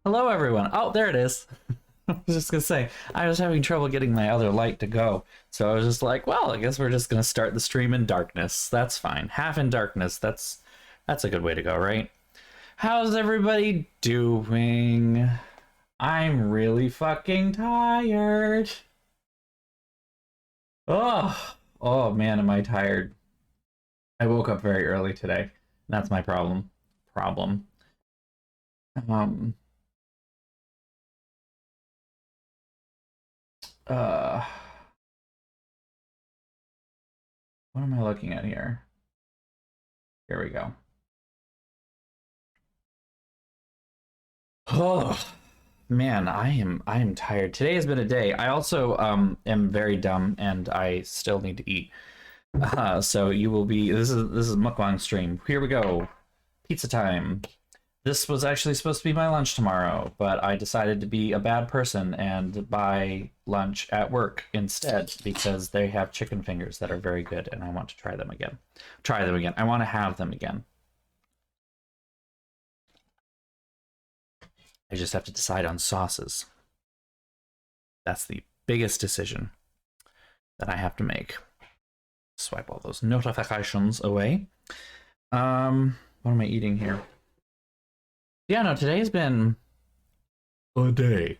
Hello, everyone. Oh, there it is. I was just gonna say, I was having trouble getting my other light to go. So I was just like, well, I guess we're just gonna start the stream in darkness. That's fine. Half in darkness. That's a good way to go, right? How's everybody doing? I'm really fucking tired. Oh man, am I tired. I woke up very early today. That's my problem. Problem. Um, uh, what am I looking at here? Here we go. Oh man, I am tired. Today has been a day. I also am very dumb and I still need to eat. So you will be this is mukbang stream. Here we go. Pizza time. This was actually supposed to be my lunch tomorrow, but I decided to be a bad person and buy lunch at work instead because they have chicken fingers that are very good and I want to try them again. Try them again. I want to have them again. I just have to decide on sauces. That's the biggest decision that I have to make. Swipe all those notifications away. What am I eating here? Yeah, no, today's been a day.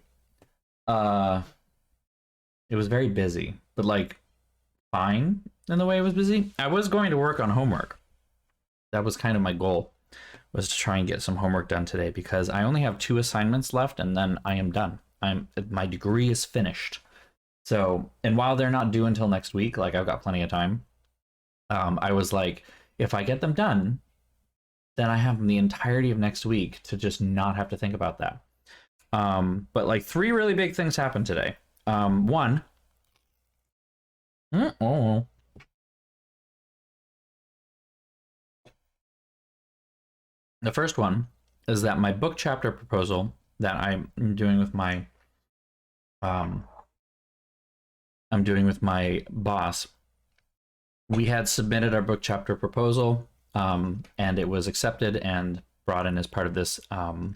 It was very busy, but like fine in the way it was busy. I was going to work on homework. That was kind of my goal, was to try and get some homework done today because I only have 2 assignments left and then I am done. My degree is finished. So, and while they're not due until next week, like I've got plenty of time. I was like, if I get them done, then I have the entirety of next week to just not have to think about that. But like 3 really big things happened today. One, oh, the first one is that my book chapter proposal that I'm doing with my boss, we had submitted our book chapter proposal, and it was accepted and brought in as part of this kind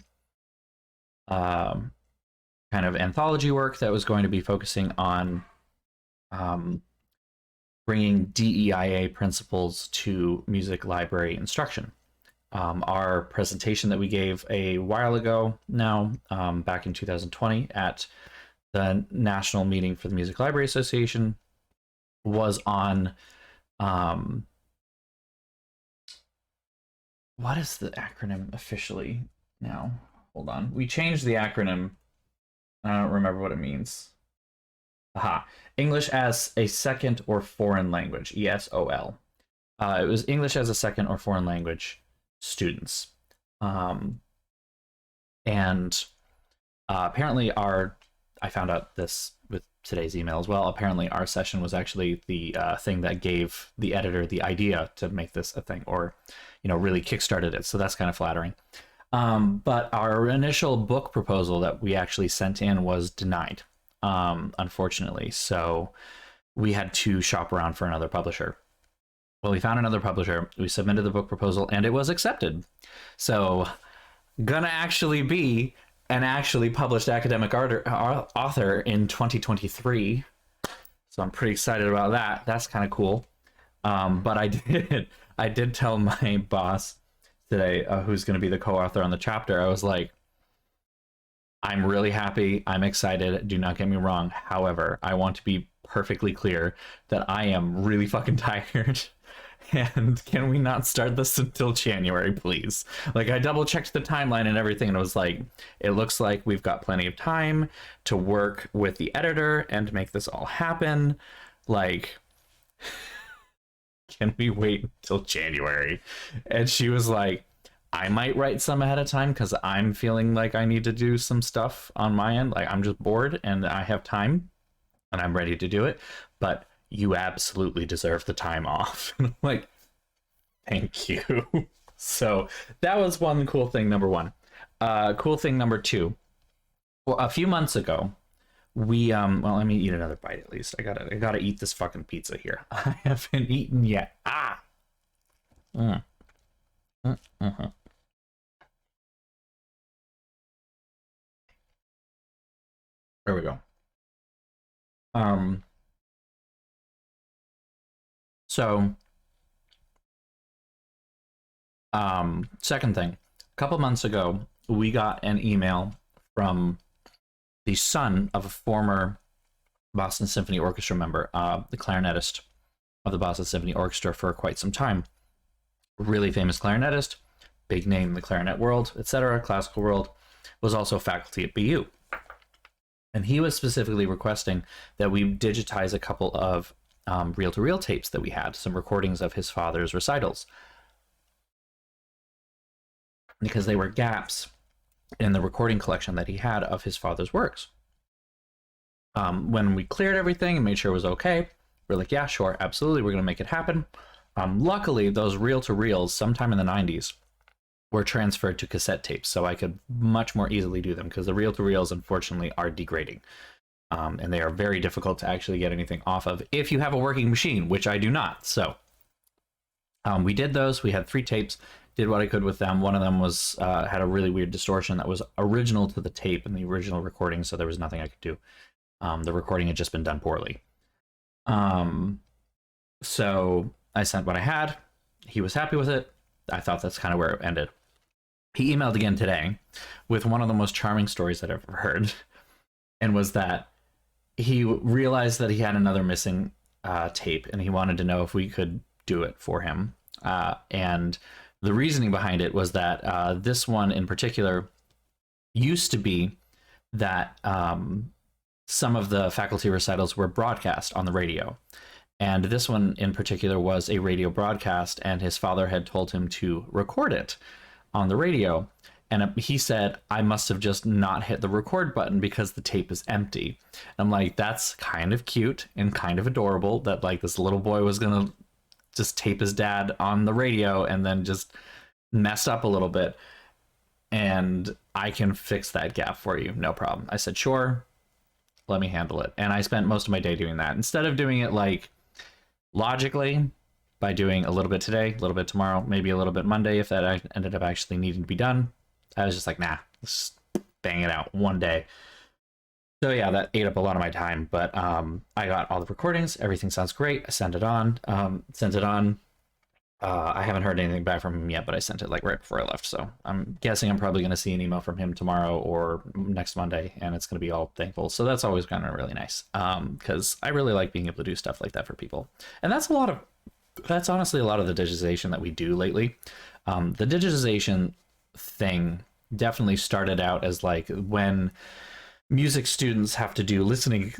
of anthology work that was going to be focusing on bringing DEIA principles to music library instruction. Our presentation that we gave a while ago now, back in 2020 at the National Meeting for the Music Library Association, was on what is the acronym officially now? Hold on. We changed the acronym. I don't remember what it means. Aha. English as a second or foreign language, ESOL. It was English as a second or foreign language students. And apparently I found out this with today's email as well. Apparently our session was actually the thing that gave the editor the idea to make this a thing, or, really kickstarted it. So that's kind of flattering. But our initial book proposal that we actually sent in was denied, unfortunately. So we had to shop around for another publisher. Well, we found another publisher, we submitted the book proposal, and it was accepted. So, gonna actually be an actually published academic author in 2023. So I'm pretty excited about that. That's kind of cool. But I did tell my boss today, who's going to be the co-author on the chapter, I was like, I'm really happy. I'm excited. Do not get me wrong. However, I want to be perfectly clear that I am really fucking tired. And can we not start this until January, please? Like, I double checked the timeline and everything, and it was like, it looks like we've got plenty of time to work with the editor and make this all happen. Like, can we wait until January? And she was like, I might write some ahead of time because I'm feeling like I need to do some stuff on my end. Like, I'm just bored and I have time and I'm ready to do it. But you absolutely deserve the time off. And I'm like, thank you. So that was one cool thing, number one. Cool thing number two. Well, a few months ago, we well, let me eat another bite at least. I gotta eat this fucking pizza here. I haven't eaten yet. There we go. Um, so, second thing, a couple months ago, we got an email from the son of a former Boston Symphony Orchestra member, the clarinetist of the Boston Symphony Orchestra for quite some time. Really famous clarinetist, big name in the clarinet world, etc., classical world, was also faculty at BU. And he was specifically requesting that we digitize a couple of reel-to-reel tapes that we had, some recordings of his father's recitals, because they were gaps in the recording collection that he had of his father's works. When we cleared everything and made sure it was okay, we're like, yeah, sure, absolutely, we're going to make it happen. Luckily, those reel-to-reels, sometime in the 90s, were transferred to cassette tapes, so I could much more easily do them, because the reel-to-reels, unfortunately, are degrading. And they are very difficult to actually get anything off of if you have a working machine, which I do not. So we did those. We had 3 tapes, did what I could with them. One of them was had a really weird distortion that was original to the tape and the original recording, so there was nothing I could do. The recording had just been done poorly. So I sent what I had. He was happy with it. I thought that's kind of where it ended. He emailed again today with one of the most charming stories I've ever heard, and was that he realized that he had another missing tape, and he wanted to know if we could do it for him. And the reasoning behind it was that this one in particular used to be that some of the faculty recitals were broadcast on the radio. And this one in particular was a radio broadcast, and his father had told him to record it on the radio. And he said, I must have just not hit the record button because the tape is empty. And I'm like, that's kind of cute and kind of adorable that like this little boy was going to just tape his dad on the radio and then just mess up a little bit. And I can fix that gap for you. No problem. I said, sure, let me handle it. And I spent most of my day doing that. Instead of doing it like logically, by doing a little bit today, a little bit tomorrow, maybe a little bit Monday if that ended up actually needing to be done, I was just like, nah, let's bang it out one day. So yeah, that ate up a lot of my time, but I got all the recordings. Everything sounds great. I sent it on. I haven't heard anything back from him yet, but I sent it like right before I left. So I'm guessing I'm probably going to see an email from him tomorrow or next Monday, and it's going to be all thankful. So that's always kind of really nice, because I really like being able to do stuff like that for people. And that's honestly a lot of the digitization that we do lately. The digitization thing definitely started out as like when music students have to do listening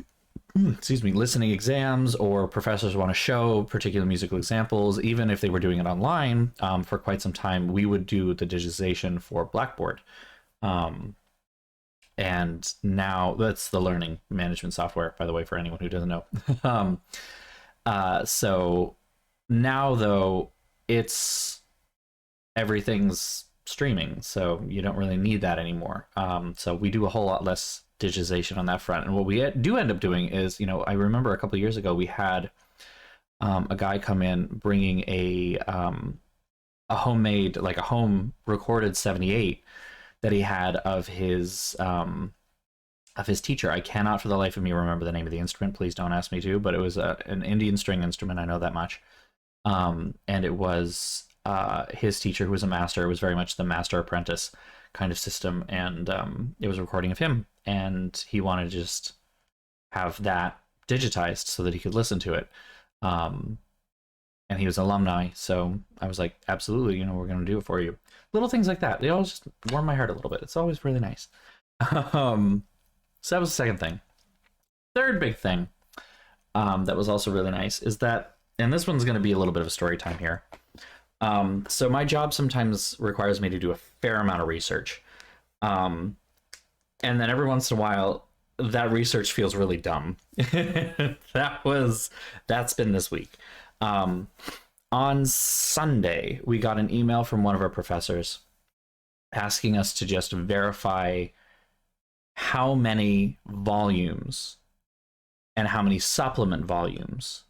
exams, or professors want to show particular musical examples. Even if they were doing it online, for quite some time, we would do the digitization for Blackboard. And now that's the learning management software, by the way, for anyone who doesn't know. So now though, everything's streaming, so you don't really need that anymore. So we do a whole lot less digitization on that front. And what we do end up doing is, I remember a couple of years ago we had a guy come in bringing a homemade, like a home recorded 78 that he had of his teacher. I cannot for the life of me remember the name of the instrument. Please don't ask me to, but it was an Indian string instrument. I know that much. And it was his teacher, who was a master. It was very much the master apprentice kind of system, and it was a recording of him, and he wanted to just have that digitized so that he could listen to it. And he was an alumni, so I was like, absolutely, we're going to do it for you. Little things like that, they always just warm my heart a little bit. It's always really nice. So that was the second thing. Third big thing that was also really nice is that, and this one's going to be a little bit of a story time here. So my job sometimes requires me to do a fair amount of research. And then every once in a while, that research feels really dumb. That's been this week. On Sunday, we got an email from one of our professors asking us to just verify how many volumes and how many supplement volumes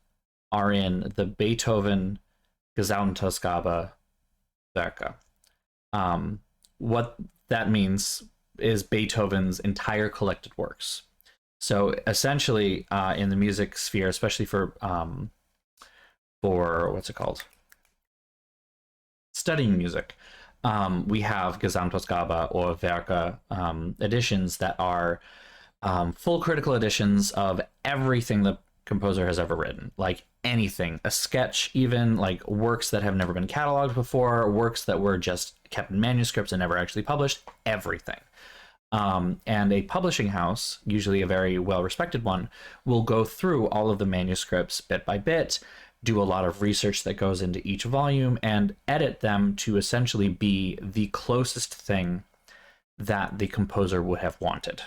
are in the Beethoven Gesamtausgabe Werke. What that means is Beethoven's entire collected works. So essentially, in the music sphere, especially for what's it called? Studying music, we have Gesamtausgabe or Werke editions that are full critical editions of everything the composer has ever written, like anything, a sketch, even like works that have never been cataloged before, works that were just kept in manuscripts and never actually published, everything. And a publishing house, usually a very well-respected one, will go through all of the manuscripts bit by bit, do a lot of research that goes into each volume, and edit them to essentially be the closest thing that the composer would have wanted.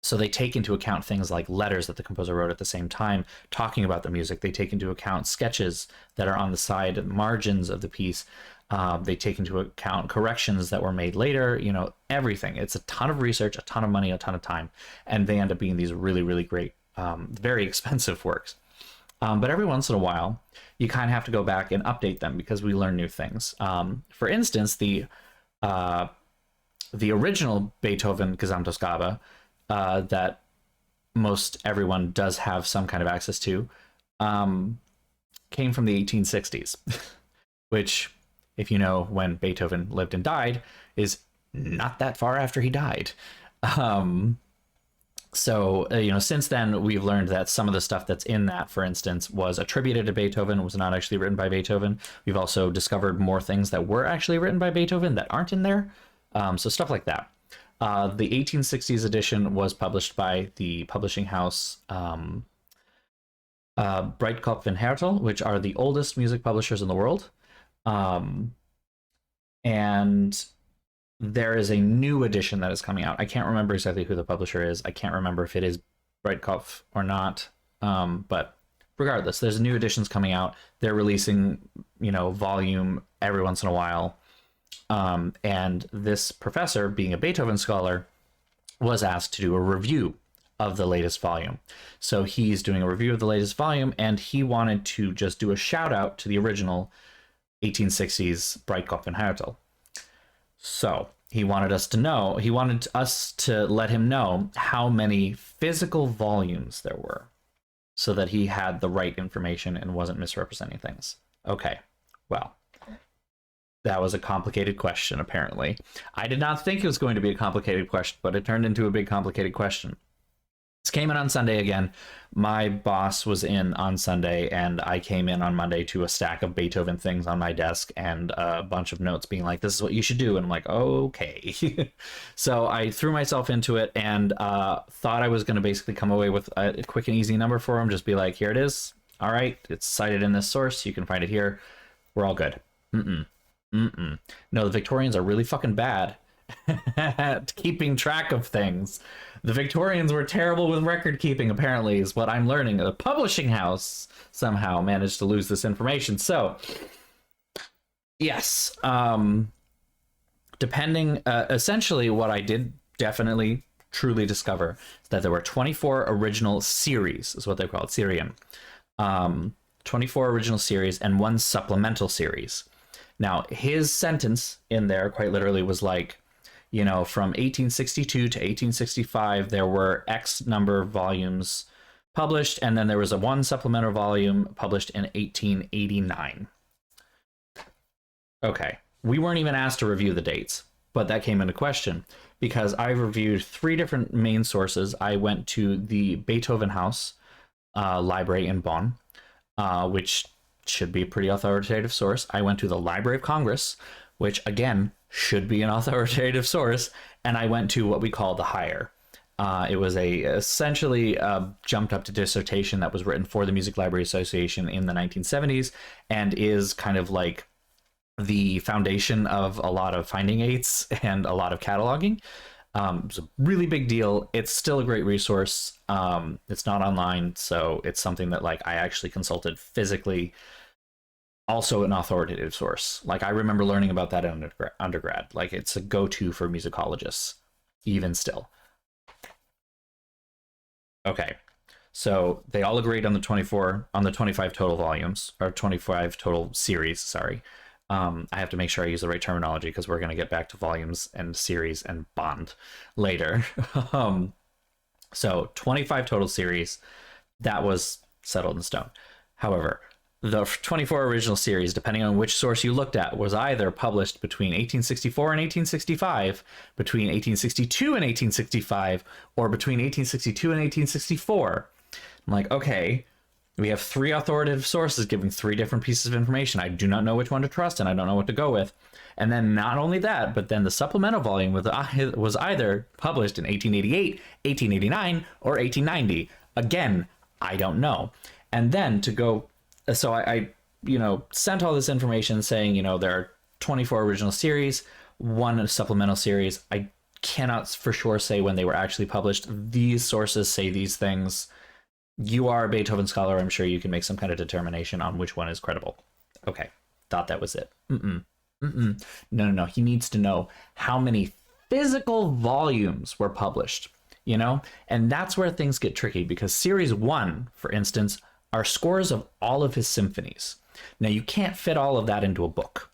So they take into account things like letters that the composer wrote at the same time, talking about the music. They take into account sketches that are on the side margins of the piece. They take into account corrections that were made later, you know, everything. It's a ton of research, a ton of money, a ton of time, and they end up being these really, really great, very expensive works. But every once in a while, you kind of have to go back and update them because we learn new things. For instance, the original Beethoven Gesamtausgabe that most everyone does have some kind of access to came from the 1860s, which, if you know when Beethoven lived and died, is not that far after he died. So, you know, since then, we've learned that some of the stuff that's in that, for instance, was attributed to Beethoven, was not actually written by Beethoven. We've also discovered more things that were actually written by Beethoven that aren't in there. So stuff like that. The 1860s edition was published by the publishing house Breitkopf and Härtel, which are the oldest music publishers in the world. And there is a new edition that is coming out. I can't remember exactly who the publisher is. I can't remember if it is Breitkopf or not. But regardless, there's new editions coming out. They're releasing, you know, volume every once in a while. And this professor, being a Beethoven scholar, was asked to do a review of the latest volume. So he's doing a review of the latest volume, and he wanted to just do a shout out to the original 1860s Breitkopf and Härtel. So he wanted us to let him know how many physical volumes there were so that he had the right information and wasn't misrepresenting things. Okay, well, that was a complicated question, apparently. I did not think it was going to be a complicated question, but it turned into a big complicated question. This came in on Sunday again. My boss was in on Sunday, and I came in on Monday to a stack of Beethoven things on my desk and a bunch of notes being like, this is what you should do. And I'm like, okay. So I threw myself into it and thought I was going to basically come away with a quick and easy number for him. Just be like, here it is. All right, it's cited in this source. You can find it here. We're all good. No, the Victorians are really fucking bad at keeping track of things. The Victorians were terrible with record keeping, apparently, is what I'm learning. The publishing house somehow managed to lose this information. So, yes, essentially what I did definitely truly discover is that there were 24 original series, is what they're called, Serien. 24 original series and one supplemental series. Now, his sentence in there quite literally was like, you know, from 1862 to 1865, there were X number of volumes published, and then there was a one supplemental volume published in 1889. Okay, we weren't even asked to review the dates, but that came into question because I reviewed 3 different main sources. I went to the Beethoven House library in Bonn, which should be a pretty authoritative source. I went to the Library of Congress, which again should be an authoritative source, and I went to what we call the Higher. It was essentially jumped up to dissertation that was written for the Music Library Association in the 1970s, and is kind of like the foundation of a lot of finding aids and a lot of cataloging. It's a really big deal. It's still a great resource. It's not online, so it's something that like I actually consulted physically. Also an authoritative source. Like I remember learning about that in undergrad. Like it's a go-to for musicologists, even still. Okay, so they all agreed on the 25 total volumes, or 25 total series, sorry. I have to make sure I use the right terminology because we're going to get back to volumes and series and bond later. So 25 total series, that was settled in stone. However, the 24 original series, depending on which source you looked at, was either published between 1864 and 1865, between 1862 and 1865, or between 1862 and 1864. I'm like, okay, we have three authoritative sources giving three different pieces of information. I do not know which one to trust, and I don't know what to go with. And then not only that, but then the supplemental volume was either published in 1888, 1889, or 1890. Again, I don't know. And then to go, so I sent all this information saying, there are 24 original series, one supplemental series. I cannot for sure say when they were actually published. These sources say these things. You are a Beethoven scholar. I'm sure you can make some kind of determination on which one is credible. Okay, thought that was it. No. He needs to know how many physical volumes were published, And that's where things get tricky, because series 1, for instance, are scores of all of his symphonies. Now, you can't fit all of that into a book.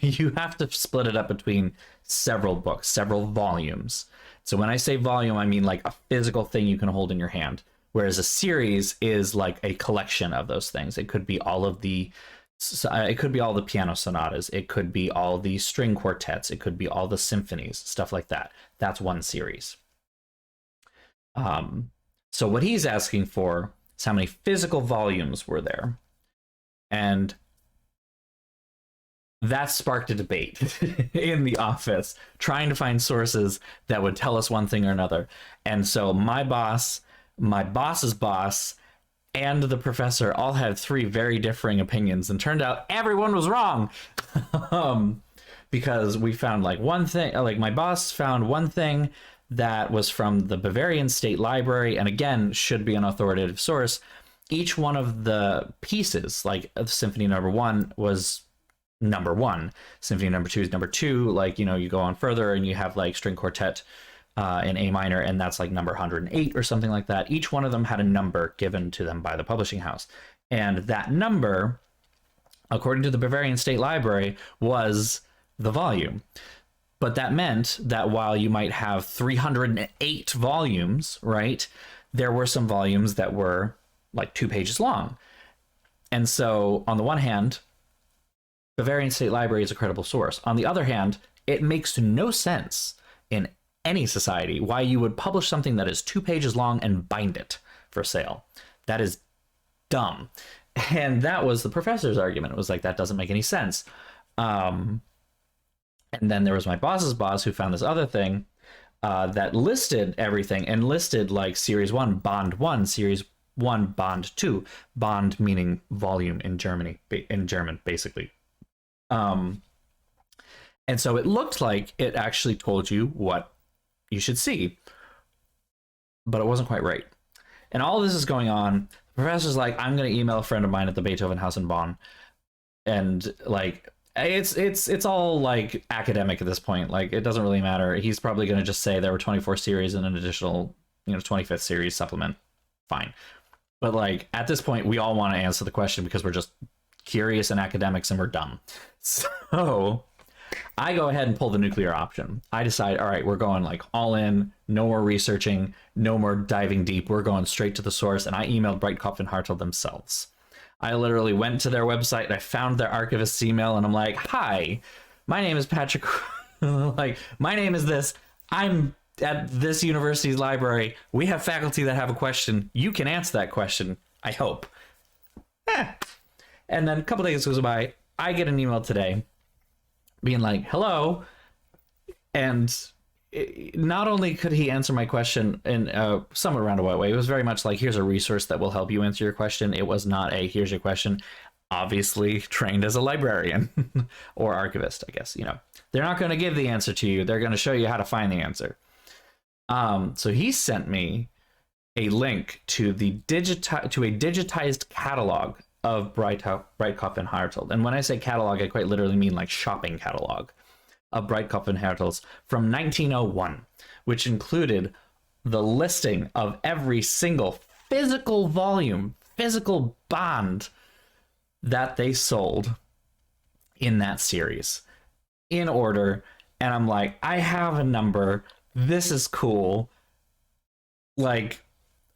You have to split it up between several books, several volumes. So when I say volume, I mean like a physical thing you can hold in your hand, whereas a series is like a collection of those things. It could be all the piano sonatas. It could be all the string quartets. It could be all the symphonies, stuff like that. That's one series. So what he's asking for is how many physical volumes were there. And that sparked a debate in the office, trying to find sources that would tell us one thing or another. And so my boss, my boss's boss, and the professor all had three very differing opinions, and turned out everyone was wrong. Because we found like one thing, like my boss found one thing that was from the Bavarian State Library, and again, should be an authoritative source. Each one of the pieces, like Symphony Number 1 was number 1, Symphony Number 2 is number 2, like, you go on further and you have like string quartet in A minor, and that's like number 108 or something like that. Each one of them had a number given to them by the publishing house, and that number, according to the Bavarian State Library, was the volume. But that meant that while you might have 308 volumes, right, there were some volumes that were like 2 pages long. And so on the one hand, Bavarian State Library is a credible source. On the other hand, it makes no sense in any society why you would publish something that is 2 pages long and bind it for sale. That is dumb. And that was the professor's argument. It was like, that doesn't make any sense. And then there was my boss's boss, who found this other thing that listed everything, and listed like series 1, bond 1, series 1, bond 2, bond meaning volume in German, basically. And so it looked like it actually told you what you should see, but it wasn't quite right. And all this is going on. The professor's like, I'm going to email a friend of mine at the Beethoven House in Bonn. And like, it's all like academic at this point. Like, it doesn't really matter. He's probably going to just say there were 24 series and an additional, 25th series supplement. Fine. But like, at this point, we all want to answer the question because we're just curious and academics, and we're dumb. So I go ahead and pull the nuclear option. I decide, all right, we're going like all in, no more researching, no more diving deep. We're going straight to the source. And I emailed Breitkopf and Hartel themselves. I literally went to their website and I found their archivist's email, and I'm like, hi, my name is Patrick. Like, my name is this. I'm at this university's library. We have faculty that have a question. You can answer that question, I hope. And then a couple days goes by. I get an email today being like, hello. And not only could he answer my question in a somewhat roundabout way, it was very much like, here's a resource that will help you answer your question. It was not a, here's your question. Obviously trained as a librarian or archivist, I guess. They're not going to give the answer to you. They're going to show you how to find the answer. So he sent me a link to a digitized catalog of Breitkopf and Hartel. And when I say catalog, I quite literally mean like shopping catalog of Breitkopf and Hartel's from 1901, which included the listing of every single physical volume, physical bond that they sold in that series in order. And I'm like, I have a number. This is cool. Like,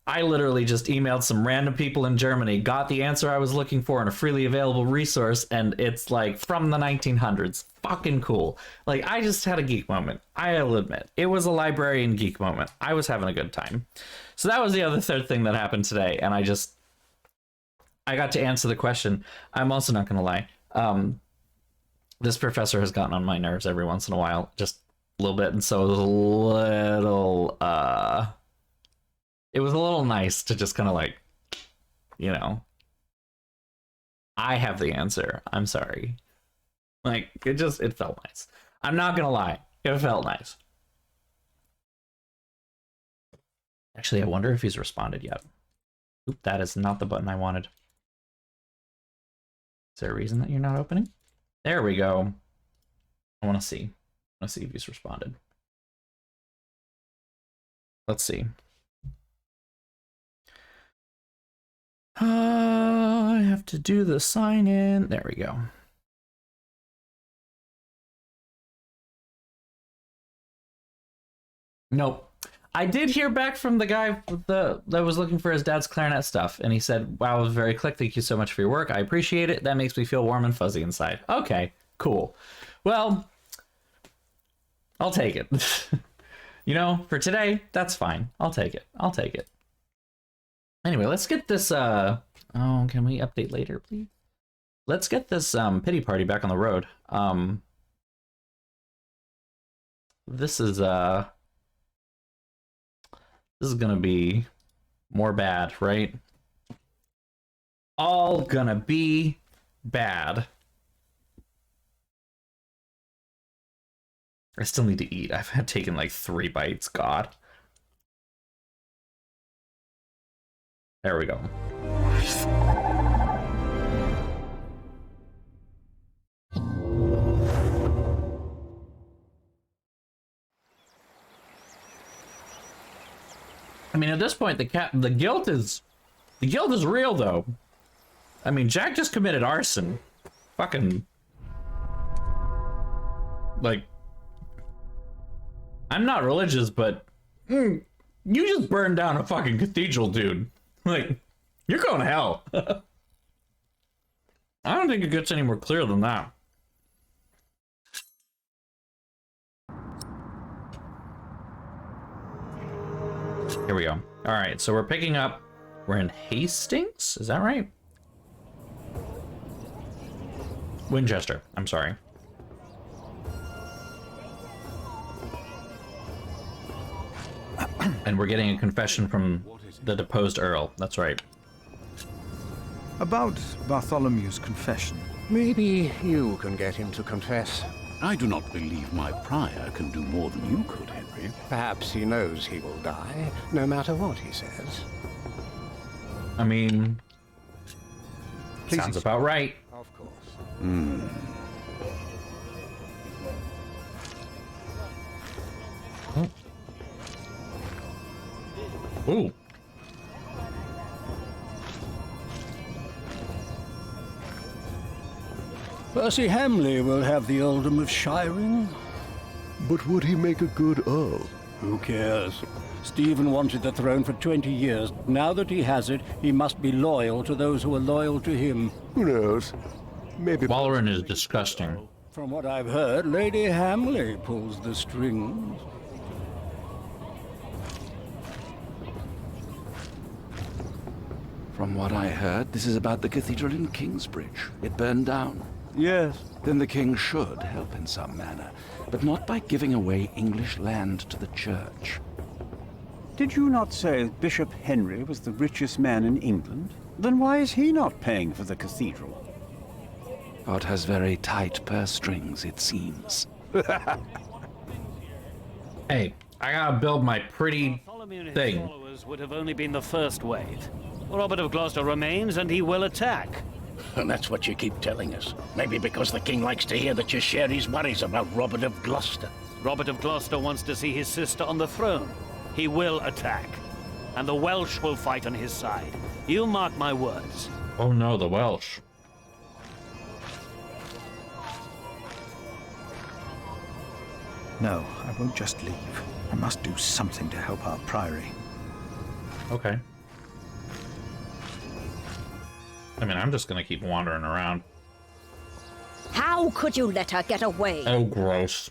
I literally just emailed some random people in Germany, got the answer I was looking for in a freely available resource, and it's like from the 1900s. Fucking cool. Like, I just had a geek moment. I'll admit. It was a librarian geek moment. I was having a good time. So that was the other third thing that happened today, and I got to answer the question. I'm also not going to lie. This professor has gotten on my nerves every once in a while, just a little bit, and so it was a little nice to just kind of like, you know, I have the answer. I'm sorry. Like, it felt nice. I'm not gonna lie. It felt nice. Actually, I wonder if he's responded yet. Oop, that is not the button I wanted. Is there a reason that you're not opening? There we go. I want to see. I want to see if he's responded. Let's see. I have to do the sign in. There we go. Nope. I did hear back from the guy that was looking for his dad's clarinet stuff, and he said, wow, it was very quick. Thank you so much for your work. I appreciate it. That makes me feel warm and fuzzy inside. Okay, cool. Well, I'll take it. You know, for today, that's fine. I'll take it. I'll take it. Anyway, let's get this, oh, can we update later, please? Let's get this pity party back on the road. This is gonna be more bad, right? All gonna be bad. I still need to eat. I've taken like 3 bites, God. There we go. I mean, at this point, the guilt is real, though. I mean, Jack just committed arson. Fucking, like, I'm not religious, but you just burned down a fucking cathedral, dude. Like, you're going to hell. I don't think it gets any more clear than that. Here we go. All right, so we're picking up. We're in Hastings? Is that right? Winchester. I'm sorry. And we're getting a confession from the deposed Earl. That's right. About Bartholomew's confession. Maybe you can get him to confess. I do not believe my prior can do more than you could, Henry. Perhaps he knows he will die, no matter what he says. I mean, sounds about right. Of course. Ooh. Percy Hamley will have the earldom of Shiring. But would he make a good Earl? Who cares? Stephen wanted the throne for 20 years. Now that he has it, he must be loyal to those who are loyal to him. Who knows? Maybe... Walleran is disgusting. From what I've heard, Lady Hamley pulls the strings. From what I heard, this is about the cathedral in Kingsbridge. It burned down. Yes. Then the king should help in some manner, but not by giving away English land to the church. Did you not say Bishop Henry was the richest man in England? Then why is he not paying for the cathedral? God has very tight purse strings, it seems. Hey, I gotta build my pretty thing. His followers would have only been the first wave. Robert of Gloucester remains, and he will attack. And that's what you keep telling us. Maybe because the king likes to hear that you share his worries about Robert of Gloucester. Robert of Gloucester wants to see his sister on the throne. He will attack. And the Welsh will fight on his side. You mark my words. Oh no, the Welsh. No, I won't just leave. I must do something to help our priory. Okay. I mean, I'm just gonna keep wandering around. How could you let her get away? Oh, gross.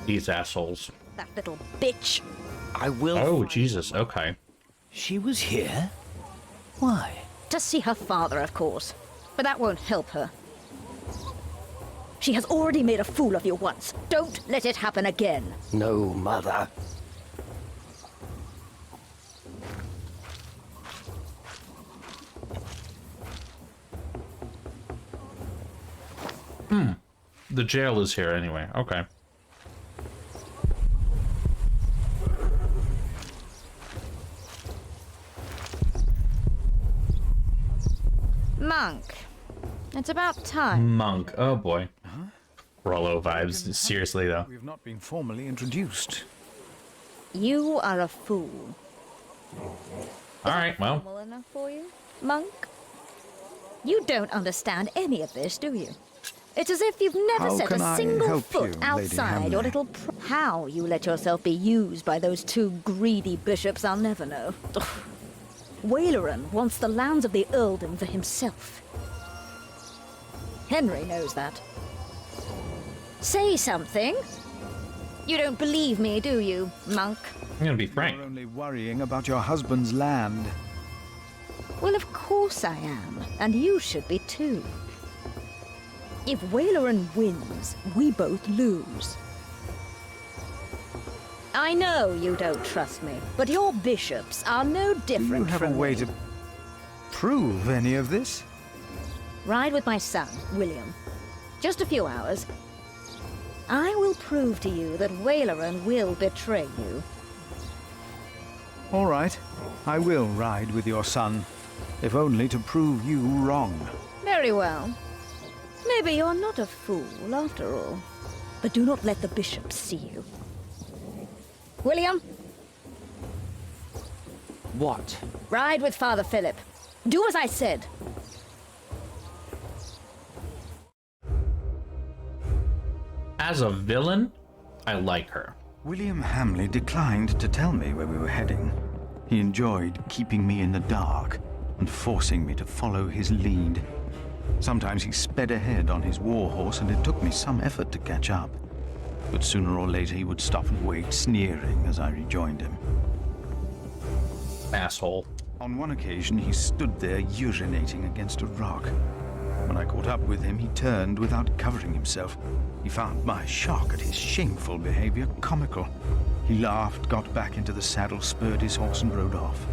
These assholes. That little bitch. I will. Oh, Jesus, okay. She was here? Why? To see her father, of course. But that won't help her. She has already made a fool of you once. Don't let it happen again. No, Mother. The jail is here anyway. Okay. Monk. It's about time. Monk. Oh, boy. Rollo vibes. Seriously, though. We've not been formally introduced. You are a fool. All right, well. Normal enough for you, Monk? You don't understand any of this, do you? It's as if you've never How set can a I single help foot you, Lady outside your Hamley? little... How you let yourself be used by those two greedy bishops, I'll never know. Ugh. Waleran wants the lands of the earldom for himself. Henry knows that. Say something. You don't believe me, do you, Monk? I'm gonna be frank. You're only worrying about your husband's land. Well, of course I am, and you should be too. If Waleran wins, we both lose. I know you don't trust me, but your bishops are no Do different you have a from way me. to prove any of this? Ride with my son, William. Just a few hours. I will prove to you that Waleran will betray you. All right. I will ride with your son, if only to prove you wrong. Very well. Maybe you're not a fool, after all. But do not let the bishops see you. William, What? ride with Father Phillip. Do as I said. As a villain, I like her. William Hamley declined to tell me where we were heading. He enjoyed keeping me in the dark and forcing me to follow his lead. Sometimes he sped ahead on his war horse, and it took me some effort to catch up. But sooner or later he would stop and wait, sneering as I rejoined him. Asshole. On one occasion, he stood there urinating against a rock. When I caught up with him, he turned without covering himself. He found my shock at his shameful behavior comical. He laughed, got back into the saddle, spurred his horse, and rode off.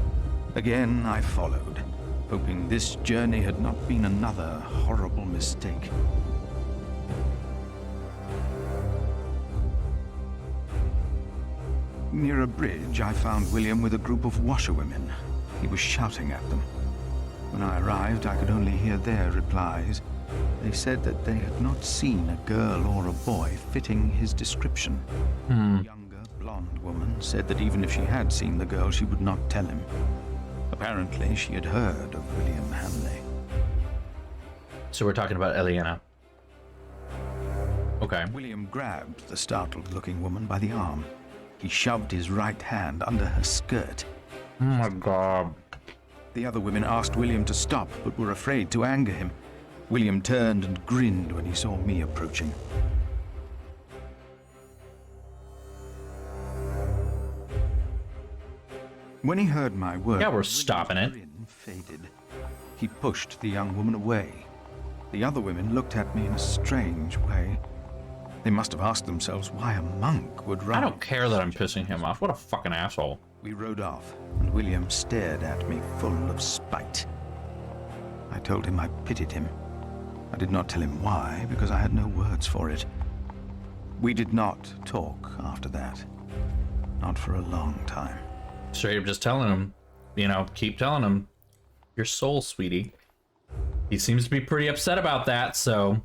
Again, I followed, hoping this journey had not been another horrible mistake. Near a bridge, I found William with a group of washerwomen. He was shouting at them. When I arrived, I could only hear their replies. They said that they had not seen a girl or a boy fitting his description. A younger, blonde woman said that even if she had seen the girl, she would not tell him. Apparently, she had heard of William Hamley. So we're talking about Eliana. Okay. William grabbed the startled-looking woman by the arm. He shoved his right hand under her skirt. Oh my god. The other women asked William to stop, but were afraid to anger him. William turned and grinned when he saw me approaching. When he heard my words, Yeah, we're stopping it. William's grin faded. He pushed the young woman away. The other women looked at me in a strange way. They must have asked themselves why a monk would ride. I don't care that I'm pissing him off. What a fucking asshole. We rode off, and William stared at me full of spite. I told him I pitied him. I did not tell him why, because I had no words for it. We did not talk after that. Not for a long time. Straight up just telling him, you know, keep telling him, your soul, sweetie. He seems to be pretty upset about that, so...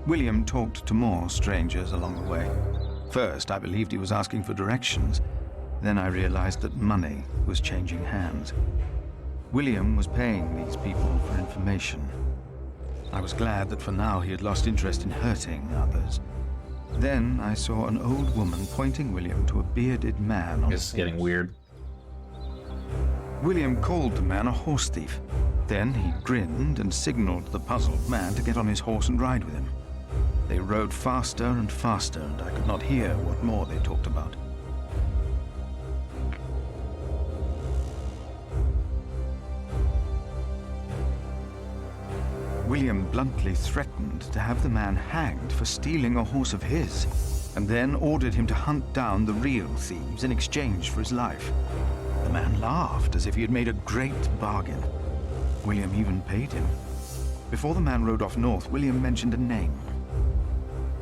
William talked to more strangers along the way. First, I believed he was asking for directions. Then I realized that money was changing hands. William was paying these people for information. I was glad that for now he had lost interest in hurting others. Then I saw an old woman pointing William to a bearded man on This is getting weird. William called the man a horse thief. Then he grinned and signaled the puzzled man to get on his horse and ride with him. They rode faster and faster, and I could not hear what more they talked about. William bluntly threatened to have the man hanged for stealing a horse of his, and then ordered him to hunt down the real thieves in exchange for his life. The man laughed as if he had made a great bargain. William even paid him. Before the man rode off north, William mentioned a name.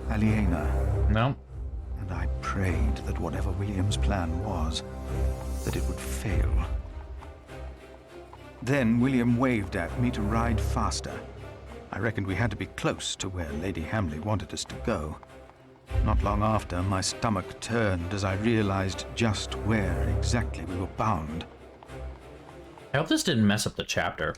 Aliena. No. And I prayed that whatever William's plan was, that it would fail. Then William waved at me to ride faster. I reckoned we had to be close to where Lady Hamley wanted us to go. Not long after, my stomach turned as I realized just where exactly we were bound. I hope this didn't mess up the chapter.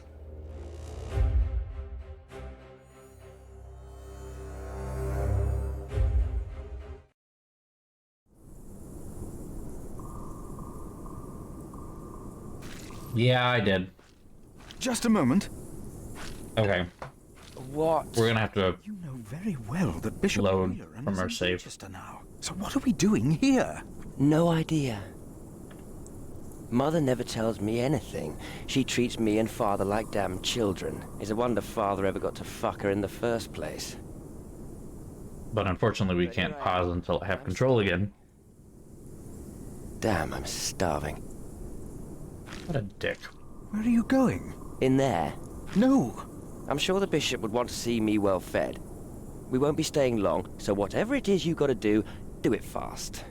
Yeah, I did. Just a moment. Okay. What? We're gonna have to You know very well that Bishop load Wheeler from is our in save. Winchester now. So what are we doing here? No idea. Mother never tells me anything. She treats me and Father like damn children. It's a wonder Father ever got to fuck her in the first place. But unfortunately, we can't pause until I have control again. Damn, I'm starving. What a dick. Where are you going? In there. No! I'm sure the bishop would want to see me well fed. We won't be staying long, so whatever it is you gotta do it fast.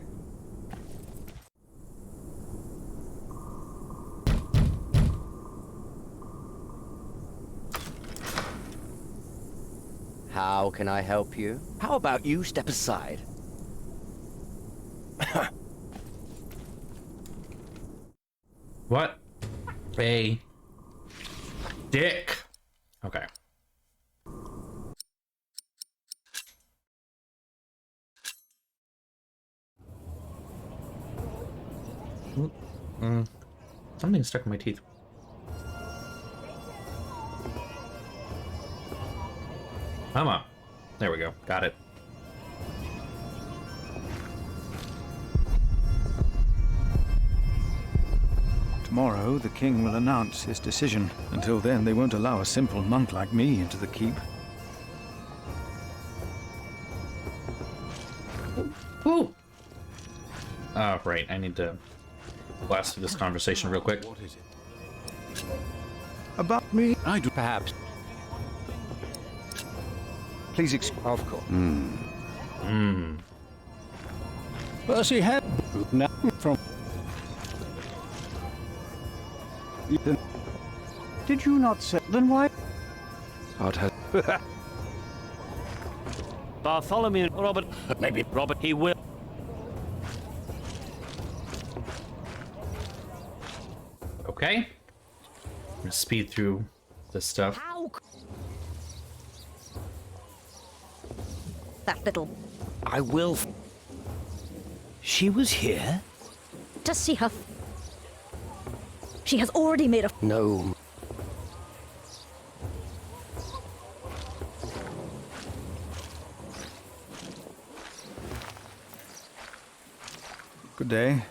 How can I help you? How about you step aside? What a dick. Okay. Something stuck in my teeth. Come on. There we go. Got it. Tomorrow, the king will announce his decision. Until then, they won't allow a simple monk like me into the keep. Ooh. Oh, right. I need to blast through this conversation real quick. What is it? About me? I do, perhaps. Please Of course. Percy had now from. Did you not say? Then why? Bartholomew, Robert, maybe Robert, he will. Okay. I'm gonna speed through this stuff. How? That little... I will. She was here? To see her... She has already made a... No. Good day.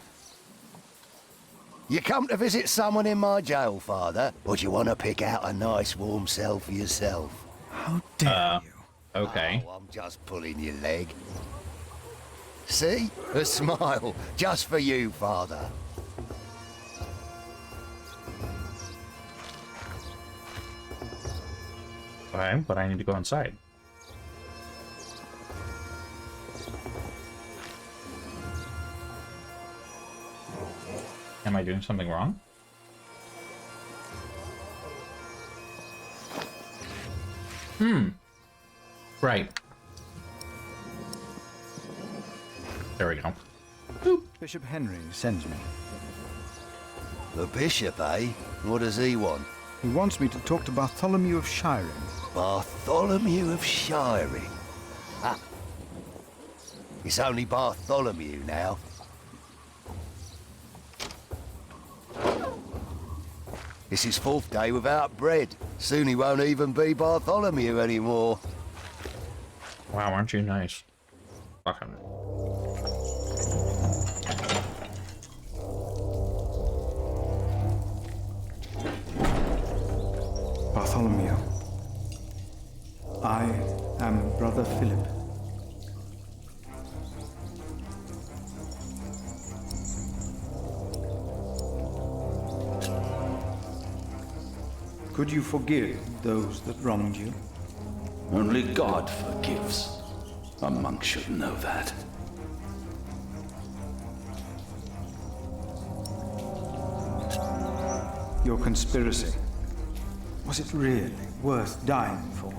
You come to visit someone in my jail, Father? Or do you want to pick out a nice warm cell for yourself? How dare you? Okay. Oh, I'm just pulling your leg. See? A smile. Just for you, Father. Okay, but I need to go inside. Am I doing something wrong? Right. There we go. Boop. Bishop Henry sends me. The bishop, eh? What does he want? He wants me to talk to Bartholomew of Shiring. Bartholomew of Shiring. Ah. It's only Bartholomew now. It's his 4th day without bread. Soon he won't even be Bartholomew anymore. Wow, aren't you nice? Fucking. Bartholomew, I am Brother Phillip. Could you forgive those that wronged you? Only God forgives. A monk should know that. Your conspiracy, was it really worth dying for?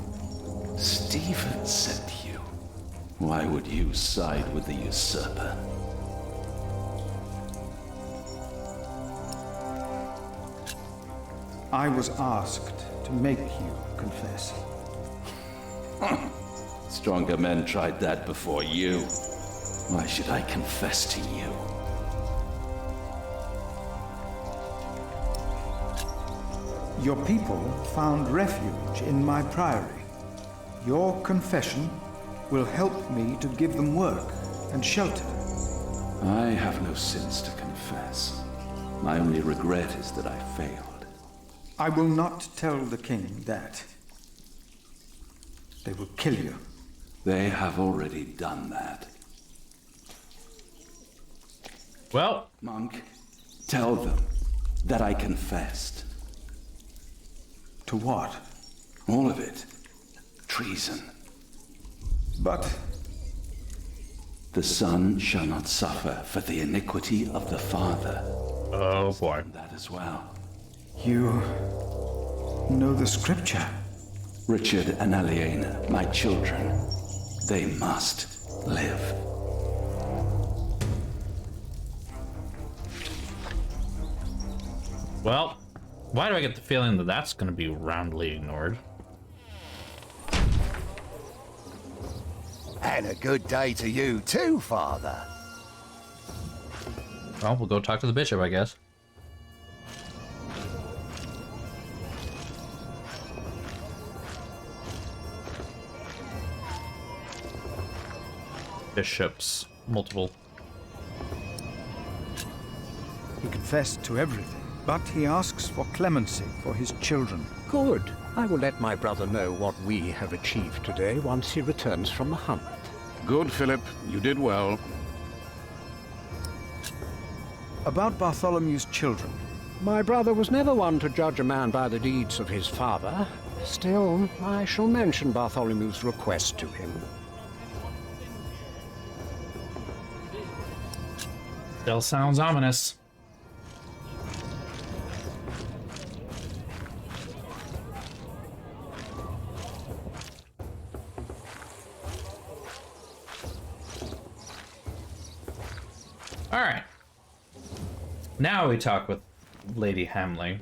Stephen sent you. Why would you side with the usurper? I was asked to make you confess. Stronger men tried that before you. Why should I confess to you? Your people found refuge in my priory. Your confession will help me to give them work and shelter. I have no sins to confess. My only regret is that I failed. I will not tell the king that. They will kill you. They have already done that. Well, monk, tell them that I confessed. To what? All of it. Treason. But the son shall not suffer for the iniquity of the father. Oh boy. That as well. You know the scripture. Richard and Aliena, my children, they must live. Well, why do I get the feeling that that's going to be roundly ignored? And a good day to you too, Father. Well, we'll go talk to the bishop, I guess. Bishops, multiple. He confessed to everything, but he asks for clemency for his children. Good. I will let my brother know what we have achieved today once he returns from the hunt. Good, Philip. You did well. About Bartholomew's children. My brother was never one to judge a man by the deeds of his father. Still, I shall mention Bartholomew's request to him. Still sounds ominous. All right. Now we talk with Lady Hamley.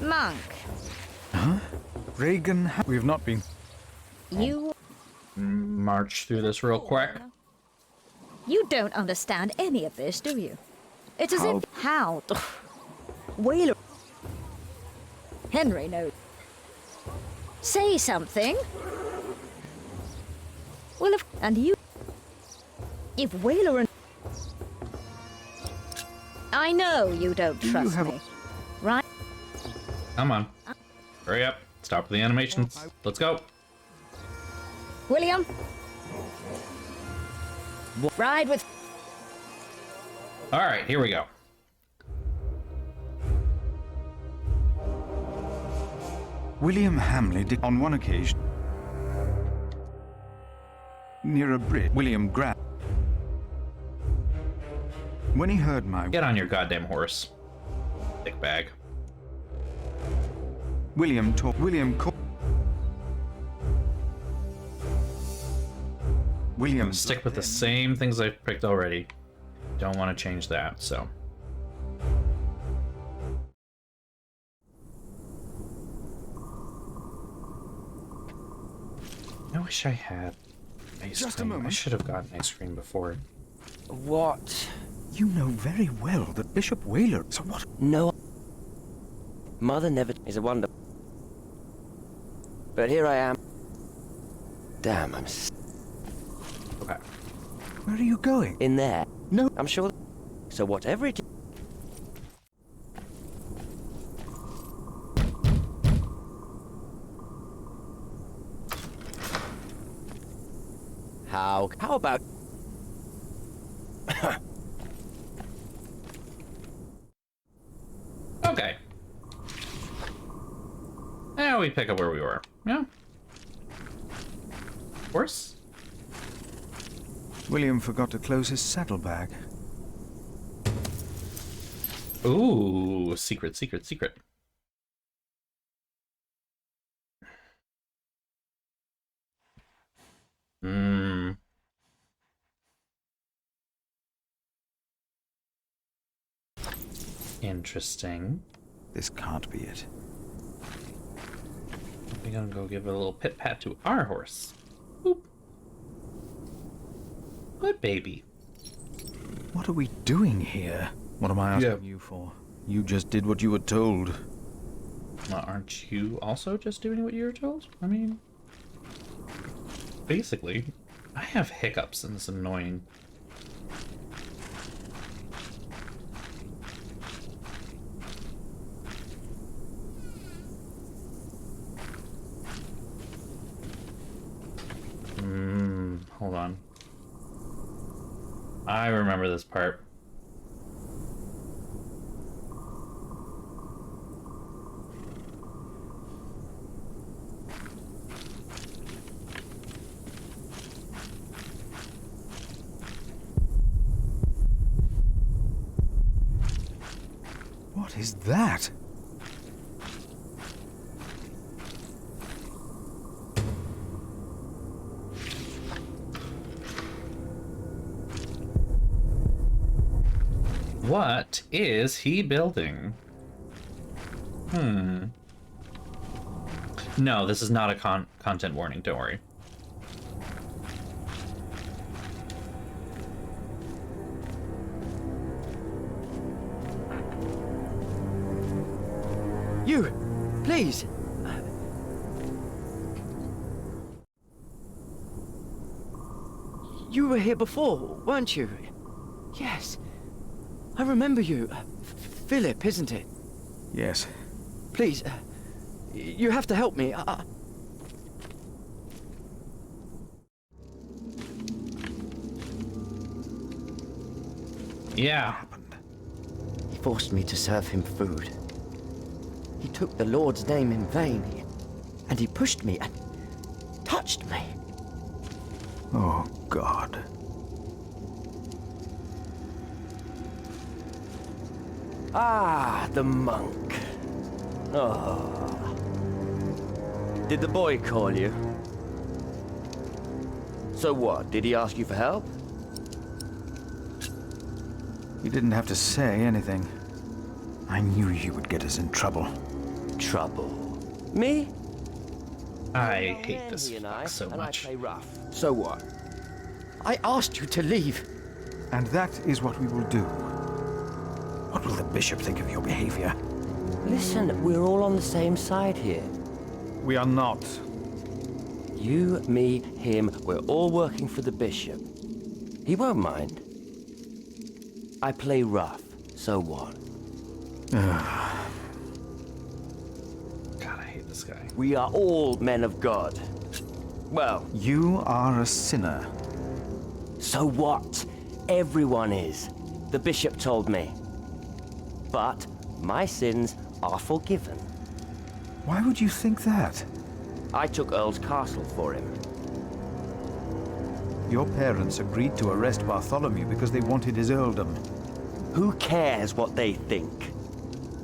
Monk. Huh? Reagan, we've not been... You... March through this real quick. You don't understand any of this, do you? It's as if... How? Whaler... Henry knows. Say something. Well, if... And you... If Whaler and... I know you don't trust me. Right? Come on. Hurry up. Stop the animations. Let's go. William? Ride with... All right, here we go. William Hamley did on one occasion. Near a bridge, William grabbed. When he heard my... Get on your goddamn horse. Dick bag. William talked. William called. William Stick with the same things I've picked already. Don't want to change that, so. I wish I had ice Just a cream. I moment. should have gotten ice cream before. What? You know very well that Bishop Whaler... So what? No. Mother never is a wonder. But here I am. Damn, Okay. Where are you going? in there. No. I'm sure. So whatever it is. How about... Okay. Now we pick up where we were. Yeah. Horse? William forgot to close his saddlebag. Ooh, secret, secret, secret. Hmm. Interesting. This can't be it. We're gonna go give a little pit pat to our horse. Boop. Good baby. What are we doing here? What am I asking you for? You just did what you were told. Well, aren't you also just doing what you were told? I mean, basically, I have hiccups and it's annoying. Hold on. I remember this part. What is that? What is he building? No, this is not a content warning, don't worry. You! Please! You were here before, weren't you? Yes. I remember you. Phillip, isn't it? Yes. Please, you have to help me. Yeah. He forced me to serve him food. He took the Lord's name in vain, and he pushed me and touched me. Oh, God. Ah, the monk. Oh. Did the boy call you? So what, did he ask you for help? He didn't have to say anything. I knew you would get us in trouble. Trouble? Me? I hate this fuck so much. I play rough. So what? I asked you to leave. And that is what we will do. What will the bishop think of your behavior? Listen, we're all on the same side here. We are not. You, me, him, we're all working for the bishop. He won't mind. I play rough, so what? God, I hate this guy. We are all men of God. Well... You are a sinner. So what? Everyone is. The bishop told me. But my sins are forgiven. Why would you think that? I took Earl's castle for him. Your parents agreed to arrest Bartholomew because they wanted his earldom. Who cares what they think?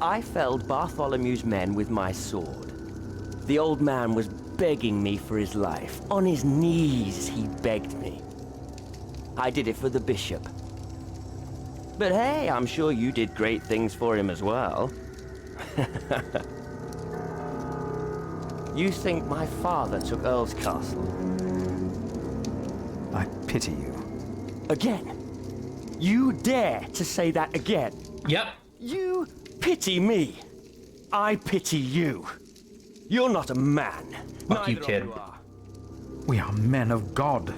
I felled Bartholomew's men with my sword. The old man was begging me for his life. On his knees, he begged me. I did it for the bishop. But hey, I'm sure you did great things for him as well. You think my father took Earl's Castle? I pity you. Again? You dare to say that again? Yep. You pity me. I pity you. You're not a man. Fuck you, Neither kid. of you are. We are men of God.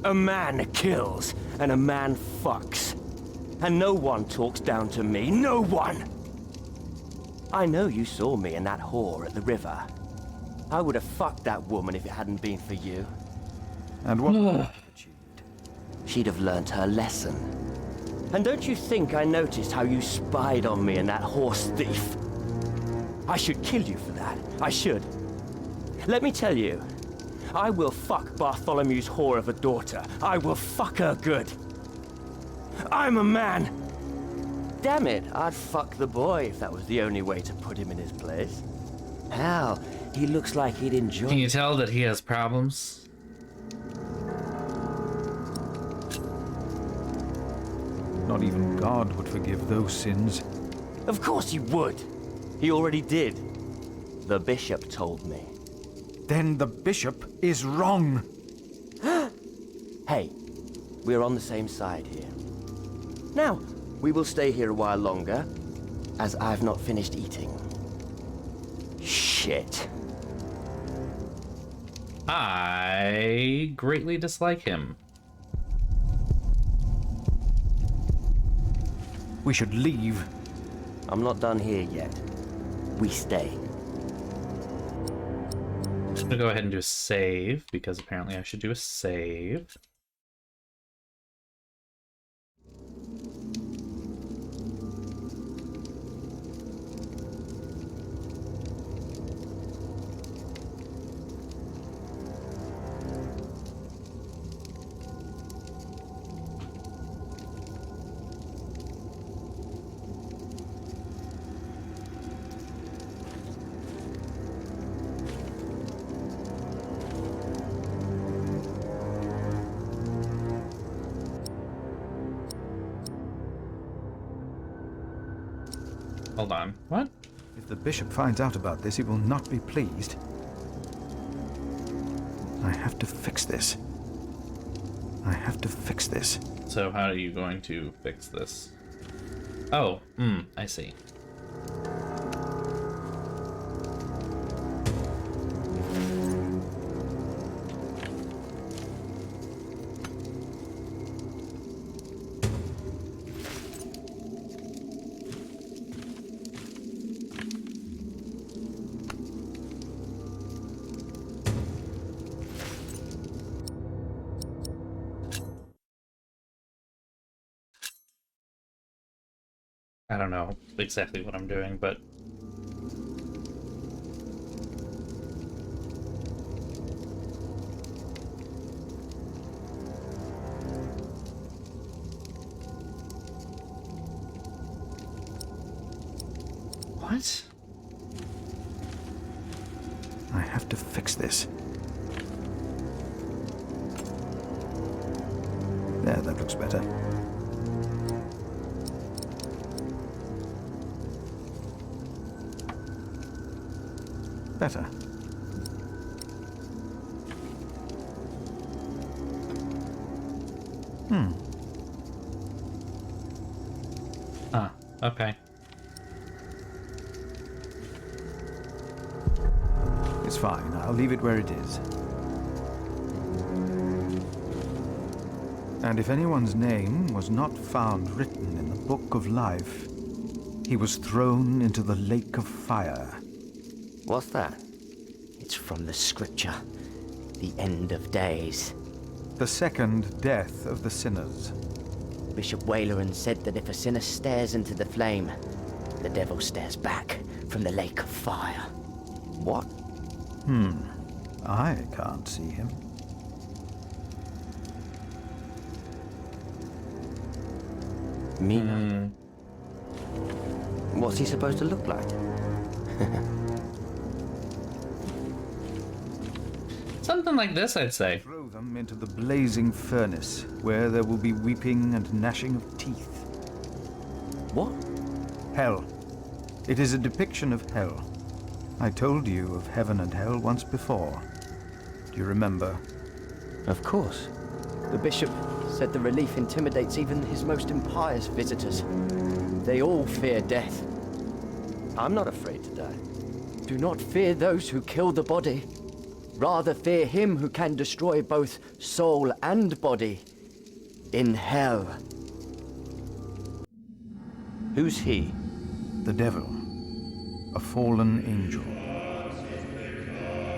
A man kills and a man fucks. And no one talks down to me. No one! I know you saw me and that whore at the river. I would have fucked that woman if it hadn't been for you. And what would you have achieved? She'd have learnt her lesson. And don't you think I noticed how you spied on me and that horse thief? I should kill you for that. I should. Let me tell you, I will fuck Bartholomew's whore of a daughter. I will fuck her good. I'm a man. Damn it, I'd fuck the boy if that was the only way to put him in his place. Hell, he looks like he'd enjoy. Can you tell that he has problems? Not even God would forgive those sins. Of course he would. He already did. The bishop told me. Then the bishop is wrong. Hey, we're on the same side here. Now, we will stay here a while longer, as I've not finished eating. Shit. I greatly dislike him. We should leave. I'm not done here yet. We stay. I'm gonna go ahead and do a save, because apparently I should do a save. Hold on. What? If the bishop finds out about this, he will not be pleased. I have to fix this. I have to fix this. So how are you going to fix this? Oh, I see. I don't know exactly what I'm doing, but what? I have to fix this. There, that looks better. Better. Ah, okay. It's fine. I'll leave it where it is. And if anyone's name was not found written in the Book of Life, he was thrown into the lake of fire. What's that? It's from the scripture. The end of days. The second death of the sinners. Bishop Waleran said that if a sinner stares into the flame, the devil stares back from the lake of fire. What? I can't see him. Me? What's he supposed to look like? Something like this, I'd say. Throw them into the blazing furnace, where there will be weeping and gnashing of teeth. What? Hell. It is a depiction of hell. I told you of heaven and hell once before. Do you remember? Of course. The bishop said the relief intimidates even his most impious visitors. They all fear death. I'm not afraid to die. Do not fear those who kill the body. Rather fear him who can destroy both soul and body in hell. Who's he? The devil. A fallen angel.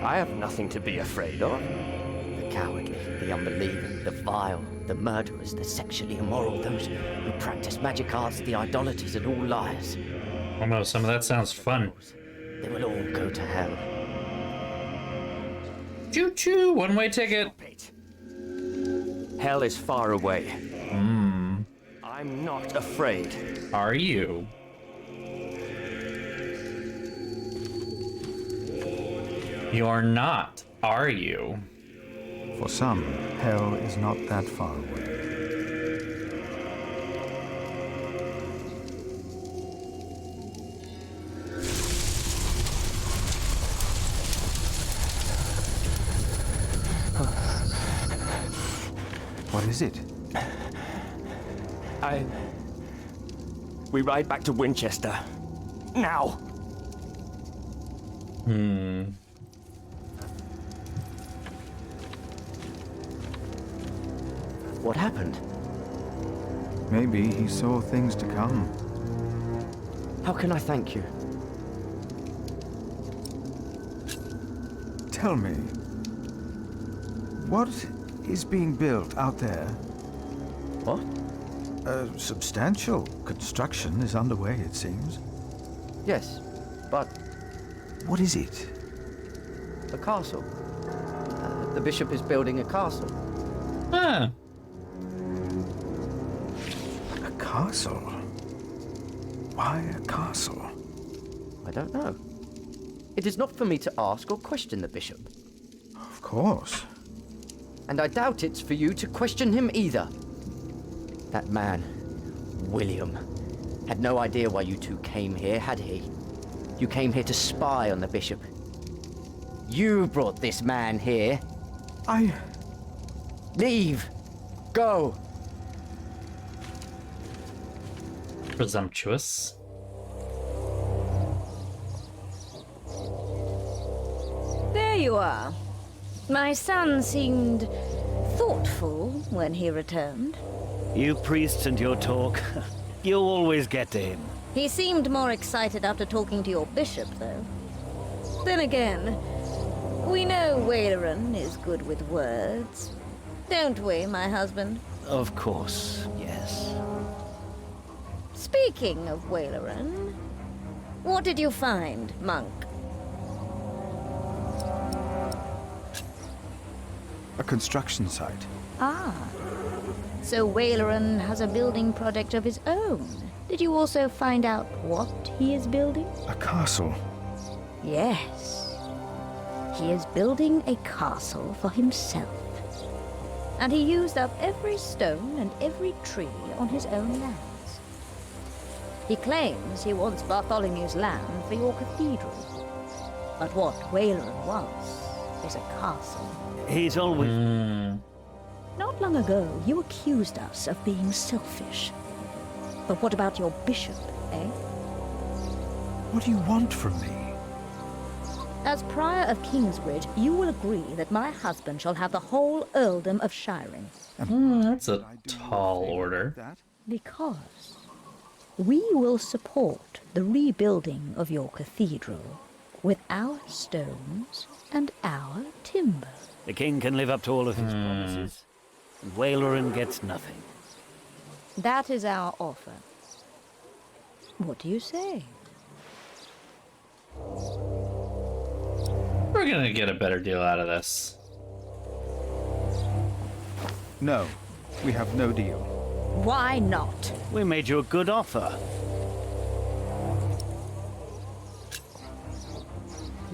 I have nothing to be afraid of. The cowardly, the unbelieving, the vile, the murderers, the sexually immoral, those who practice magic arts, the idolaters, and all liars. Oh no, some of that sounds fun. They will all go to hell. Choo-choo, one-way ticket. Hell is far away. I'm not afraid. Are you? You're not, are you? For some, hell is not that far away. What is it? We ride back to Winchester. Now! What happened? Maybe he saw things to come. How can I thank you? Tell me, what is being built out there? What? A substantial construction is underway, it seems. Yes, but... What is it? A castle. The bishop is building a castle. Huh. A castle? Why a castle? I don't know. It is not for me to ask or question the bishop. Of course. And I doubt it's for you to question him either. That man, William, had no idea why you two came here, had he? You came here to spy on the bishop. You brought this man here. Leave! Go! Presumptuous. There you are. My son seemed thoughtful when he returned. You priests and your talk. You'll always get to him. He seemed more excited after talking to your bishop, though. Then again, we know Waleran is good with words. Don't we, my husband? Of course, yes. Speaking of Waleran, what did you find, monk? A construction site. Ah. So Waleran has a building project of his own. Did you also find out what he is building? A castle. Yes. He is building a castle for himself. And he used up every stone and every tree on his own lands. He claims he wants Bartholomew's land for your cathedral. But what Waleran wants is a castle. He's always... Not long ago, you accused us of being selfish. But what about your bishop, eh? What do you want from me? As Prior of Kingsbridge, you will agree that my husband shall have the whole earldom of Shiring. That's a tall order. Because we will support the rebuilding of your cathedral with our stones and our timber. The king can live up to all of his promises, and Waleran gets nothing. That is our offer. What do you say? We're gonna get a better deal out of this. No, we have no deal. Why not? We made you a good offer.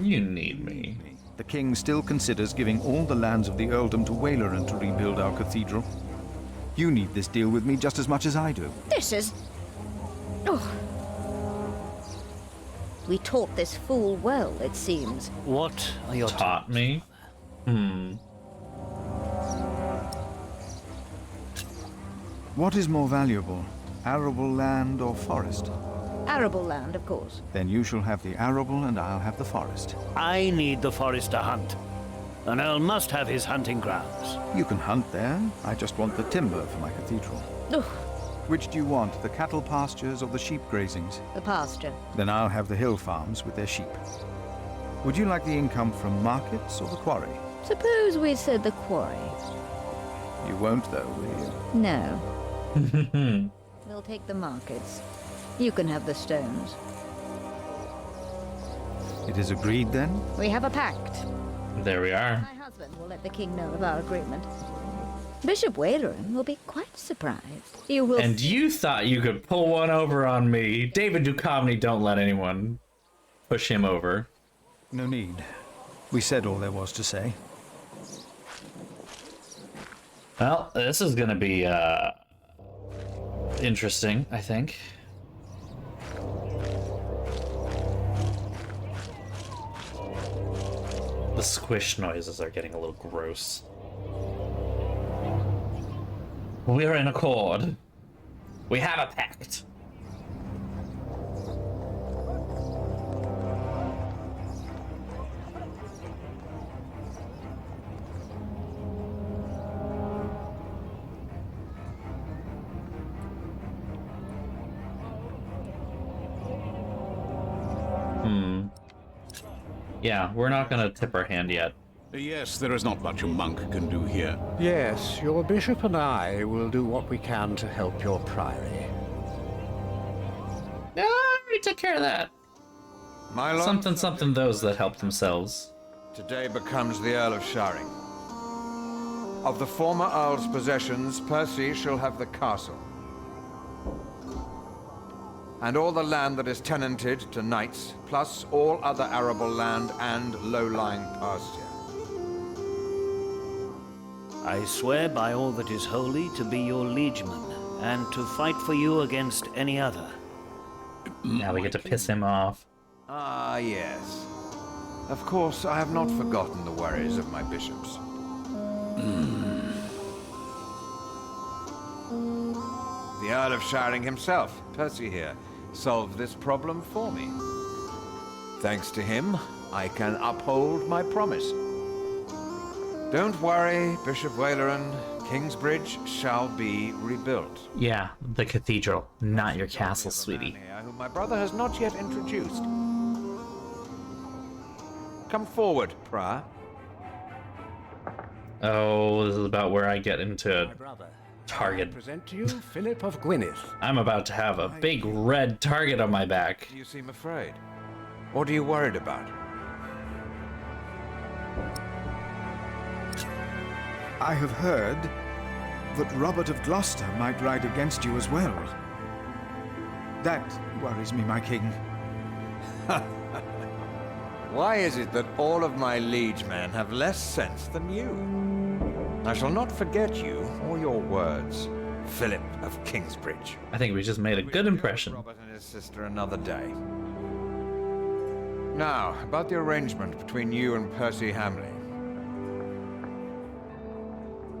You need me. The king still considers giving all the lands of the earldom to Waleran to rebuild our cathedral. You need this deal with me just as much as I do. This is... Oh. We taught this fool well, it seems. What are your Taught me? What is more valuable, arable land or forest? Arable land, of course. Then you shall have the arable and I'll have the forest. I need the forest to hunt. An earl must have his hunting grounds. You can hunt there. I just want the timber for my cathedral. Ugh, Which do you want, the cattle pastures or the sheep grazings? the pasture. Then I'll have the hill farms with their sheep. Would you like the income from markets or the quarry? Suppose we said the quarry. You won't though, will you? No. We'll take the markets. You can have the stones. It is agreed then? We have a pact. There we are. My husband will let the king know of our agreement. Bishop Waleran will be quite surprised. You will. And you thought you could pull one over on me. David Duchovny, don't let anyone push him over. No need. We said all there was to say. Well, this is gonna be interesting, I think. The squish noises are getting a little gross. We're in accord. We have a pact. Yeah, we're not gonna tip our hand yet. Yes, there is not much a monk can do here. Yes, your bishop and I will do what we can to help your priory. Yeah, I already took care of that. My lord, Something those that help themselves. today becomes the Earl of Sharing. Of the former Earl's possessions, Percy shall have the castle. And all the land that is tenanted to knights, plus all other arable land and low-lying pasture. I swear by all that is holy to be your liegeman, and to fight for you against any other. Now we get to piss him off. Ah, yes. Of course, I have not forgotten the worries of my bishops. The Earl of Sharing himself, Percy here, solved this problem for me. Thanks to him, I can uphold my promise. Don't worry, Bishop Waleran. Kingsbridge shall be rebuilt. Yeah, the cathedral, not your castle, sweetie. Whom my brother has not yet introduced. Come forward, Prior. Oh, this is about where I get into target. Present to you Phillip of Gwynedd. I'm about to have a big red target on my back. You seem afraid. What are you worried about? I have heard that Robert of Gloucester might ride against you as well. That worries me, my king. Why is it that all of my liegemen have less sense than you? I shall not forget you or your words, Phillip of Kingsbridge. I think we just made a good impression. Robert and his sister another day. Now, about the arrangement between you and Percy Hamley.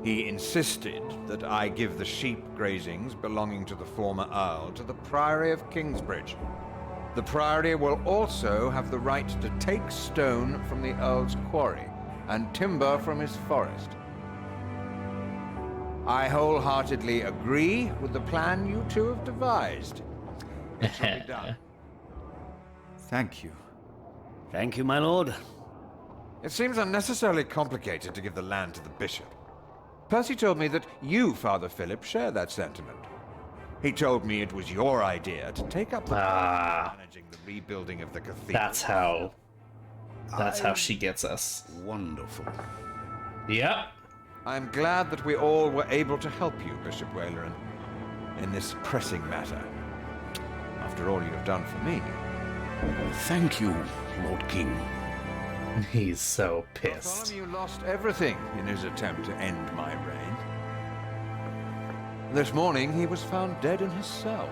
He insisted that I give the sheep grazings belonging to the former Earl to the Priory of Kingsbridge. The Priory will also have the right to take stone from the Earl's quarry and timber from his forest. I wholeheartedly agree with the plan you two have devised. It shall be done. Thank you. Thank you, my lord. It seems unnecessarily complicated to give the land to the bishop. Percy told me that you, Father Philip, share that sentiment. He told me it was your idea to take up managing the rebuilding of the cathedral. That's how she gets us. Wonderful. Yep. I'm glad that we all were able to help you, Bishop Waleran, in this pressing matter. After all you have done for me. Thank you, Lord King. He's so pissed. Bartholomew lost everything in his attempt to end my reign. This morning he was found dead in his cell.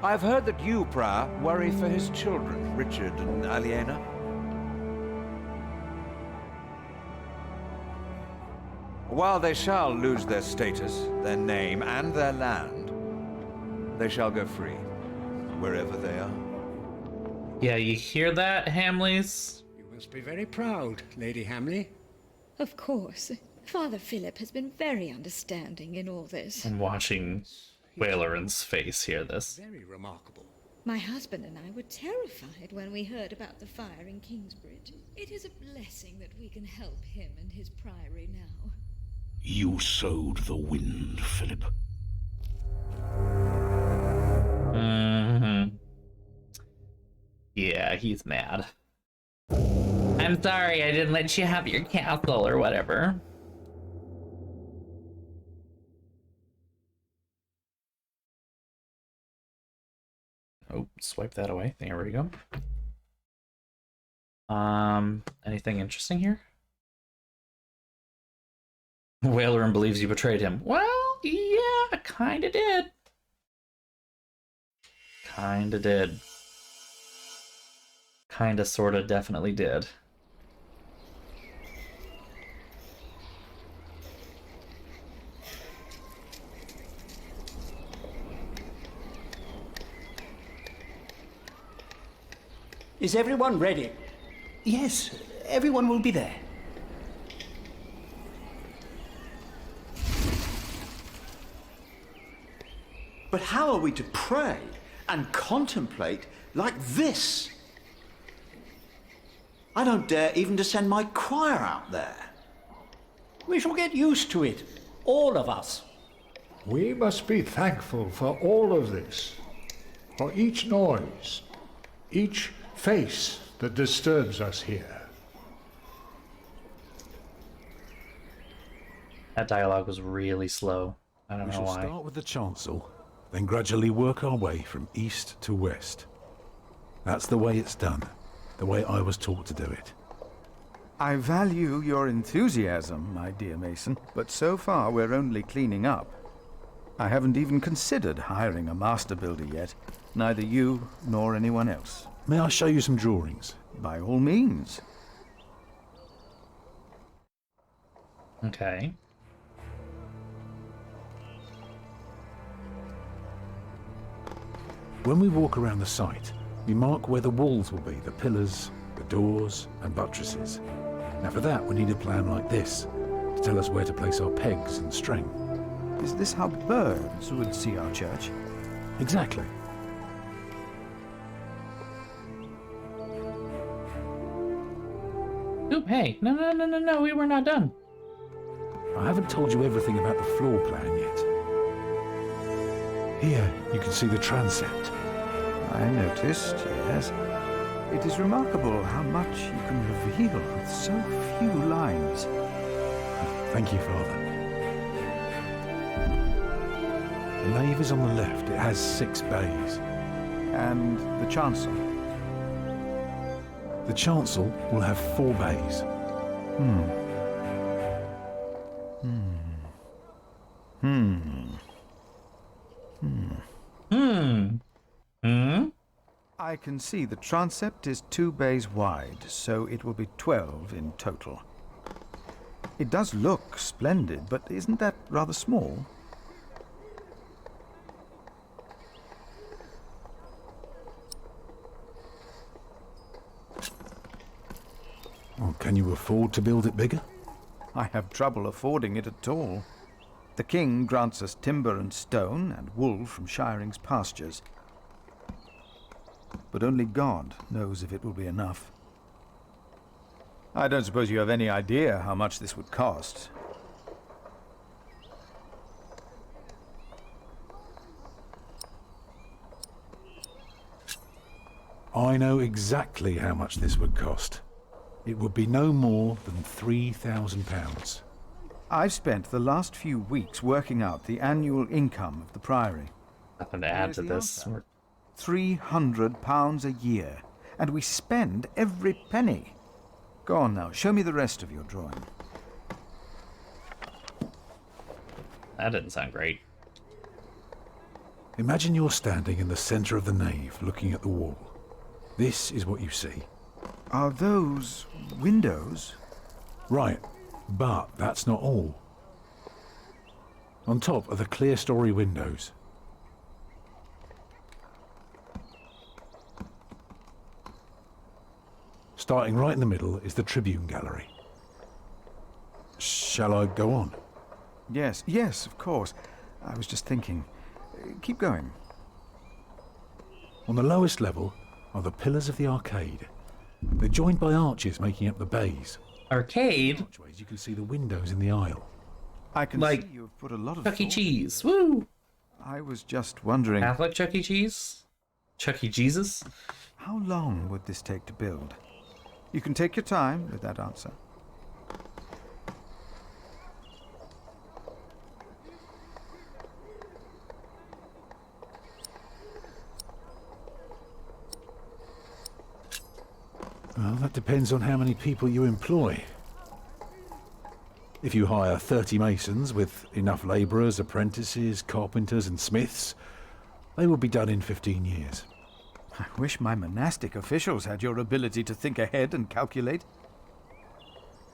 I've heard that you, Prior, worry for his children, Richard and Aliena. While they shall lose their status, their name, and their land, they shall go free, wherever they are. Yeah, you hear that, Hamleys? You must be very proud, Lady Hamley. Of course. Father Phillip has been very understanding in all this. I'm watching Whalerin's face hear this. Very remarkable. My husband and I were terrified when we heard about the fire in Kingsbridge. It is a blessing that we can help him and his priory now. You sowed the wind, Philip. Mm-hmm. Yeah, he's mad. I'm sorry I didn't let you have your castle or whatever. Oh, swipe that away. There we go. Anything interesting here? Whalerin believes you betrayed him. Well, yeah, kinda did. Kinda did. Kinda, sorta, definitely did. Is everyone ready? Yes, everyone will be there. But how are we to pray and contemplate like this? I don't dare even to send my choir out there. We shall get used to it, all of us. We must be thankful for all of this, for each noise, each face that disturbs us here. That dialogue was really slow. I don't know We shall why. start with the chancel, then gradually work our way from east to west. That's the way it's done, the way I was taught to do it. I value your enthusiasm, my dear Mason, but so far we're only cleaning up. I haven't even considered hiring a master builder yet, neither you nor anyone else. May I show you some drawings? By all means. Okay. When we walk around the site, we mark where the walls will be, the pillars, the doors, and buttresses. Now for that, we need a plan like this, to tell us where to place our pegs and string. Is this how birds would see our church? Exactly. Oh, hey, no, we were not done. I haven't told you everything about the floor plan yet. Here, you can see the transept. I noticed, yes. It is remarkable how much you can reveal with so few lines. Thank you, Father. The nave is on the left. It has 6 bays. And the chancel? The chancel will have 4 bays. I can see the transept is 2 bays wide, so it will be 12 in total. It does look splendid, but isn't that rather small? Well, can you afford to build it bigger? I have trouble affording it at all. The king grants us timber and stone and wool from Shiring's pastures. But only God knows if it will be enough. I don't suppose you have any idea how much this would cost. I know exactly how much this would cost. It would be no more than £3,000. I've spent the last few weeks working out the annual income of the Priory. Nothing to add to this. £300 a year, and we spend every penny. Go on now, show me the rest of your drawing. That didn't sound great. Imagine you're standing in the centre of the nave, looking at the wall. This is what you see. Are those windows? Right, but that's not all. On top are the clear-story windows. Starting right in the middle is the Tribune Gallery. Shall I go on? Yes, yes, of course. I was just thinking. Keep going. On the lowest level are the pillars of the arcade. They're joined by arches making up the bays. Arcade? Archways, you can see the windows in the aisle. I can like see you've put a lot of Chuck E. thought. Cheese. Woo! I was just wondering... Catholic Chuck E. Cheese? Chuck E. Jesus? How long would this take to build? You can take your time with that answer. Well, that depends on how many people you employ. If you hire 30 masons with enough labourers, apprentices, carpenters and smiths, they will be done in 15 years. I wish my monastic officials had your ability to think ahead and calculate.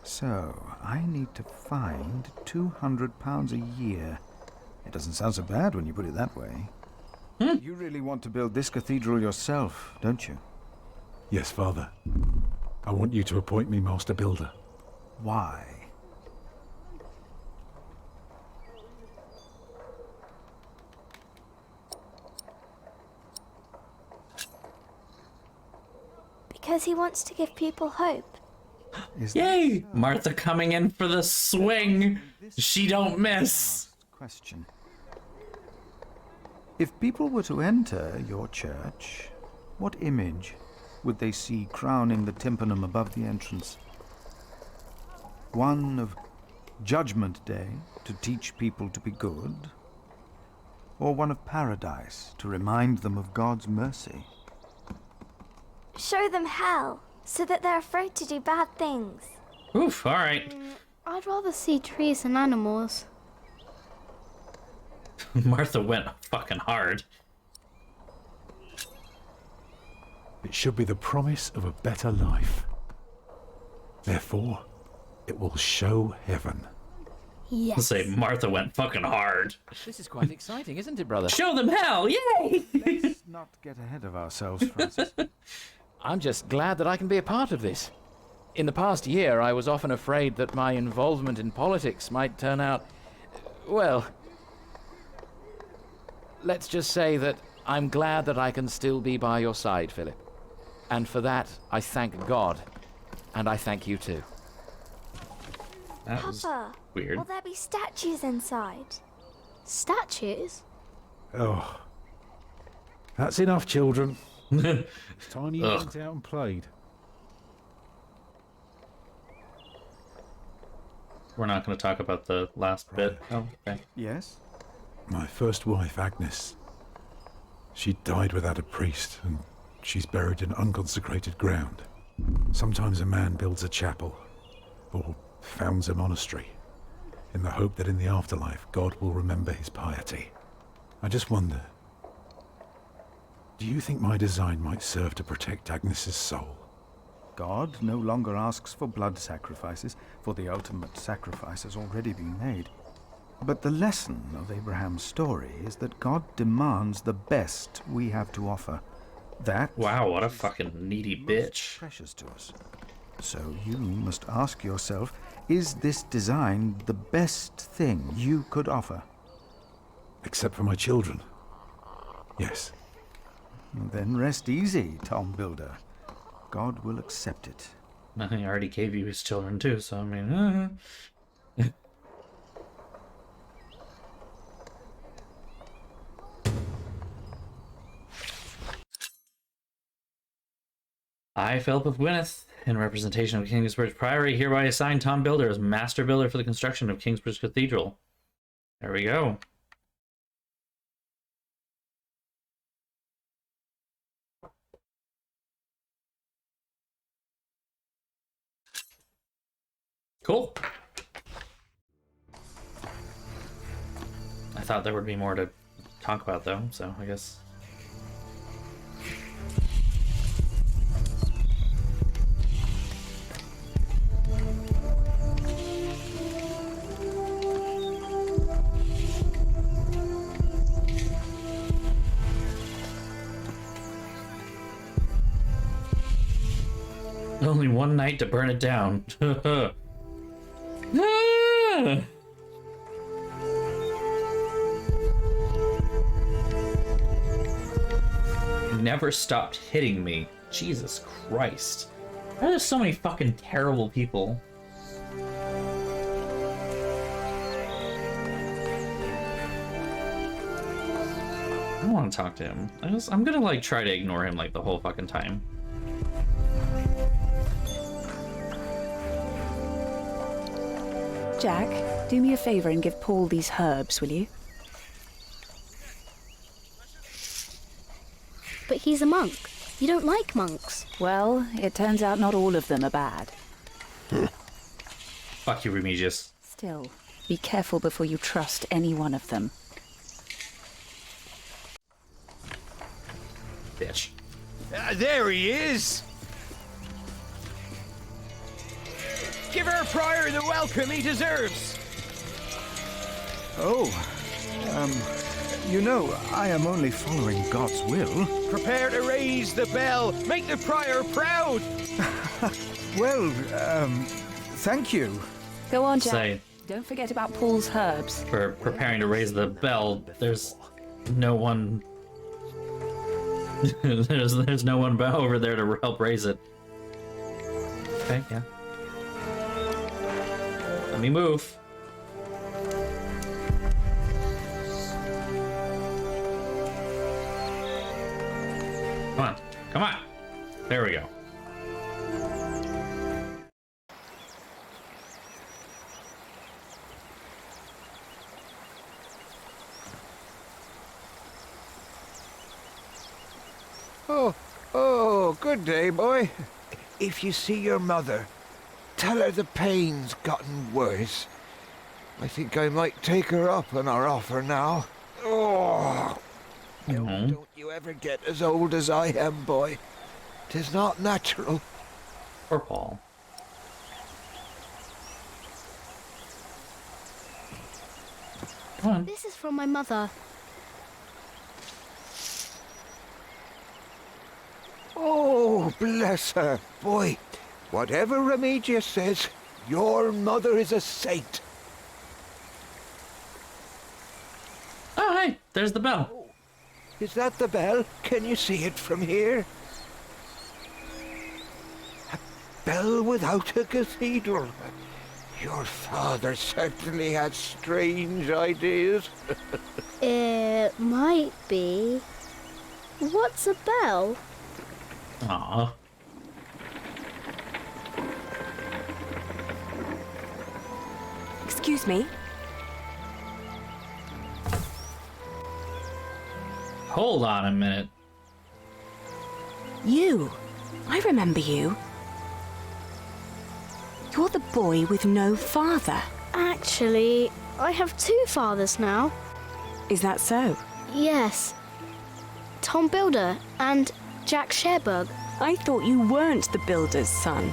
So, I need to find £200 a year. It doesn't sound so bad when you put it that way. You really want to build this cathedral yourself, don't you? Yes, Father. I want you to appoint me Master Builder. Why? Because he wants to give people hope. Yay! Martha coming in for the swing. She don't miss. Question. If people were to enter your church, what image would they see crowning the tympanum above the entrance? One of Judgment Day to teach people to be good? Or one of Paradise to remind them of God's mercy? Show them hell, so that they're afraid to do bad things. Oof, alright. I'd rather see trees and animals. Martha went fucking hard. It should be the promise of a better life. Therefore, it will show heaven. Yes. I'll say Martha went fucking hard. This is quite exciting, isn't it, brother? Show them hell! Yay! Let's not get ahead of ourselves, Francis. I'm just glad that I can be a part of this. In the past year, I was often afraid that my involvement in politics might turn out... well... let's just say that I'm glad that I can still be by your side, Philip. And for that, I thank God. And I thank you too. That was Papa, weird. will there be statues inside? Statues? Oh. That's enough, children. It's time you went out and played. We're not going to talk about the last bit. Oh, okay. Yes? My first wife, Agnes. She died without a priest, and she's buried in unconsecrated ground. Sometimes a man builds a chapel, or founds a monastery, in the hope that in the afterlife God will remember his piety. I just wonder, do you think my design might serve to protect Agnes's soul? God no longer asks for blood sacrifices, for the ultimate sacrifice has already been made. But the lesson of Abraham's story is that God demands the best we have to offer. That wow, what a fucking needy bitch. Precious to us. So you must ask yourself, is this design the best thing you could offer? Except for my children. Yes. Then rest easy, Tom Builder. God will accept it. He already gave you his children too, so I mean... I, Phillip of Gwynedd, in representation of Kingsbridge Priory, hereby assign Tom Builder as Master Builder for the construction of Kingsbridge Cathedral. There we go. Cool. I thought there would be more to talk about though, so I guess. Only one night to burn it down. You never stopped hitting me. Jesus Christ. Why are there so many fucking terrible people? I don't want to talk to him. I'm gonna like try to ignore him like the whole fucking time. Jack, do me a favor and give Paul these herbs, will you? But he's a monk. You don't like monks. Well, it turns out not all of them are bad. Fuck you, Remigius. Still, be careful before you trust any one of them. Bitch. There he is! Give our prior the welcome he deserves! Oh, you know, I am only following God's will. Prepare to raise the bell. Make the prior proud. Well, thank you. Go on, Jack. Say, don't forget about Paul's herbs. for preparing to raise the bell, there's no one... there's no one over there to help raise it. Okay, yeah. Let me move. Come on, come on. There we go. Oh, good day, boy. If you see your mother, tell her the pain's gotten worse. I think I might take her up on our offer now. Oh, don't you ever get as old as I am, boy. 'Tis not natural. Poor Paul. Come on. This is from my mother. Oh, bless her. Boy, whatever Remigius says, your mother is a saint. Oh, hey, there's the bell. Oh, is that the bell? Can you see it from here? A bell without a cathedral. Your father certainly had strange ideas. It might be. What's a bell? Aww. Excuse me? Hold on a minute. You. I remember you. You're the boy with no father. Actually, I have two fathers now. Is that so? Yes. Tom Builder and Jack Sharebug. I thought you weren't the builder's son.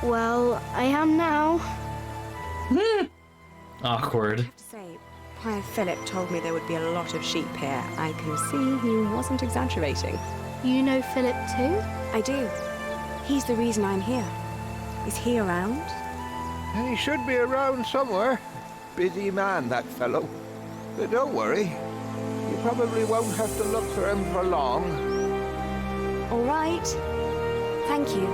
Well, I am now. Awkward. I have to say, Prior Phillip told me there would be a lot of sheep here. I can see he wasn't exaggerating. You know Phillip too? I do. He's the reason I'm here. Is he around? He should be around somewhere. Busy man, that fellow. But don't worry. You probably won't have to look for him for long. All right. Thank you.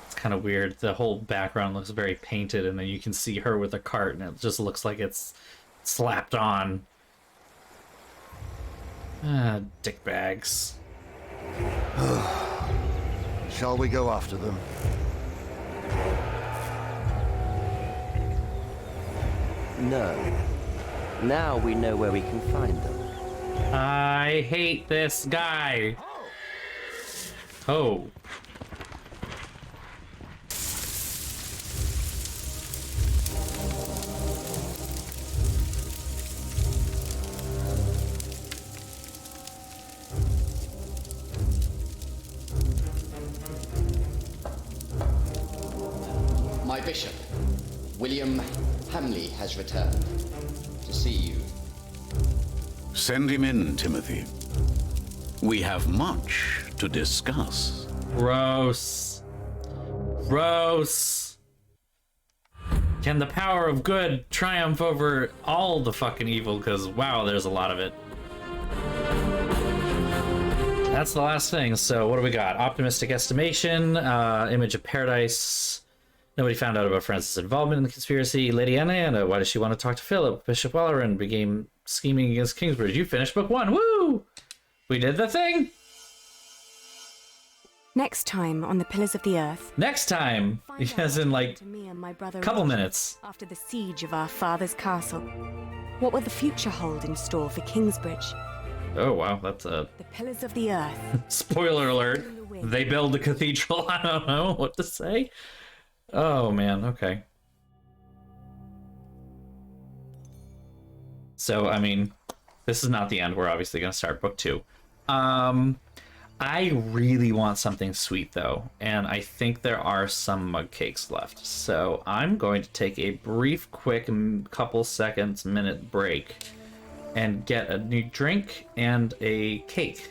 It's kind of weird. The whole background looks very painted, and then you can see her with a cart, and it just looks like it's slapped on. Ah, dickbags. Shall we go after them? No. Now we know where we can find them. I hate this guy. Oh. My bishop, William Hamley, has returned to see you. Send him in, Timothy. We have much to discuss. Gross. Gross. Can the power of good triumph over all the fucking evil? Because, wow, there's a lot of it. That's the last thing. So what do we got? Optimistic estimation, image of paradise. Nobody found out about Francis' involvement in the conspiracy. Lady Anna, why does she want to talk to Phillip? Bishop Welleran became scheming against Kingsbridge. You finished book 1. Woo! We did the thing. Next time on the Pillars of the Earth. Next time, as in like a couple minutes. After the siege of our father's castle, what will the future hold in store for Kingsbridge? Oh wow, that's a The Pillars of the Earth. spoiler alert. They build the cathedral. I don't know what to say. Oh man, okay. So I mean, this is not the end. We're obviously gonna start book 2. I really want something sweet though, and I think there are some mug cakes left. So I'm going to take a brief, quick, couple seconds, minute break and get a new drink and a cake.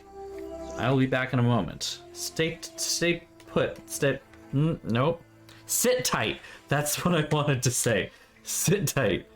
I'll be back in a moment. Stay put. Nope. Sit tight. That's what I wanted to say. Sit tight.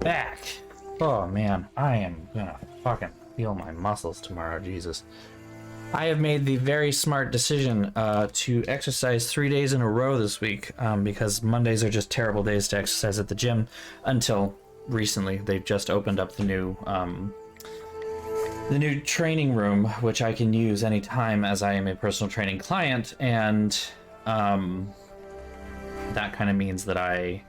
back. Oh man, I am gonna fucking feel my muscles tomorrow, Jesus. I have made the very smart decision to exercise 3 days in a row this week because Mondays are just terrible days to exercise at the gym until recently. They've just opened up the new training room, which I can use anytime as I am a personal training client, and that kind of means that I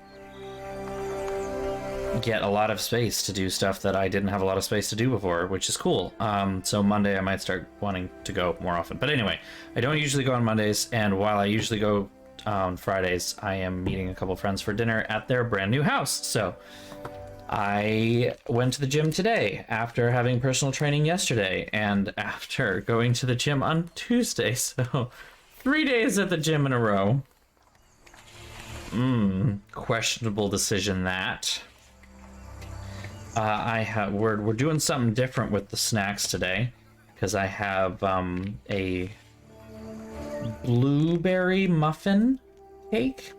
get a lot of space to do stuff that I didn't have a lot of space to do before, which is cool. So Monday I might start wanting to go more often. But anyway, I don't usually go on Mondays, and while I usually go on Fridays, I am meeting a couple friends for dinner at their brand new house. So I went to the gym today after having personal training yesterday and after going to the gym on Tuesday. So 3 days at the gym in a row. Questionable decision that. We're doing something different with the snacks today because I have a blueberry muffin cake.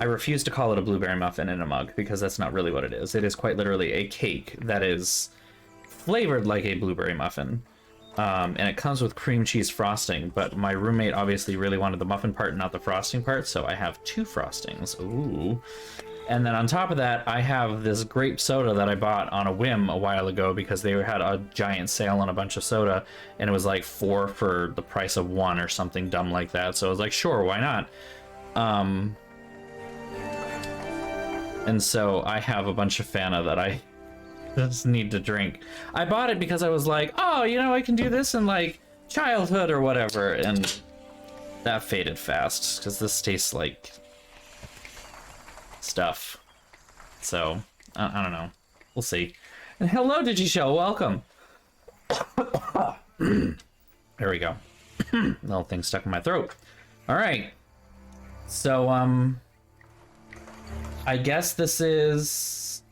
I refuse to call it a blueberry muffin in a mug because that's not really what it is. It is quite literally a cake that is flavored like a blueberry muffin. And it comes with cream cheese frosting, but my roommate obviously really wanted the muffin part, not the frosting part, so I have 2 frostings. Ooh. And then on top of that, I have this grape soda that I bought on a whim a while ago because they had a giant sale on a bunch of soda, and it was like 4 for the price of 1 or something dumb like that. So I was like, sure, why not? And so I have a bunch of Fanta that I just need to drink. I bought it because I was like, oh, you know, I can do this in like childhood or whatever, and that faded fast because this tastes like stuff. So I don't know, we'll see. And hello, DigiShell, welcome. There we go. Little thing stuck in my throat. All right, so I guess this is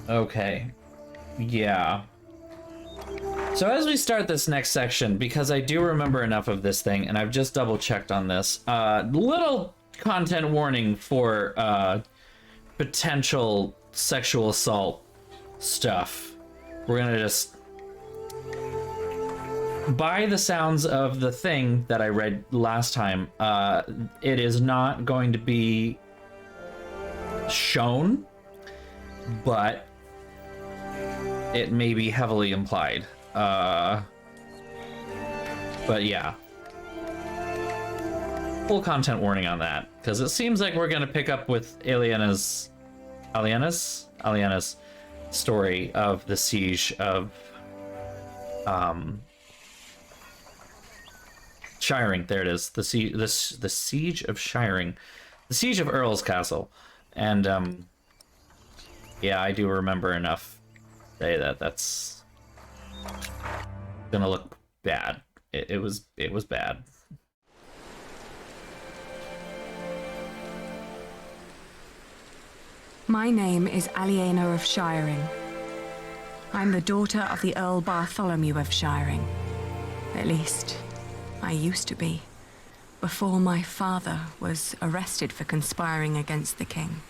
okay. Yeah. So as we start this next section, because I do remember enough of this thing, and I've just double checked on this, little content warning for potential sexual assault stuff. We're gonna just, by the sounds of the thing that I read last time, it is not going to be shown, but it may be heavily implied. But yeah. Full content warning on that, because it seems like we're gonna pick up with Aliena's story of the siege of Shiring. There it is. The siege of Shiring, the siege of Earl's Castle, and yeah, I do remember enough to say that that's gonna look bad. It was bad. My name is Aliena of Shiring. I'm the daughter of the Earl Bartholomew of Shiring. At least, I used to be, before my father was arrested for conspiring against the king.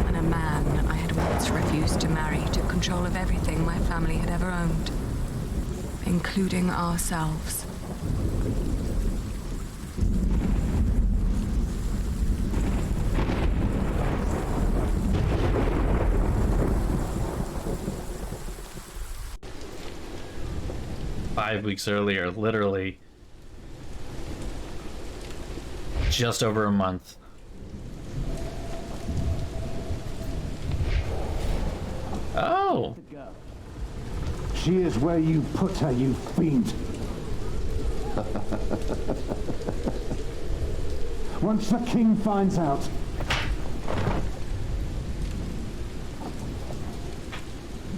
And a man I had once refused to marry took control of everything my family had ever owned, including ourselves. Five weeks earlier, literally just over a month. Oh! She is where you put her, you fiend. Once the king finds out.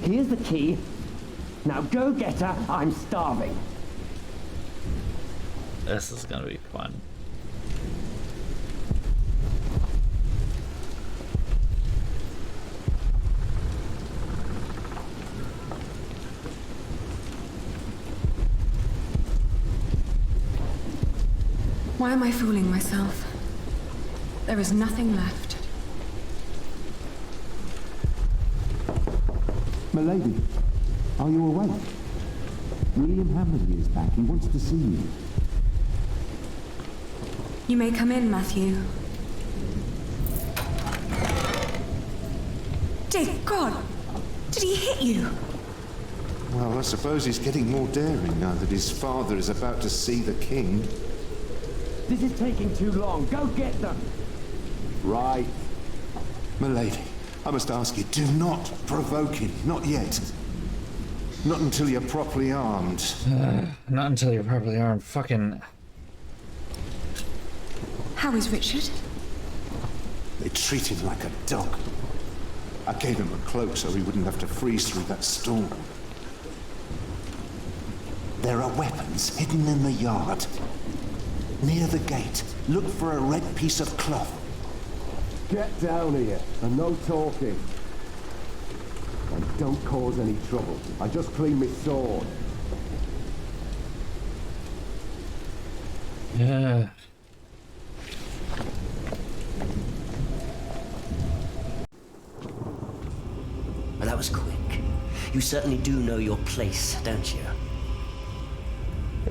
Here's the key. Now go get her, I'm starving. This is gonna be fun. Why am I fooling myself? There is nothing left. Milady, are you awake? William Hammersley is back. He wants to see you. You may come in, Matthew. Dear God! Did he hit you? Well, I suppose he's getting more daring now that his father is about to see the king. This is taking too long. Go get them. Right. Milady, I must ask you, do not provoke him. Not yet. Not until you're properly armed. Not until you're properly armed. Fucking... How is Richard? They treat him like a dog. I gave him a cloak so he wouldn't have to freeze through that storm. There are weapons hidden in the yard. Near the gate, look for a red piece of cloth. Get down here, and no talking. And don't cause any trouble. I just cleaned my sword. Yeah. Well, that was quick. You certainly do know your place, don't you?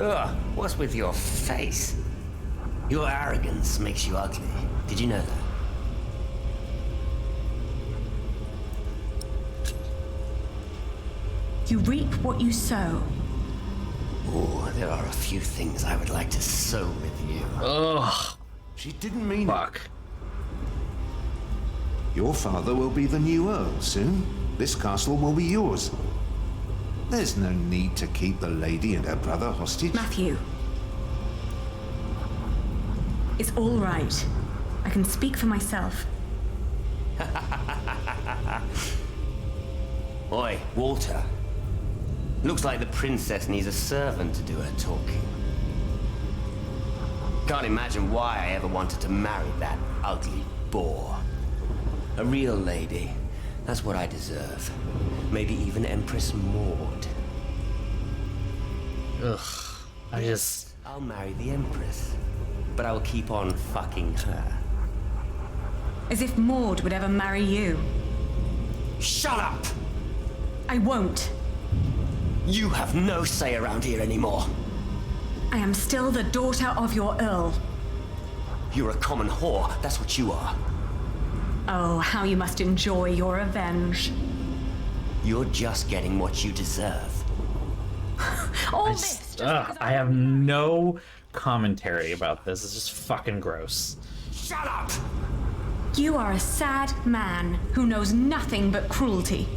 Ugh, what's with your face? Your arrogance makes you ugly. Did you know that? You reap what you sow. Oh, there are a few things I would like to sow with you. Ugh. She didn't mean Fuck. Your father will be the new Earl soon. This castle will be yours. There's no need to keep the lady and her brother hostage. Matthew. It's all right. I can speak for myself. Oi, Walter. Looks like the princess needs a servant to do her talking. Can't imagine why I ever wanted to marry that ugly boar. A real lady. That's what I deserve. Maybe even Empress Maud. Ugh. I'll marry the Empress. But I will keep on fucking her. As if Maud would ever marry you. Shut up! I won't. You have no say around here anymore. I am still the daughter of your Earl. You're a common whore, that's what you are. Oh, how you must enjoy your revenge. You're just getting what you deserve. I have no commentary about this. It's just fucking gross. Shut up! You are a sad man who knows nothing but cruelty.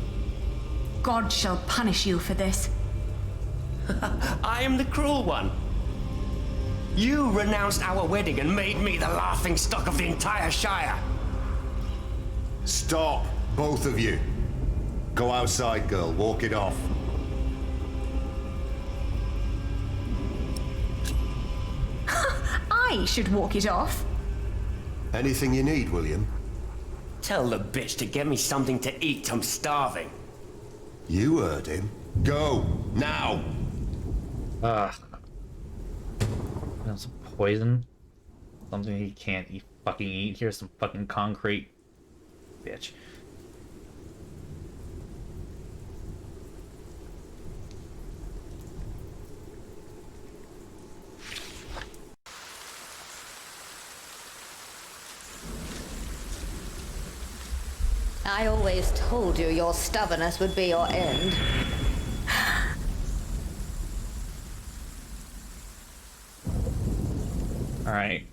God shall punish you for this. I am the cruel one. You renounced our wedding and made me the laughingstock of the entire Shire. Stop, both of you. Go outside, girl. Walk it off. I should walk it off. Anything you need, William? Tell the bitch to get me something to eat. I'm starving. You heard him. Go, now! Some poison. Something he can't fucking eat. Here's some fucking concrete. Bitch. I always told you your stubbornness would be your end. All right.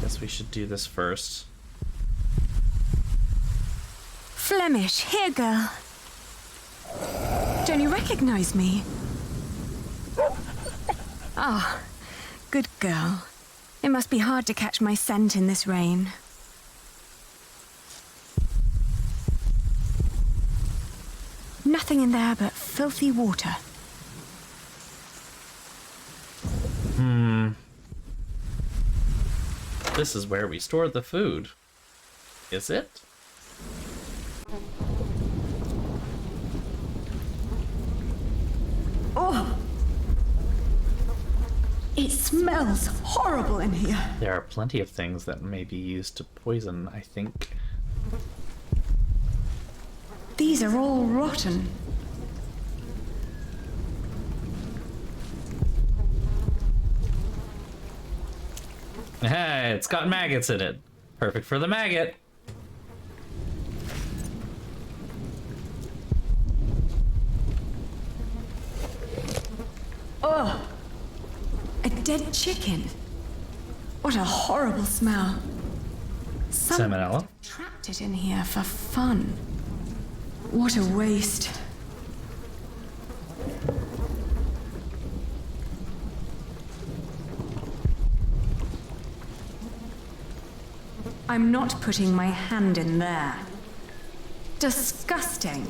Guess we should do this first. Flemish, here, girl. Don't you recognize me? Ah, good girl. It must be hard to catch my scent in this rain. Nothing in there but filthy water. This is where we store the food. Is it? It smells horrible in here. There are plenty of things that may be used to poison, I think. These are all rotten. Hey, it's got maggots in it. Perfect for the maggot. Ugh! A dead chicken. What a horrible smell. Someone Salmonella. trapped it in here for fun. What a waste. I'm not putting my hand in there. Disgusting.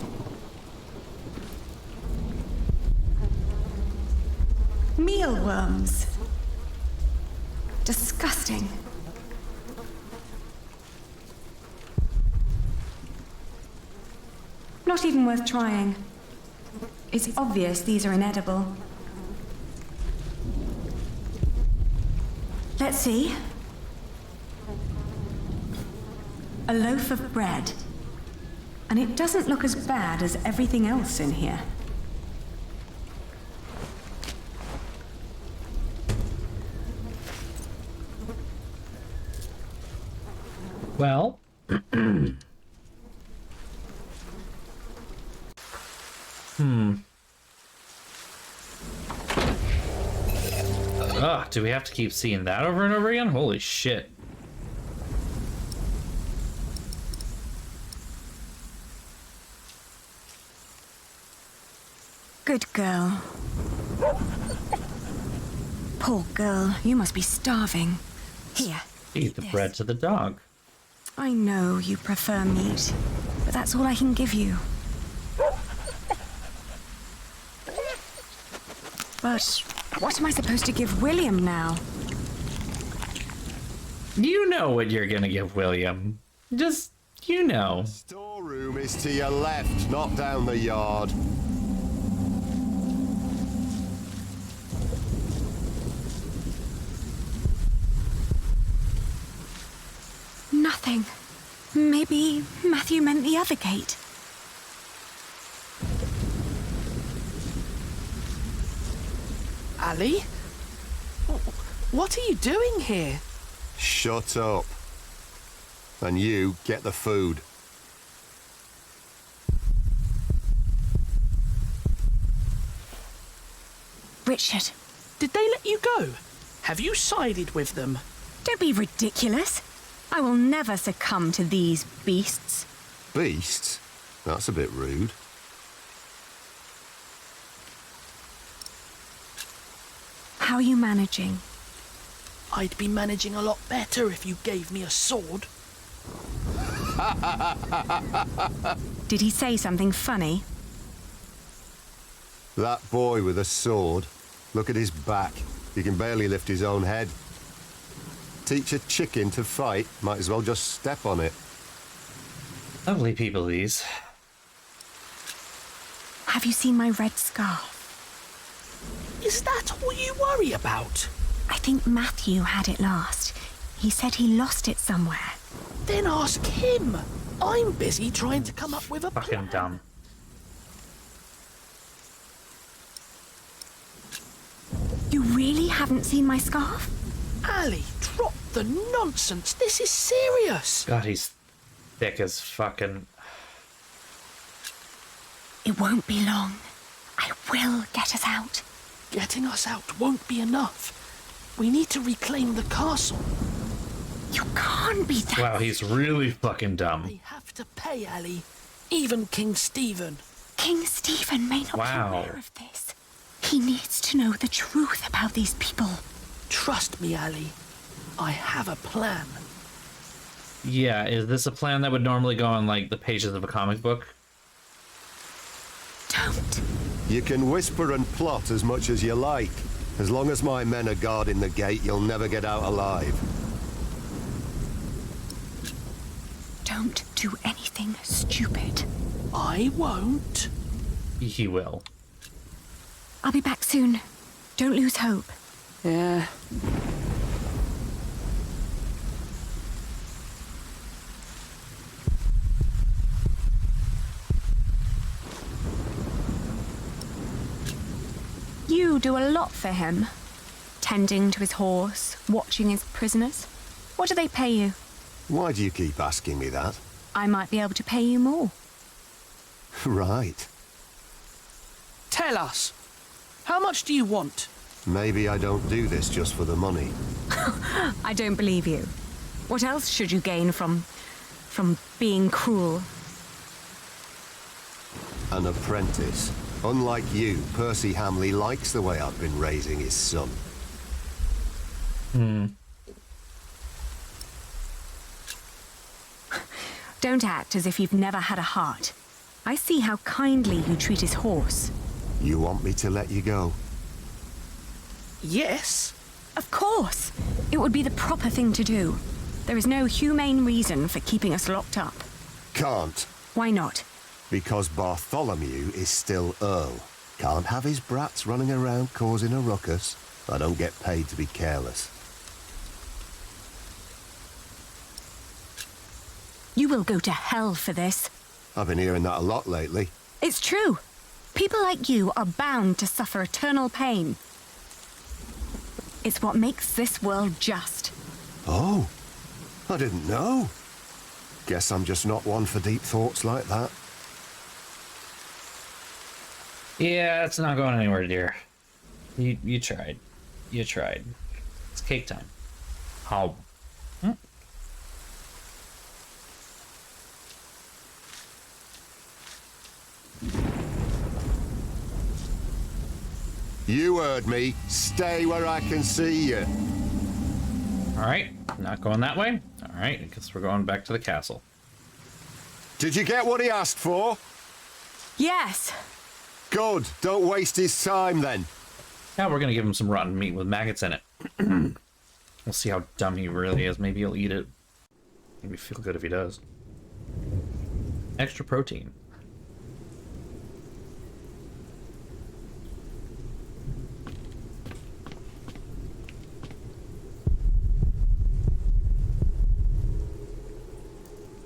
Mealworms. Disgusting. Not even worth trying. It's obvious these are inedible. Let's see. A loaf of bread. And it doesn't look as bad as everything else in here. Well. Ugh, do we have to keep seeing that over and over again? Holy shit. Good girl. Poor girl, you must be starving. Here. Feed the bread to the dog. I know you prefer meat, but that's all I can give you. But what am I supposed to give William now? You know what you're gonna give William. Just, you know. Storeroom is to your left, not down the yard. Nothing. Maybe Matthew meant the other gate. Ali? What are you doing here? Shut up. And you get the food. Richard. Did they let you go? Have you sided with them? Don't be ridiculous. I will never succumb to these beasts. Beasts? That's a bit rude. How are you managing? I'd be managing a lot better if you gave me a sword. Did he say something funny? That boy with a sword. Look at his back. He can barely lift his own head. Teach a chicken to fight, might as well just step on it. Lovely people, these. Have you seen my red scarf? Is that all you worry about? I think Matthew had it last. He said he lost it somewhere. Then ask him. I'm busy trying to come up with a plan. Fucking dumb. You really haven't seen my scarf? Ali, drop the nonsense. This is serious. God, he's thick as fucking... It won't be long. I will get us out. Getting us out won't be enough. We need to reclaim the castle. You can't be that... Wow, he's really fucking dumb. They have to pay, Ali. Even King Stephen. King Stephen may not be aware of this. He needs to know the truth about these people. Trust me, Ali. I have a plan. Yeah, is this a plan that would normally go on, like, the pages of a comic book? Don't. You can whisper and plot as much as you like. As long as my men are guarding the gate, you'll never get out alive. Don't do anything stupid. I won't. He will. I'll be back soon. Don't lose hope. Yeah. You do a lot for him. Tending to his horse, watching his prisoners. What do they pay you? Why do you keep asking me that? I might be able to pay you more. Right. Tell us. How much do you want? Maybe I don't do this just for the money. I don't believe you. What else should you gain from being cruel? An apprentice. Unlike you, Percy Hamley likes the way I've been raising his son. Don't act as if you've never had a heart. I see how kindly you treat his horse. You want me to let you go? Yes. Of course. It would be the proper thing to do. There is no humane reason for keeping us locked up. Can't. Why not? Because Bartholomew is still Earl. Can't have his brats running around causing a ruckus. I don't get paid to be careless. You will go to hell for this. I've been hearing that a lot lately. It's true. People like you are bound to suffer eternal pain. It's what makes this world just. Oh, I didn't know. Guess I'm just not one for deep thoughts like that. Yeah, it's not going anywhere, dear. You tried. You tried. It's cake time. How? You heard me. Stay where I can see you. Alright, not going that way. Alright, I guess we're going back to the castle. Did you get what he asked for? Yes. Good. Don't waste his time then. Now we're gonna give him some rotten meat with maggots in it. We'll see how dumb he really is. Maybe he'll eat it. Maybe feel good if he does. Extra protein.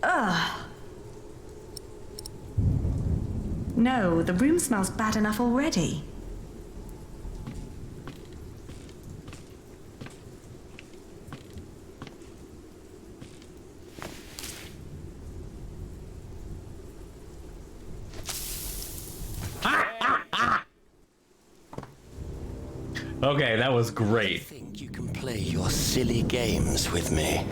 Ugh. No, the room smells bad enough already. Okay, that was great. Think you can play your silly games with me?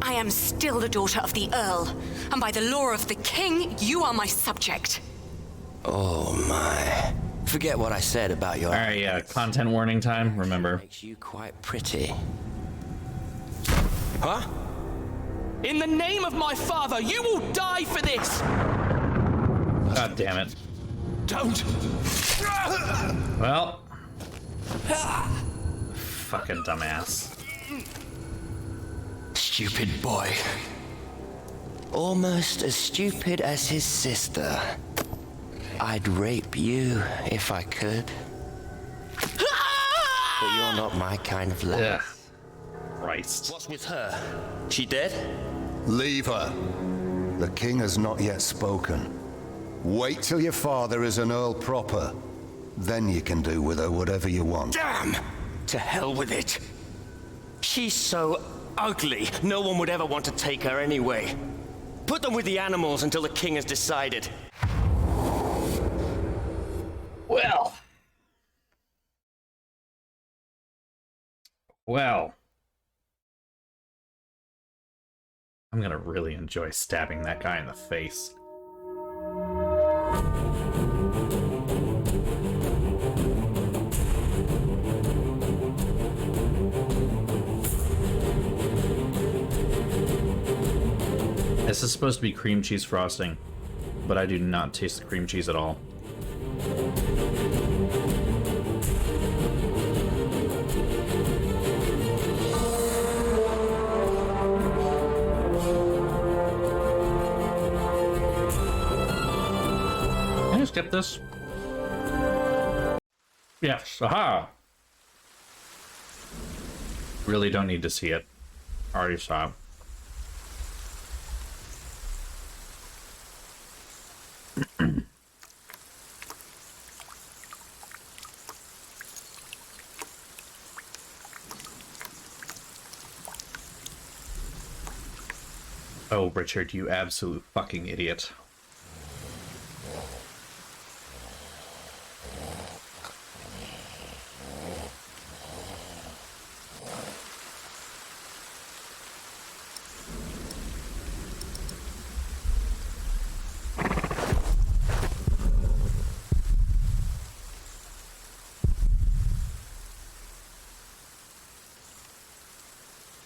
I am still the daughter of the Earl, and by the law of the King, you are my subject. Oh my. Forget what I said about your... Alright, yeah, content warning time, remember. Makes you quite pretty. Huh? In the name of my father, you will die for this! God damn it. Don't! Well. Fucking dumbass. Stupid boy. Almost as stupid as his sister. I'd rape you if I could. But you're not my kind of lad. Ugh. Christ. What's with her? She dead? Leave her. The king has not yet spoken. Wait till your father is an earl proper. Then you can do with her whatever you want. Damn! To hell with it. She's so ugly, no one would ever want to take her anyway. Put them with the animals until the king has decided. Well. I'm gonna really enjoy stabbing that guy in the face. This is supposed to be cream cheese frosting, but I do not taste the cream cheese at all. Can I skip this? Yes, aha! Really don't need to see it. Already saw it. Oh, Richard, you absolute fucking idiot.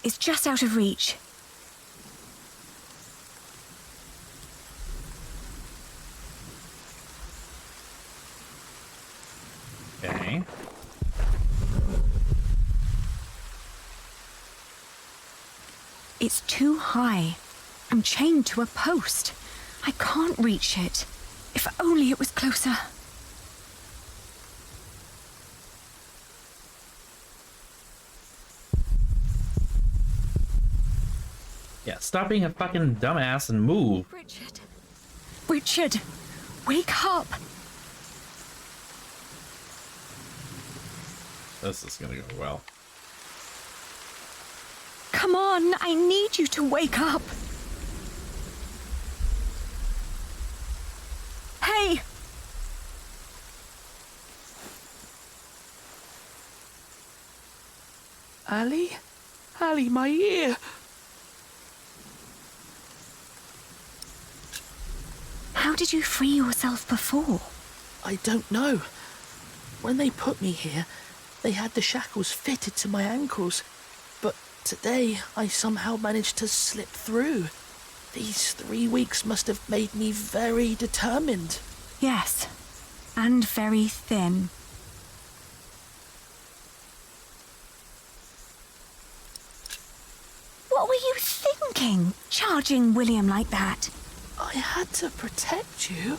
It's just out of reach. Okay. It's too high. I'm chained to a post. I can't reach it. If only it was closer. Yeah, stop being a fucking dumbass and move. Richard. Richard, wake up. This is gonna go well. Come on, I need you to wake up. Hey! Ali? Ali, my ear! How did you free yourself before? I don't know. When they put me here, they had the shackles fitted to my ankles. But today, I somehow managed to slip through. These 3 weeks must have made me very determined. Yes, and very thin. What were you thinking, charging William like that? I had to protect you.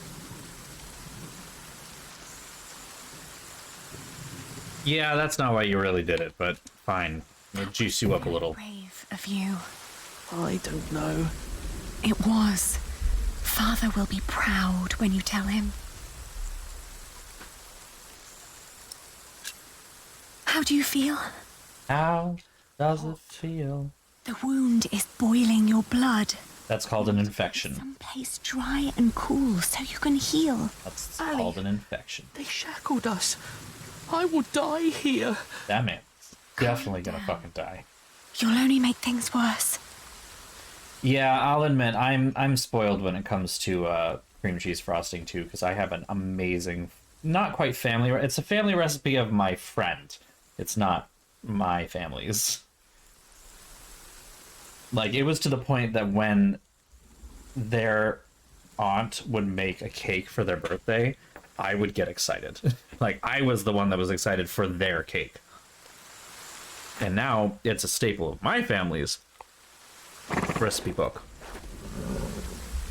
Yeah, that's not why you really did it, but fine. We'll juice you up a little. Brave of you. I don't know. It was. Father will be proud when you tell him. How do you feel? How does it feel? The wound is boiling your blood. That's called an infection. Someplace dry and cool so you can heal. That's Ali, called an infection. They shackled us. I will die here. That man's definitely gonna fucking die. You'll only make things worse. Yeah, I'll admit I'm spoiled when it comes to cream cheese frosting too, because I have an amazing, not quite family. It's a family recipe of my friend. It's not my family's. Like, it was to the point that when their aunt would make a cake for their birthday, I would get excited. Like, I was the one that was excited for their cake. And now it's a staple of my family's recipe book.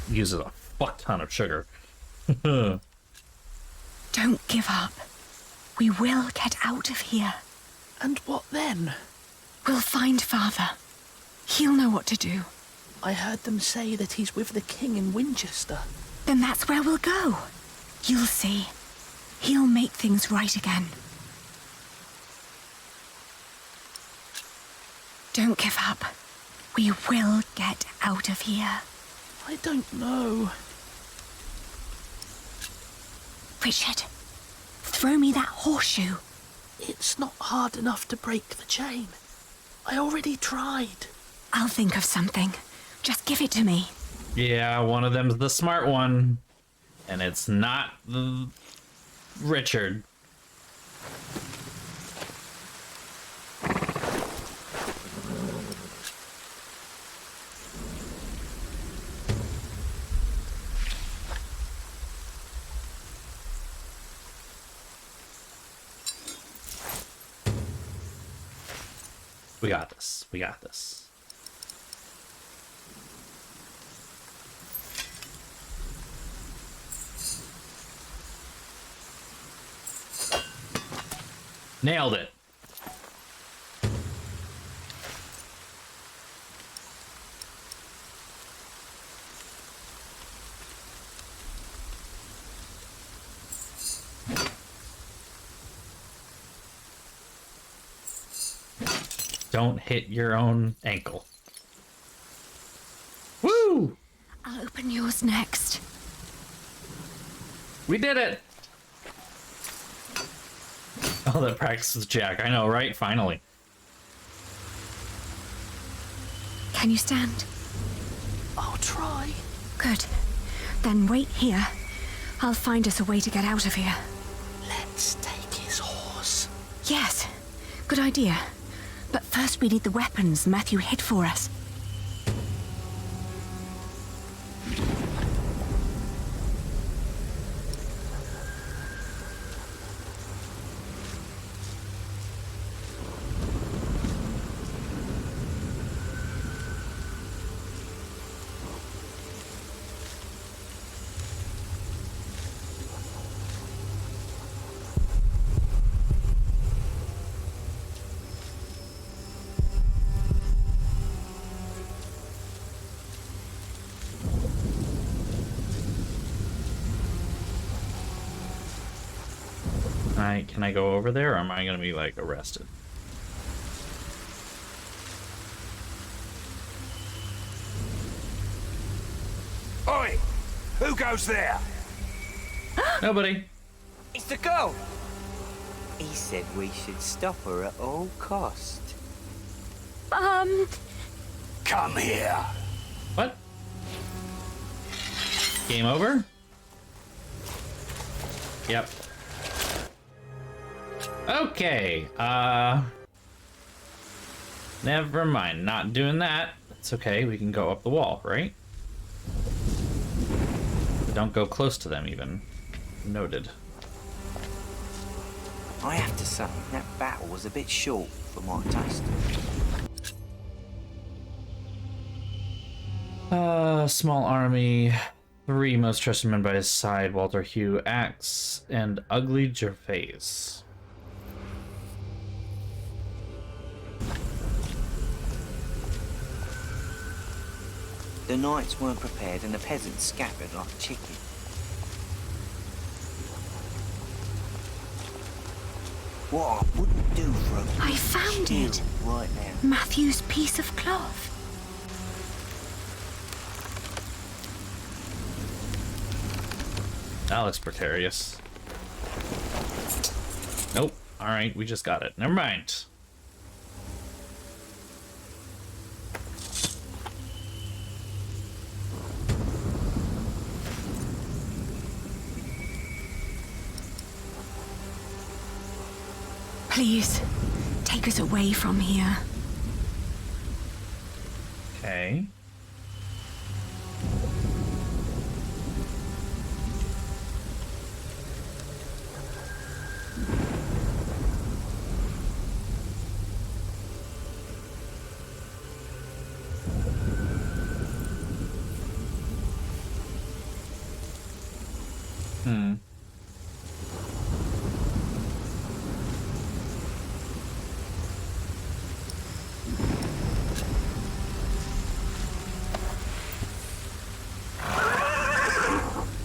Uses a fuck ton of sugar. Don't give up. We will get out of here. And what then? We'll find Father. He'll know what to do. I heard them say that he's with the king in Winchester. Then that's where we'll go. You'll see. He'll make things right again. Don't give up. We will get out of here. I don't know. Richard, throw me that horseshoe. It's not hard enough to break the chain. I already tried. I'll think of something. Just give it to me. Yeah, one of them's the smart one. And it's not Richard. We got this. We got this. Nailed it. Don't hit your own ankle. Woo! I'll open yours next. We did it! Oh, that practices Jack. I know, right? Finally. Can you stand? I'll try. Good. Then wait here. I'll find us a way to get out of here. Let's take his horse. Yes. Good idea. But first we need the weapons Matthew hid for us. Can I go over there, or am I gonna be, like, arrested? Oi! Who goes there? Nobody. It's the girl! He said we should stop her at all cost. Come here. What? Game over? Yep. Okay, never mind, not doing that. It's okay, we can go up the wall, right? But don't go close to them, even. Noted. I have to say, that battle was a bit short for my taste. Small army, 3 most trusted men by his side, Walter Hugh, Axe, and Ugly Gervais. The knights weren't prepared and the peasants scattered like chicken. What I wouldn't do for a I found it. Right now. Matthew's piece of cloth. That looks precarious. Nope. Alright, we just got it. Never mind. Please, take us away from here. Okay.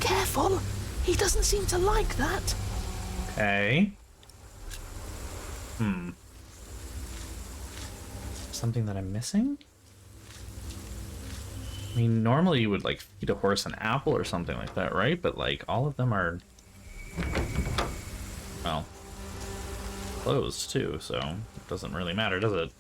Careful! He doesn't seem to like that. Okay. Something that I'm missing? I mean, normally you would, like, feed a horse an apple or something like that, right? But, like, all of them are, well, closed, too, so it doesn't really matter, does it?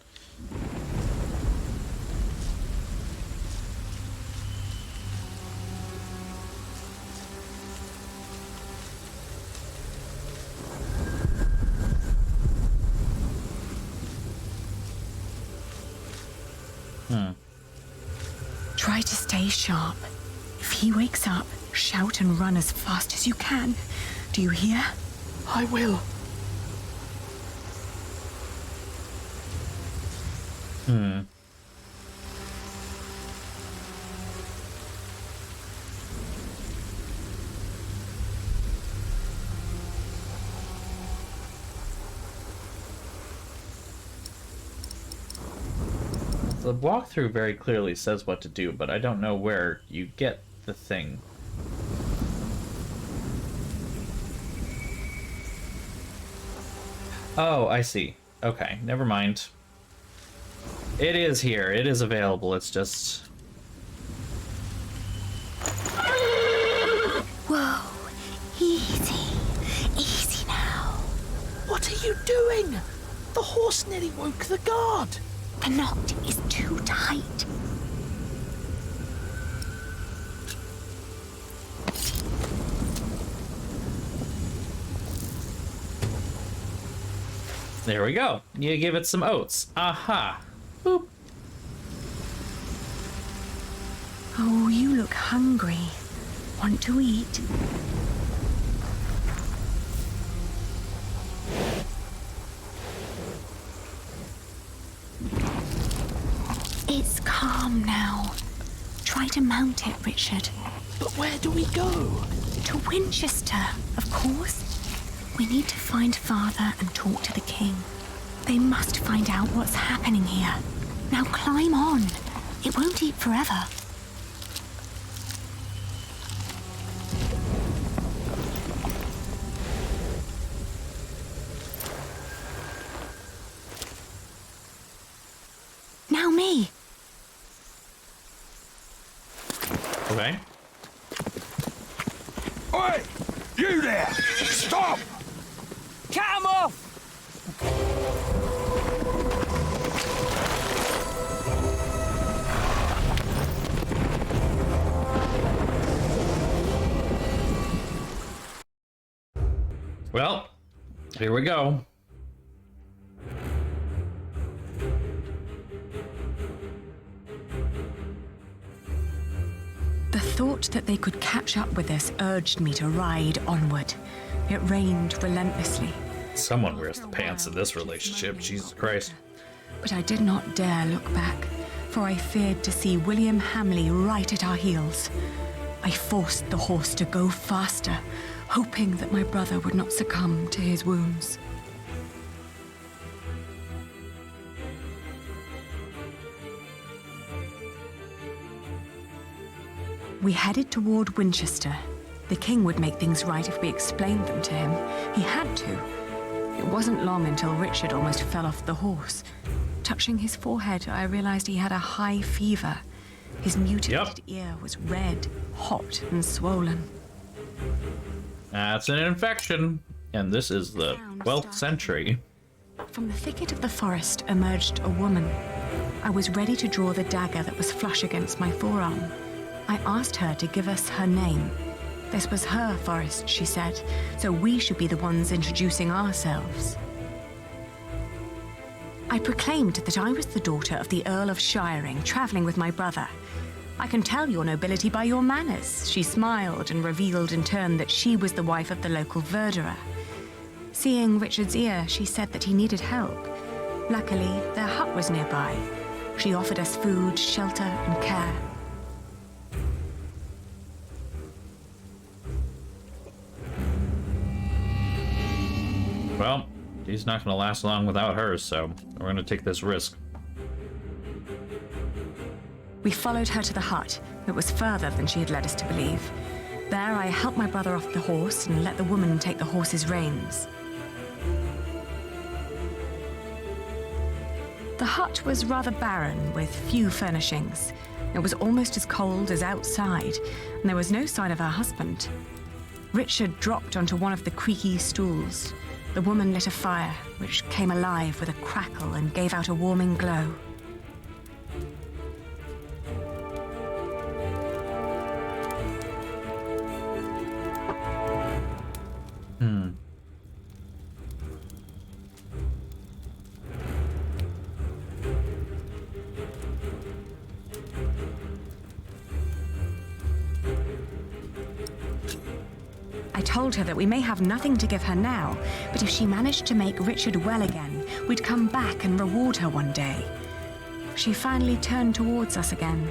Try to stay sharp. If he wakes up, shout and run as fast as you can. Do you hear? I will. The walkthrough very clearly says what to do, but I don't know where you get the thing. Oh, I see. Okay, never mind. It is here. It is available. It's just... Whoa. Easy. Easy now. What are you doing? The horse nearly woke the guard. The knot is too tight. There we go. You give it some oats. Aha. Boop. Oh, you look hungry. Want to eat? It's calm now. Try to mount it, Richard. But where do we go? To Winchester, of course. We need to find Father and talk to the king. They must find out what's happening here. Now climb on. It won't eat forever. Now me. Okay. Oi! You there! Stop! Cut him off! Well, here we go. The thought that they could catch up with us urged me to ride onward. It rained relentlessly. Someone wears the pants in this relationship, Jesus Christ. But I did not dare look back, for I feared to see William Hamley right at our heels. I forced the horse to go faster, hoping that my brother would not succumb to his wounds. We headed toward Winchester. The king would make things right if we explained them to him. He had to. It wasn't long until Richard almost fell off the horse. Touching his forehead, I realized he had a high fever. His mutilated ear was red, hot, and swollen. That's an infection. And this is the 12th century. From the thicket of the forest emerged a woman. I was ready to draw the dagger that was flush against my forearm. I asked her to give us her name. This was her forest, she said, so we should be the ones introducing ourselves. I proclaimed that I was the daughter of the Earl of Shiring, traveling with my brother. I can tell your nobility by your manners. She smiled and revealed in turn that she was the wife of the local verderer. Seeing Richard's ear, she said that he needed help. Luckily, their hut was nearby. She offered us food, shelter, and care. Well, he's not going to last long without her, so we're going to take this risk. We followed her to the hut. It was further than she had led us to believe. There, I helped my brother off the horse and let the woman take the horse's reins. The hut was rather barren, with few furnishings. It was almost as cold as outside, and there was no sign of her husband. Richard dropped onto one of the creaky stools. The woman lit a fire, which came alive with a crackle and gave out a warming glow. I told her that we may have nothing to give her now, but if she managed to make Richard well again, we'd come back and reward her one day. She finally turned towards us again,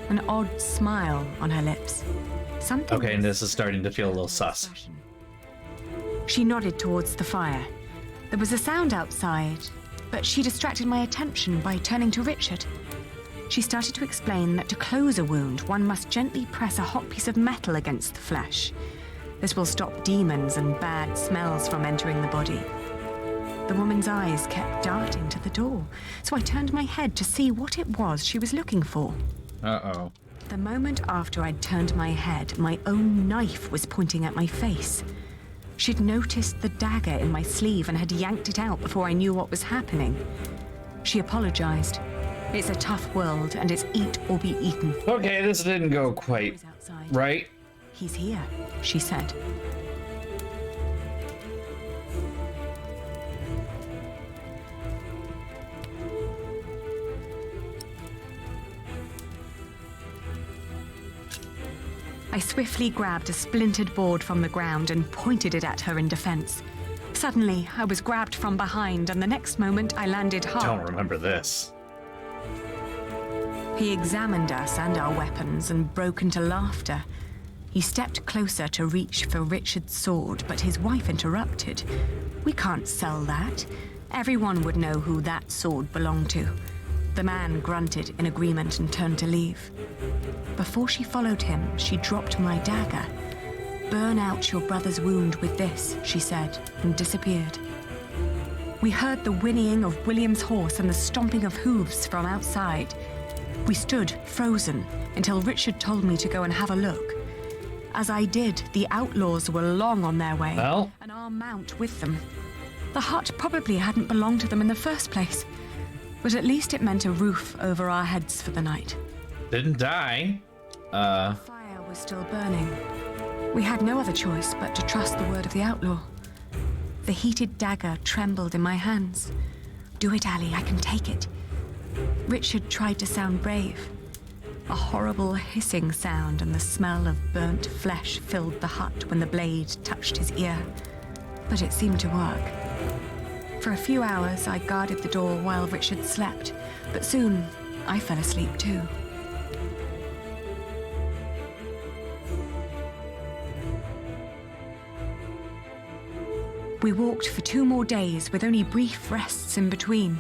an odd smile on her lips. Something. Okay, and this is starting to feel a little sus. She nodded towards the fire. There was a sound outside, but she distracted my attention by turning to Richard. She started to explain that to close a wound, one must gently press a hot piece of metal against the flesh. This will stop demons and bad smells from entering the body. The woman's eyes kept darting to the door, so I turned my head to see what it was she was looking for. Uh-oh. The moment after I'd turned my head, my own knife was pointing at my face. She'd noticed the dagger in my sleeve and had yanked it out before I knew what was happening. She apologized. It's a tough world, and it's eat or be eaten. Okay, this didn't go quite right. He's here, she said. I swiftly grabbed a splintered board from the ground and pointed it at her in defense. Suddenly, I was grabbed from behind, and the next moment I landed hard. Don't remember this. He examined us and our weapons and broke into laughter. He stepped closer to reach for Richard's sword, but his wife interrupted. We can't sell that. Everyone would know who that sword belonged to. The man grunted in agreement and turned to leave. Before she followed him, she dropped my dagger. "Burn out your brother's wound with this," she said, and disappeared. We heard the whinnying of William's horse and the stomping of hooves from outside. We stood, frozen, until Richard told me to go and have a look. As I did, the outlaws were long on their way, and our mount with them. The hut probably hadn't belonged to them in the first place, but at least it meant a roof over our heads for the night. Didn't die. The fire was still burning. We had no other choice but to trust the word of the outlaw. The heated dagger trembled in my hands. "Do it, Ali, I can take it." Richard tried to sound brave. A horrible hissing sound and the smell of burnt flesh filled the hut when the blade touched his ear. But it seemed to work. For a few hours, I guarded the door while Richard slept, but soon I fell asleep too. We walked for 2 more days with only brief rests in between,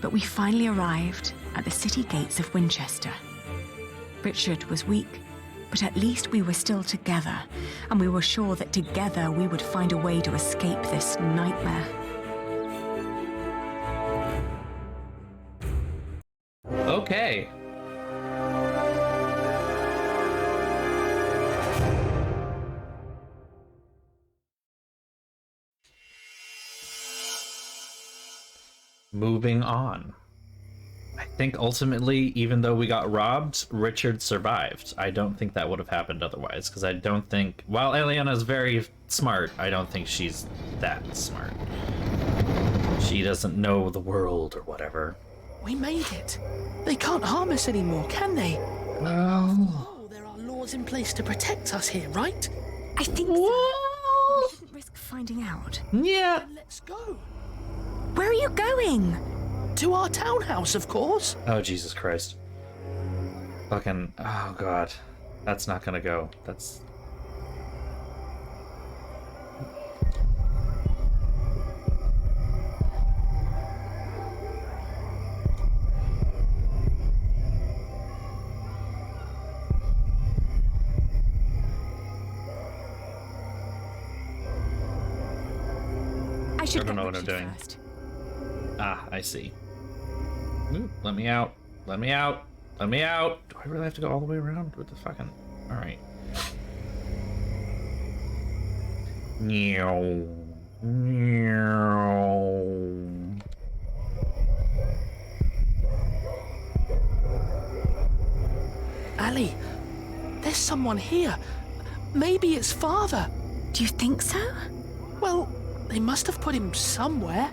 but we finally arrived at the city gates of Winchester. Richard was weak, but at least we were still together, and we were sure that together we would find a way to escape this nightmare. Okay. Moving on. I think ultimately, even though we got robbed, Richard survived. I don't think that would have happened otherwise, because I don't think, while Eliana's very smart, I don't think she's that smart. She doesn't know the world or whatever. We made it. They can't harm us anymore, can they? Well... There are laws in place to protect us here, right? I think so. We shouldn't risk finding out. Yeah. Then let's go. Where are you going? To our townhouse, of course. Oh, Jesus Christ. Fucking... Oh, God. That's not gonna go. That's... I don't know what I'm doing. First. Ah, I see. Ooh, let me out. Let me out. Let me out. Do I really have to go all the way around with the fucking... Alright. Meow. Meow. Ali, there's someone here. Maybe it's Father. Do you think so? Well, they must have put him somewhere.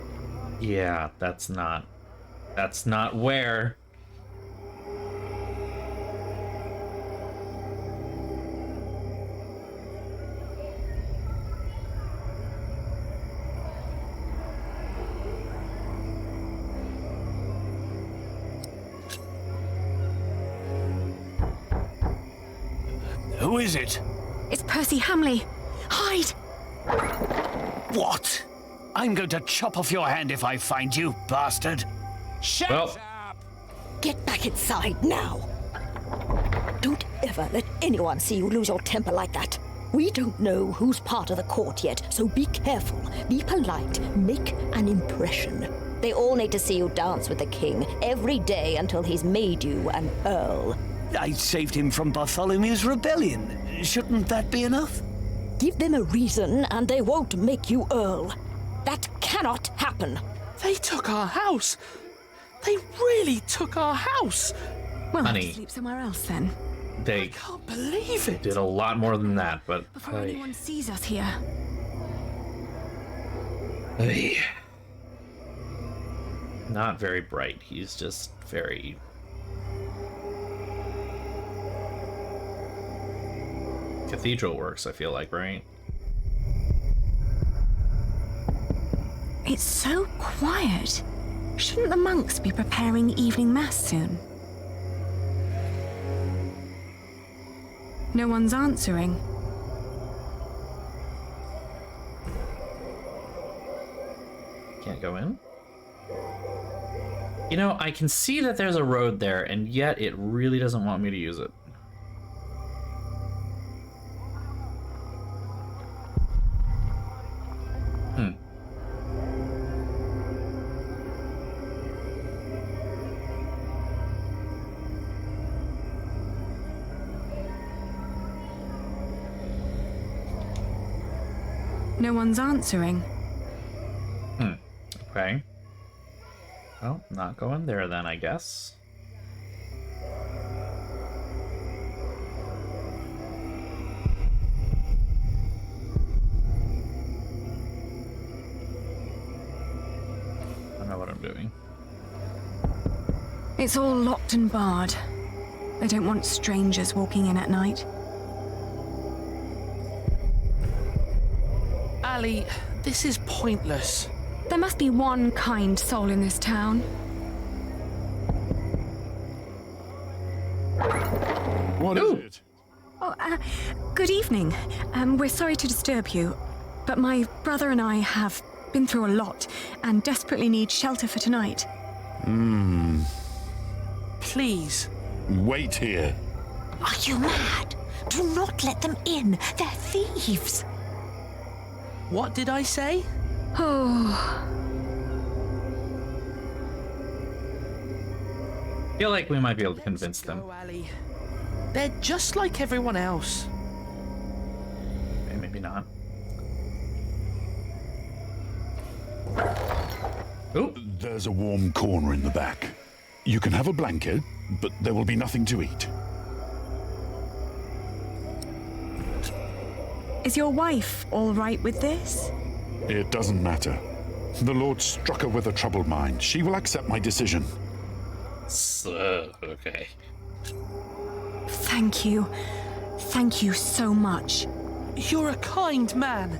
Yeah, that's not where. Who is it? It's Percy Hamley. Hide! What? I'm going to chop off your hand if I find you, bastard. Shut up! Get back inside now. Don't ever let anyone see you lose your temper like that. We don't know who's part of the court yet, so be careful, be polite, make an impression. They all need to see you dance with the king every day until he's made you an earl. I saved him from Bartholomew's rebellion. Shouldn't that be enough? Give them a reason and they won't make you earl. That cannot happen. They took our house. They really took our house. We'll have Honey. to sleep somewhere else then. They Can't believe it. did a lot more than that, but Before anyone sees us here. Hey. Not very bright. He's just very... Cathedral works, I feel like, right? It's so quiet. Shouldn't the monks be preparing evening mass soon? No one's answering. Can't go in? You know, I can see that there's a road there, and yet it really doesn't want me to use it. No one's answering. Okay. Well, not going there then, I guess. I don't know what I'm doing. It's all locked and barred. They don't want strangers walking in at night. Ali, this is pointless. There must be one kind soul in this town. What is it? Oh, good evening. We're sorry to disturb you, but my brother and I have been through a lot and desperately need shelter for tonight. Please. Wait here. Are you mad? Do not let them in. They're thieves. What did I say? Oh. I feel like we might be able to convince them. Go, Ali. They're just like everyone else. Okay, maybe not. Oh, there's a warm corner in the back. You can have a blanket, but there will be nothing to eat. Is your wife all right with this? It doesn't matter. The Lord struck her with a troubled mind. She will accept my decision. Okay. Thank you. Thank you so much. You're a kind man.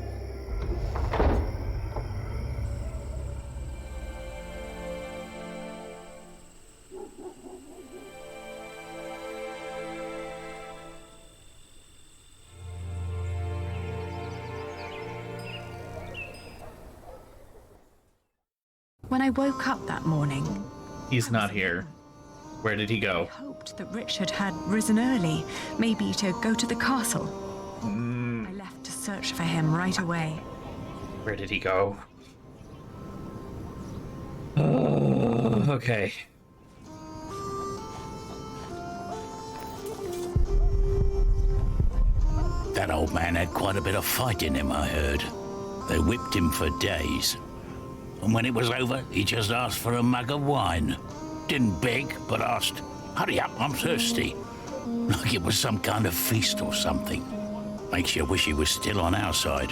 When I woke up that morning, He's not here. Where did he go? I hoped that Richard had risen early, maybe to go to the castle. I left to search for him right away. Where did he go? Oh, okay. That old man had quite a bit of fight in him, I heard. They whipped him for days. And when it was over, he just asked for a mug of wine. Didn't beg, but asked, "Hurry up, I'm thirsty." Like it was some kind of feast or something. Makes you wish he was still on our side.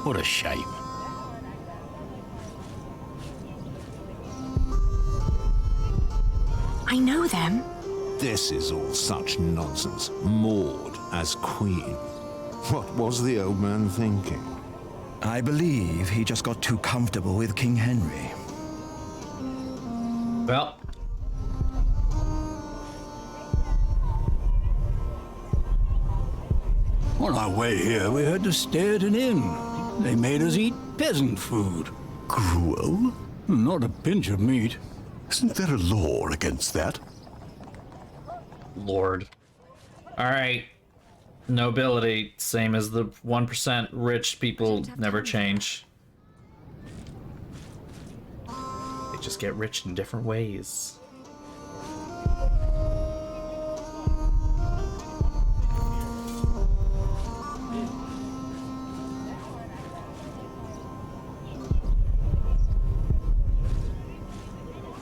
What a shame. I know them. This is all such nonsense. Maud as queen. What was the old man thinking? I believe he just got too comfortable with King Henry. Well. On our way here, we had to stay at an inn. They made us eat peasant food. Gruel? Not a pinch of meat. Isn't there a law against that? Lord. All right. Nobility, same as the 1%. Rich people never change. They just get rich in different ways.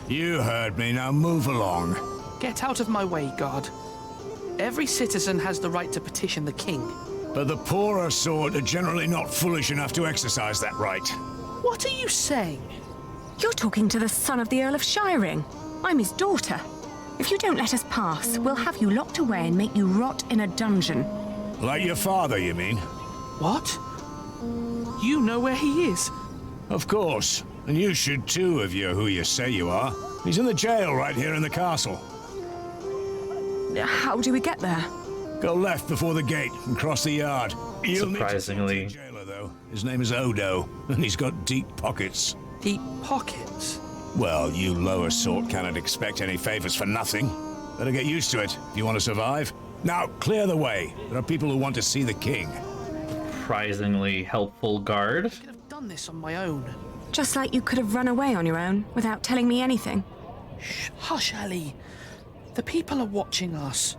You heard me, now move along. Get out of my way, guard. Every citizen has the right to petition the king. But the poorer sort are generally not foolish enough to exercise that right. What are you saying? You're talking to the son of the Earl of Shiring. I'm his daughter. If you don't let us pass, we'll have you locked away and make you rot in a dungeon. Like your father, you mean? What? You know where he is? Of course. And you should too, if you're who you say you are. He's in the jail right here in the castle. How do we get there? Go left before the gate and cross the yard. Surprisingly. Jailer, though. His name is Odo, and he's got deep pockets. Deep pockets? Well, you lower sort cannot expect any favors for nothing. Better get used to it if you want to survive. Now, clear the way. There are people who want to see the king. Surprisingly helpful guard. I could have done this on my own. Just like you could have run away on your own without telling me anything. Shh, hush, Ali. The people are watching us.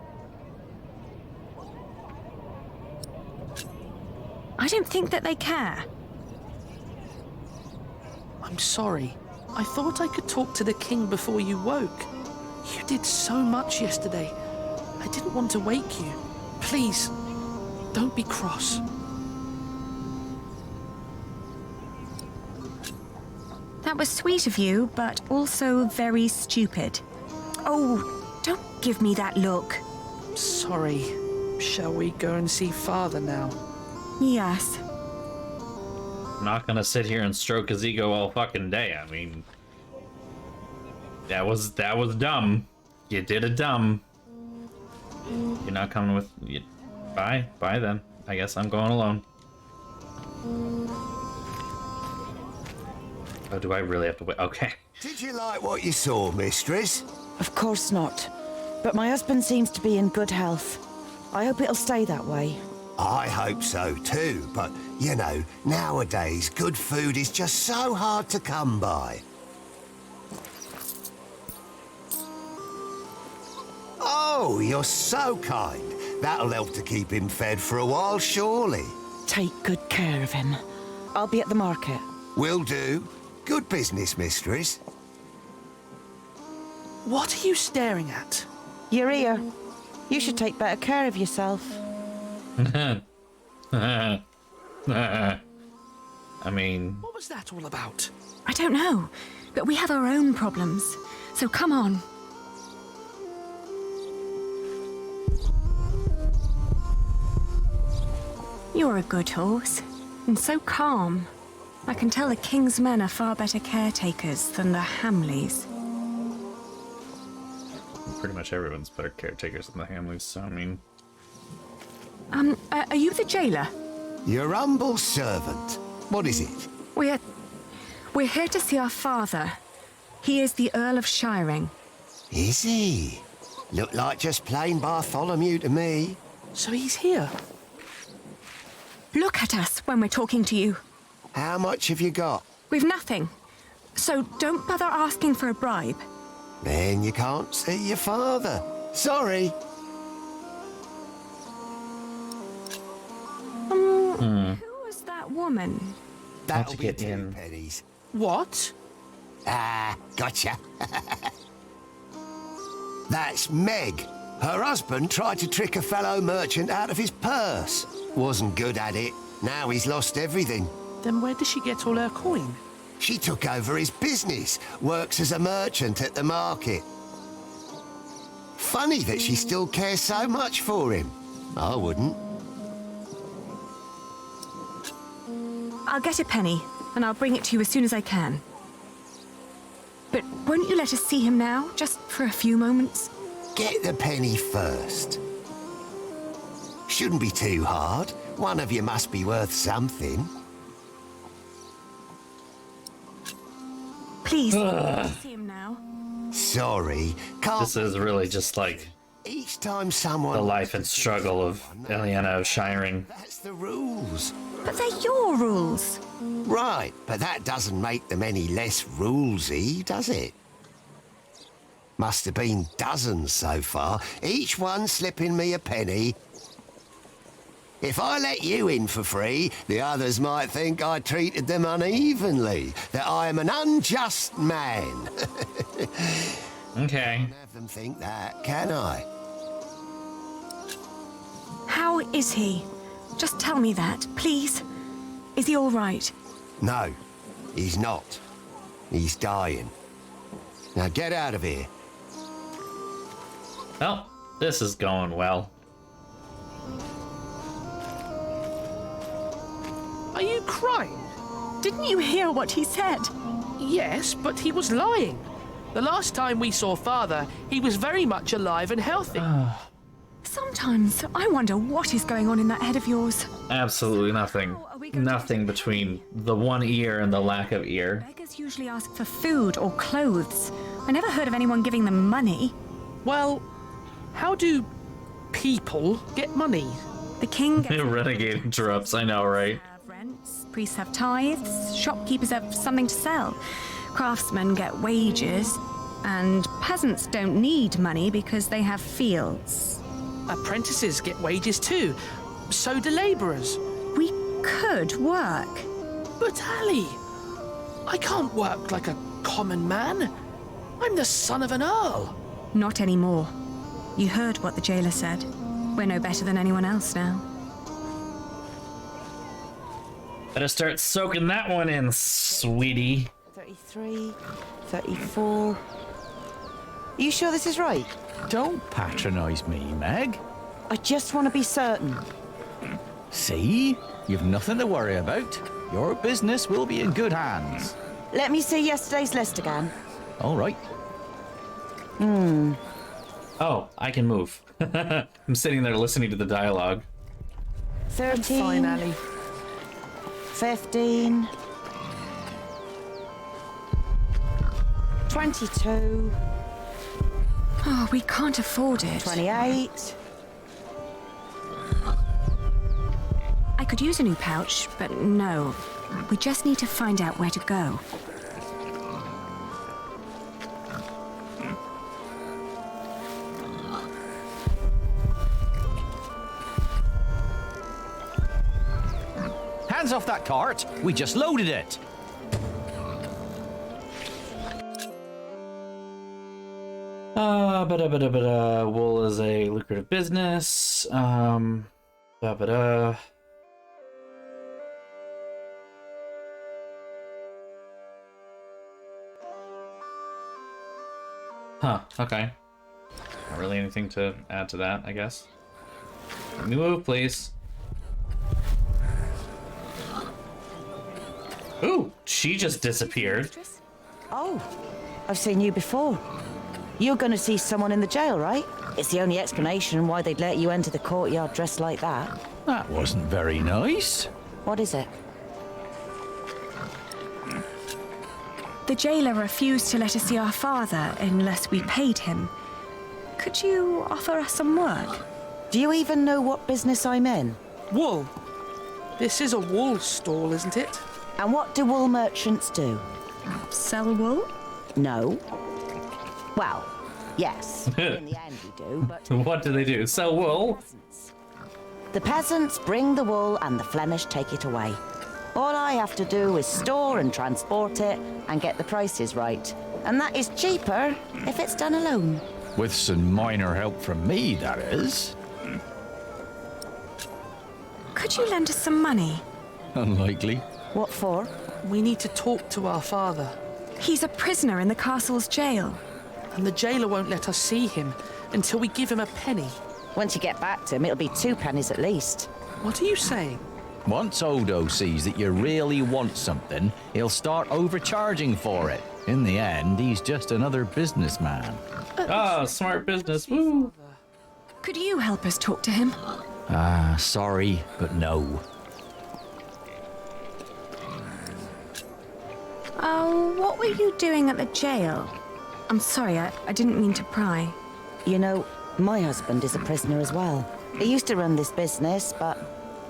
I don't think that they care. I'm sorry. I thought I could talk to the king before you woke. You did so much yesterday. I didn't want to wake you. Please, don't be cross. That was sweet of you, but also very stupid. Oh, don't give me that look. Sorry. Shall we go and see Father now? Yes. I'm not gonna sit here and stroke his ego all fucking day. I mean, that was dumb. You did it dumb. You're not coming with. Bye then. I guess I'm going alone. Oh, do I really have to wait? Okay. Did you like what you saw, mistress? Of course not. But my husband seems to be in good health. I hope it'll stay that way. I hope so too, but you know, nowadays good food is just so hard to come by. Oh, you're so kind. That'll help to keep him fed for a while, surely. Take good care of him. I'll be at the market. Will do. Good business, mistress. What are you staring at? Your ear. You should take better care of yourself. I mean... What was that all about? I don't know, but we have our own problems. So come on. You're a good horse, and so calm. I can tell the King's men are far better caretakers than the Hamleys. Pretty much everyone's better caretakers than the Hamleys, so I mean... Are you the jailer? Your humble servant. What is it? We're here to see our father. He is the Earl of Shiring. Is he? Look like just plain Bartholomew to me. So he's here? Look at us when we're talking to you. How much have you got? We've nothing. So don't bother asking for a bribe. Then you can't see your father. Sorry. Who was that woman? That'll to be get 2 in. pennies. What? Ah, gotcha. That's Meg. Her husband tried to trick a fellow merchant out of his purse. Wasn't good at it. Now he's lost everything. Then where does she get all her coin? She took over his business, works as a merchant at the market. Funny that she still cares so much for him. I wouldn't. I'll get a penny, and I'll bring it to you as soon as I can. But won't you let us see him now, just for a few moments? Get the penny first. Shouldn't be too hard. One of you must be worth something. Please, let us see him now. Sorry, can't... This is really just like Each time someone... The life and struggle of Eliana of Shiring. That's the rules. But they're your rules. Right, but that doesn't make them any less rulesy, does it? Must have been dozens so far, each one slipping me a penny. If I let you in for free, the others might think I treated them unevenly, that I am an unjust man. Okay. Can't have them think that, can I? How is he? Just tell me that, please. Is he all right? No, he's not. He's dying. Now get out of here. Well, this is going well. Are you crying? Didn't you hear what he said? Yes, but he was lying. The last time we saw Father, he was very much alive and healthy. Sometimes I wonder what is going on in that head of yours. Absolutely nothing. Nothing between the one ear and the lack of ear. Beggars usually ask for food or clothes. I never heard of anyone giving them money. Well, how do people get money? The king gets... Renegade interrupts, I know, right? Rents, priests have tithes, shopkeepers have something to sell, craftsmen get wages, and peasants don't need money because they have fields. Apprentices get wages too. So do labourers. We could work. But Ali, I can't work like a common man. I'm the son of an earl. Not anymore. You heard what the jailer said. We're no better than anyone else now. Better start soaking that one in, sweetie. 33, 34. Are you sure this is right? Don't patronise me, Meg. I just want to be certain. See? You've nothing to worry about. Your business will be in good hands. Let me see yesterday's list again. All right. Oh, I can move. I'm sitting there listening to the dialogue. 13. Fine, Ali. 15. 22. Oh, we can't afford it. 28. I could use a new pouch, but no. We just need to find out where to go. Hands off that cart. We just loaded it. Wool is a lucrative business. Huh, okay. Not really anything to add to that, I guess. Let me move, please. Ooh, she just disappeared. Oh, I've seen you before. You're going to see someone in the jail, right? It's the only explanation why they'd let you enter the courtyard dressed like that. That wasn't very nice. What is it? The jailer refused to let us see our father unless we paid him. Could you offer us some work? Do you even know what business I'm in? Wool. This is a wool stall, isn't it? And what do wool merchants do? Sell wool? No. Well, yes. In the end we do, but... What do they do? Sell wool? The peasants bring the wool and the Flemish take it away. All I have to do is store and transport it and get the prices right. And that is cheaper if it's done alone. With some minor help from me, that is. Could you lend us some money? Unlikely. What for? We need to talk to our father. He's a prisoner in the castle's jail. And the jailer won't let us see him until we give him a penny. Once you get back to him, it'll be 2 pennies at least. What are you saying? Once Odo sees that you really want something, he'll start overcharging for it. In the end, he's just another businessman. Oh, smart business. Woo. Could you help us talk to him? Sorry, but no. Oh, what were you doing at the jail? I'm sorry, I didn't mean to pry. You know, My husband is a prisoner as well. He used to run this business, but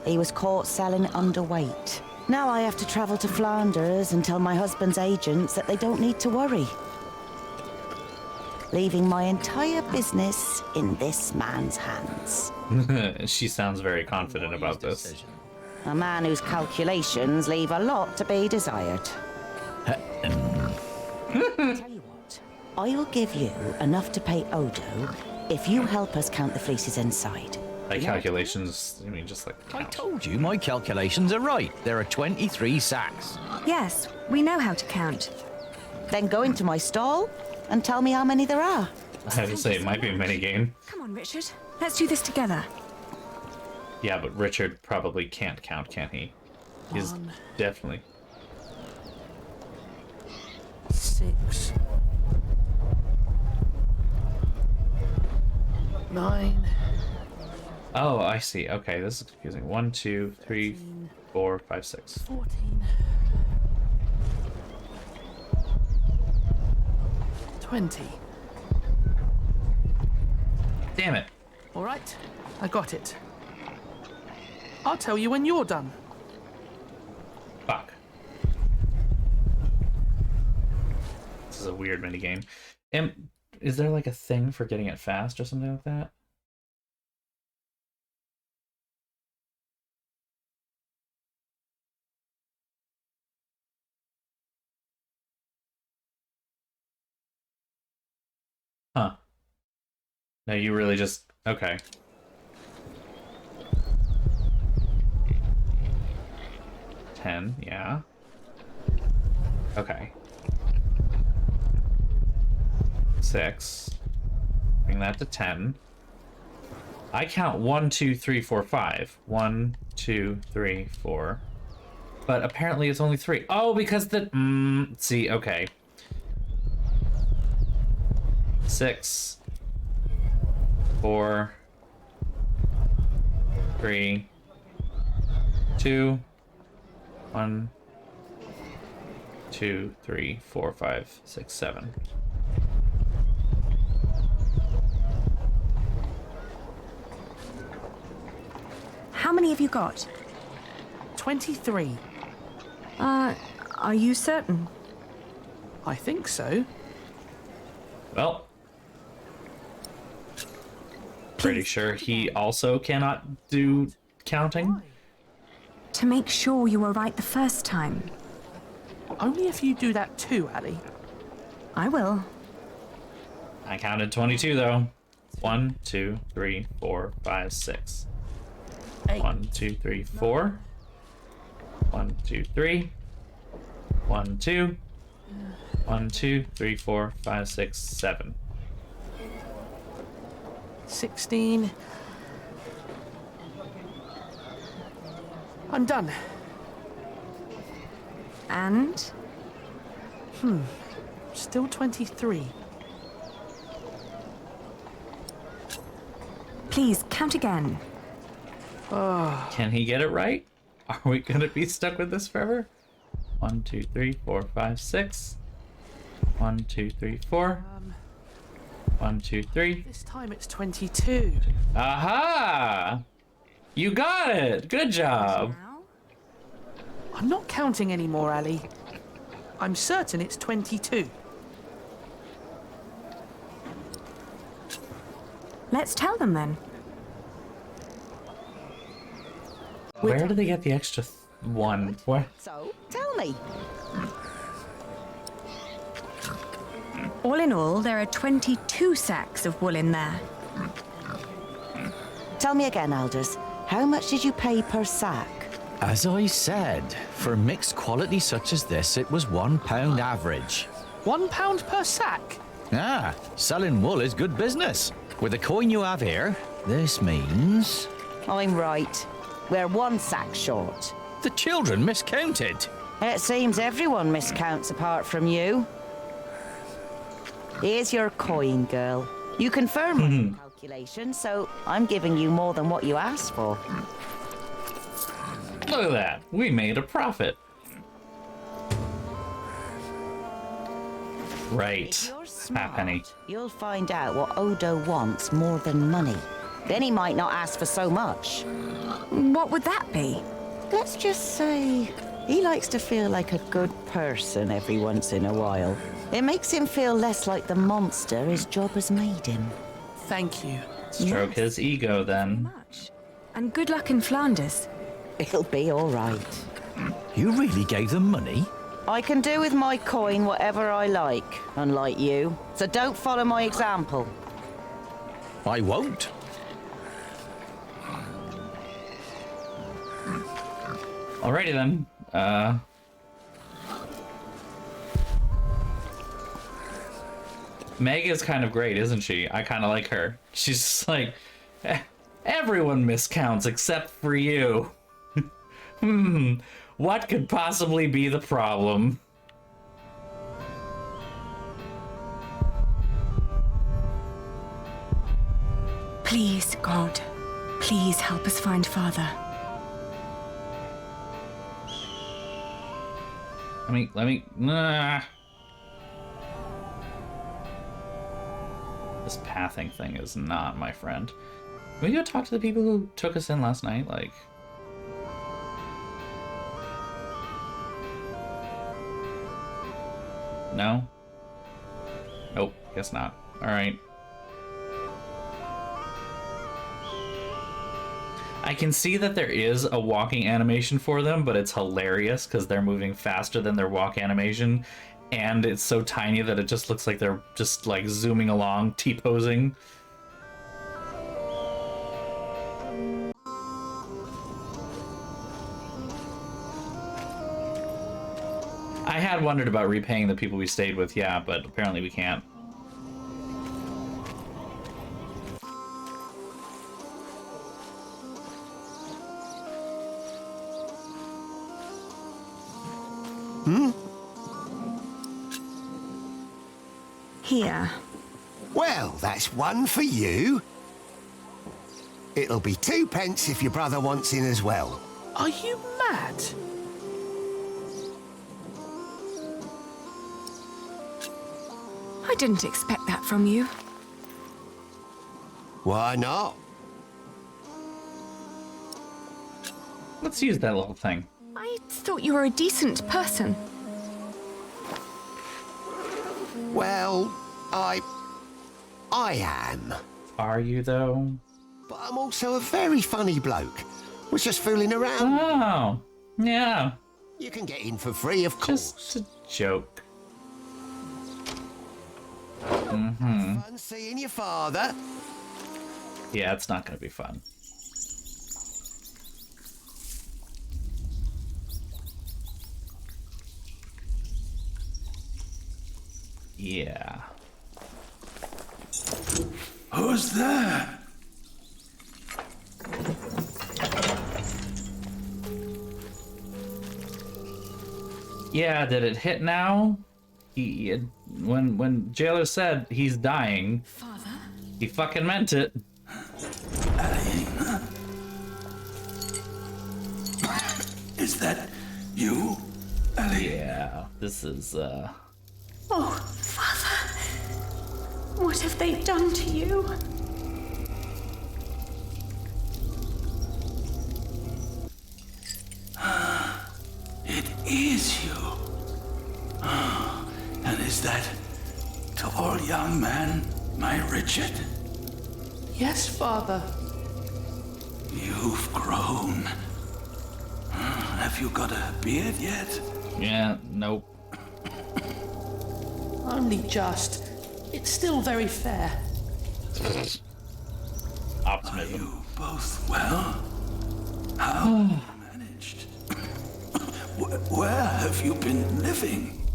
he was caught selling underweight. Now I have to travel to Flanders and tell my husband's agents that they don't need to worry. Leaving my entire business in this man's hands. She sounds very confident about this. A man whose calculations leave a lot to be desired. Tell you what, I will give you enough to pay Odo if you help us count the fleeces inside. By calculations, I mean just like I told you my calculations are right. There are 23 sacks. Yes, we know how to count. Then go into my stall and tell me how many there are. I would say it might be a minigame. Come on, Richard. Let's do this together. Yeah, but Richard probably can't count, can he? He's definitely... 6, 9. Oh, I see. Okay, this is confusing. 1, 2, 3, 4, 5, 6. 14. 20. Damn it. All right, I got it. I'll tell you when you're done. Fuck. This is a weird minigame. Is there like a thing for getting it fast or something like that? Huh. No, you really just... Okay. Yeah. Okay. 6. Bring that to 10. I count 1, 2, 3, 4, 5. 1, 2, 3, 4. But apparently it's only 3. Oh, because the... see, okay. 6. 4. 3. 2. 1, 2, 3, 4, 5, 6, 7. How many have you got? 23. Are you certain? I think so. Well, pretty sure he also cannot do counting. To make sure you were right the first time. Only if you do that too, Ali. I will. I counted 22 though. 1, 2, 3, 4, 5, 6. 1, 2, 3, 4. 1, 2, 3. 1, 2. 1, 2, 3, 4, 5, 6, 7. 16. I'm done. And? Still 23. Please, count again. Oh. Can he get it right? Are we gonna be stuck with this forever? 1, 2, 3, 4, 5, 6. 1, 2, 3, 4. 1, 2, 3. This time it's 22. Aha! You got it! Good job! I'm not counting anymore, Ali. I'm certain it's 22. Let's tell them then. Where do they get the extra 1? What? So, tell me. All in all, there are 22 sacks of wool in there. Tell me again, Aldous. How much did you pay per sack? As I said, for mixed quality such as this, it was £1 average. £1 per sack? Ah, selling wool is good business. With the coin you have here, this means... I'm right. We're 1 sack short. The children miscounted. It seems everyone miscounts apart from you. Here's your coin, girl. You confirm my calculation, so I'm giving you more than what you asked for. Look at that. We made a profit. Right. smart, Halfpenny. you'll find out what Odo wants more than money. Then he might not ask for so much. What would that be? Let's just say he likes to feel like a good person every once in a while. It makes him feel less like the monster his job has made him. Thank you. Stroke his ego, then. And good luck in Flanders. It'll be all right. You really gave them money? I can do with my coin whatever I like, unlike you. So don't follow my example. I won't. Alrighty then. Meg is kind of great, isn't she? I kind of like her. She's just like, everyone miscounts except for you. What could possibly be the problem? Please, God, please help us find Father. Nah. This pathing thing is not my friend. Can we go talk to the people who took us in last night? Like... No? Nope, guess not. Alright. I can see that there is a walking animation for them, but it's hilarious because they're moving faster than their walk animation, and it's so tiny that it just looks like they're just like zooming along, T-posing. I had wondered about repaying the people we stayed with, yeah, but apparently we can't. Here. Well, that's one for you. It'll be 2 pence if your brother wants in as well. Are you mad? I didn't expect that from you. Why not? Let's use that little thing. I thought you were a decent person. Well, I am. Are you, though? But I'm also a very funny bloke. Was just fooling around. Oh, yeah. You can get in for free, of course. Just a joke. Fun seeing your father. Yeah, it's not gonna be fun. Yeah. Who's there? Yeah, did it hit now? When Jailer said he's dying, Father? He fucking meant it. Is that you, Ellie? Yeah, this is, Oh, Father. What have they done to you? It is you. And is that tall young man my Richard? Yes, Father. You've grown. Have you got a beard yet? Yeah, nope. Only just. It's still very fair. Optimism. Are you both well? How have you managed? Where have you been living?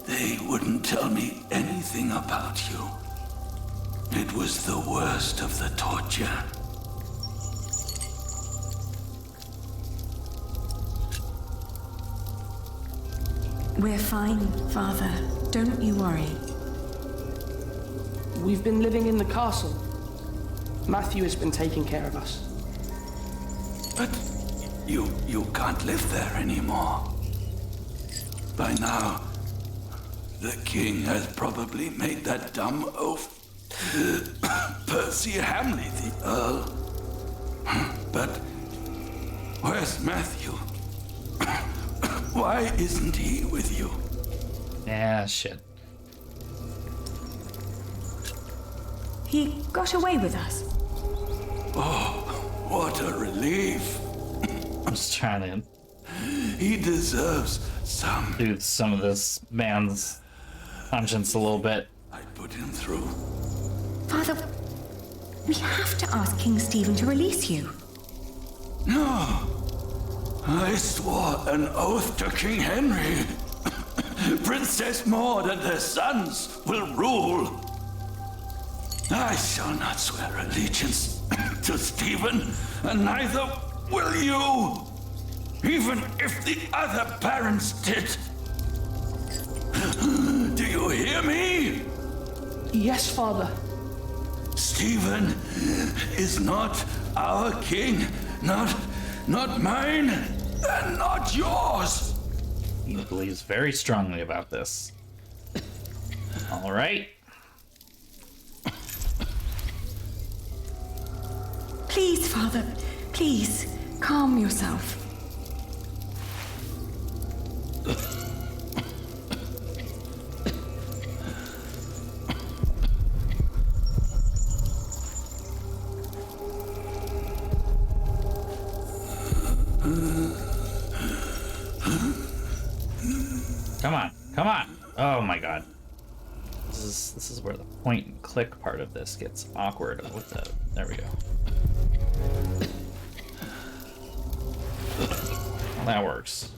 They wouldn't tell me anything about you. It was the worst of the torture. We're fine, Father. Don't you worry. We've been living in the castle. Matthew has been taking care of us. But You can't live there anymore. By now, the king has probably made that dumb oaf Percy Hamley the Earl. But where's Matthew? Why isn't he with you? Yeah, shit. He got away with us. Oh, what a relief. I'm just trying to He deserves some. soothe some of this man's conscience a little bit. I put him through. Father, we have to ask King Stephen to release you. No. I swore an oath to King Henry. Princess Maud and her sons will rule. I shall not swear allegiance to Stephen, and neither will you, even if the other parents did. Do you hear me? Yes, Father. Stephen is not our king, not mine, and not yours. He believes very strongly about this. All right. Please, Father, please, calm yourself. Come on, come on. Oh my god. This is where the point and click part of this gets awkward with the. There we go. Well, that works.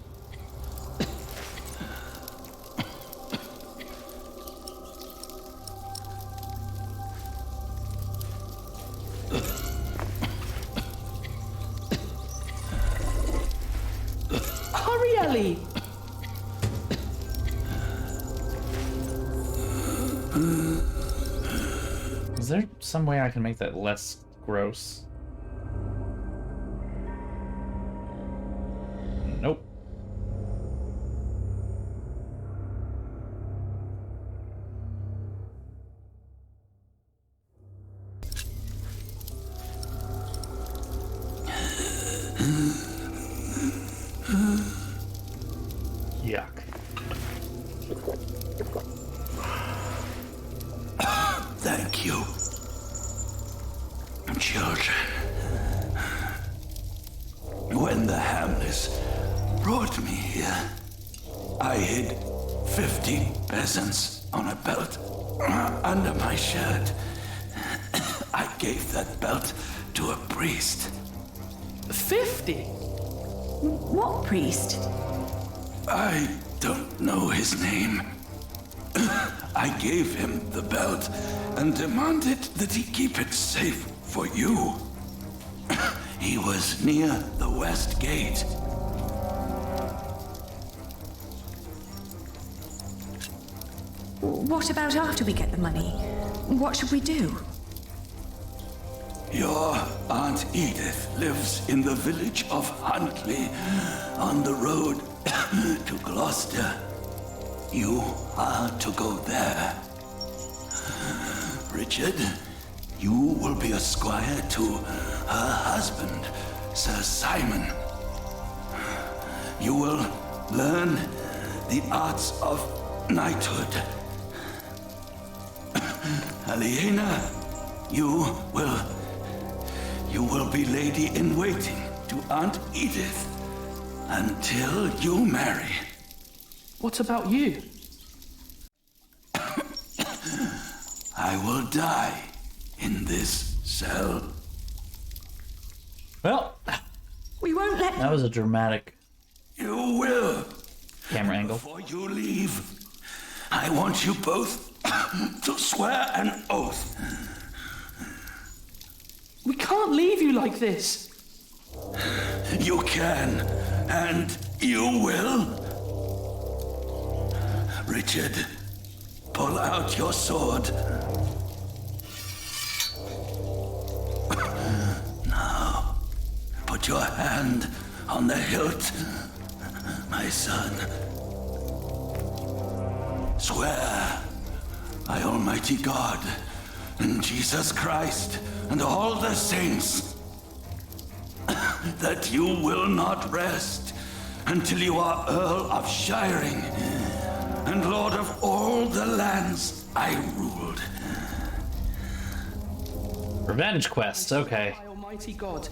Hurry, Ellie! Is there some way I can make that less gross? Nope. Yuck. Thank you, children. When the Hamleys brought me here, I hid 50 peasants on a belt under my shirt. I gave that belt to a priest. 50? What priest? I don't know his name. I gave him the belt and demanded that he keep it safe for you. He was near the west gate. What about after we get the money? What should we do? Your Aunt Edith lives in the village of Huntley on the road to Gloucester. You are to go there. Richard, you will be a squire to her husband, Sir Simon. You will learn the arts of knighthood. Aliena, you will be lady in waiting to Aunt Edith until you marry. What about you? I will die in this cell. Well, we won't let. That was a dramatic. You will. Camera angle. Before you leave, I want you both to swear an oath. We can't leave you like this. You can, and you will. Richard, pull out your sword. Now, put your hand on the hilt, my son. Swear by Almighty God and Jesus Christ and all the saints that you will not rest until you are Earl of Shiring and Lord of all the lands I ruled. Revenge quest, okay. By Almighty God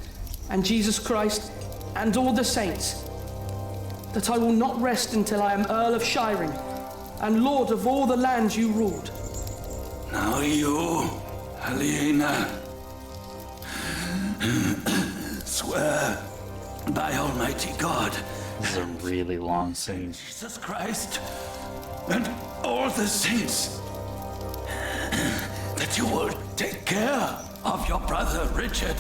and Jesus Christ and all the saints, that I will not rest until I am Earl of Shiring and Lord of all the lands you ruled. Now you, Aliena, swear by Almighty God. This is a really long scene. Jesus Christ and all the saints that you will take care of your brother Richard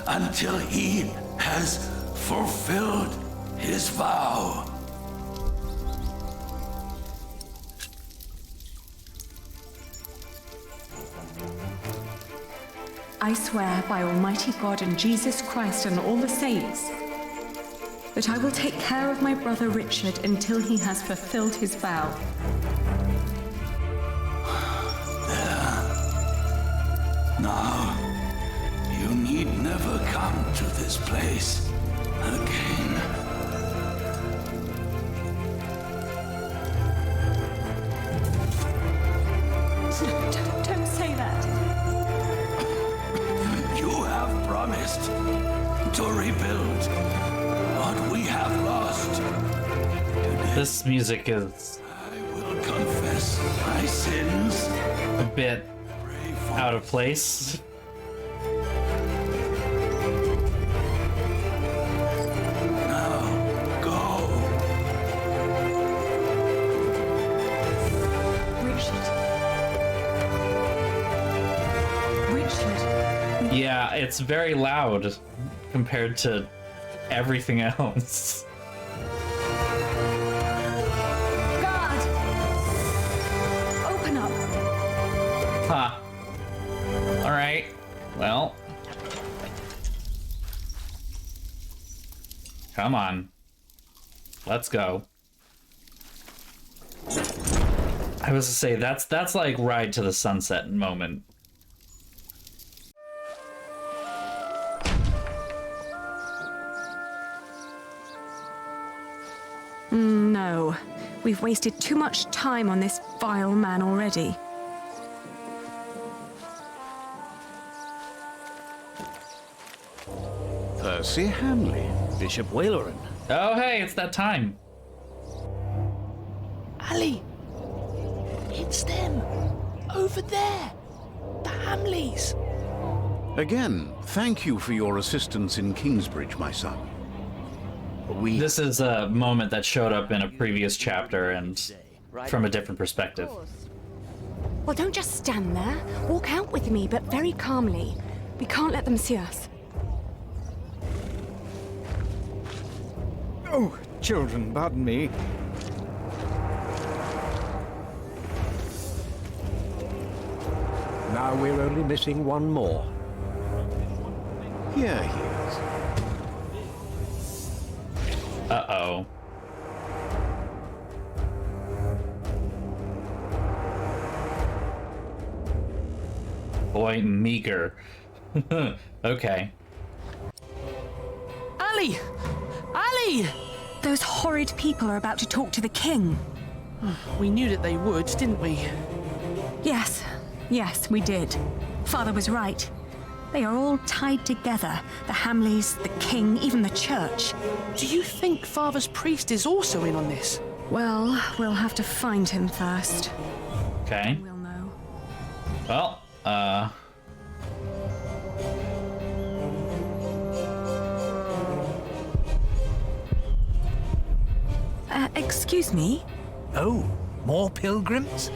until he has fulfilled his vow. I swear by Almighty God and Jesus Christ and all the saints that I will take care of my brother Richard until he has fulfilled his vow. Now, you need never come to this place again. Don't say that. You have promised to rebuild what we have lost. This music is I will confess my sins. a bit out of place. Now, go. Richard. Yeah, it's very loud compared to everything else. God! Open up! Huh. Alright. Well. Come on. Let's go. I was to say, that's like Ride to the Sunset moment. No. We've wasted too much time on this vile man already. Percy Hamley, Bishop Waleran. Oh, hey, it's that time. Ali! It's them! Over there! The Hamleys! Again, thank you for your assistance in Kingsbridge, my son. This is a moment that showed up in a previous chapter and from a different perspective. Well, don't just stand there. Walk out with me, but very calmly. We can't let them see us. Oh, children, pardon me. Now we're only missing one more. Here he is. Uh-oh. Boy, meager. Okay. Ali! Ali! Those horrid people are about to talk to the king. We knew that they would, didn't we? Yes, we did. Father was right. They are all tied together. The Hamleys, the king, even the church. Do you think Father's priest is also in on this? Well, we'll have to find him first. Okay. We'll know. Well, Excuse me? Oh, more pilgrims?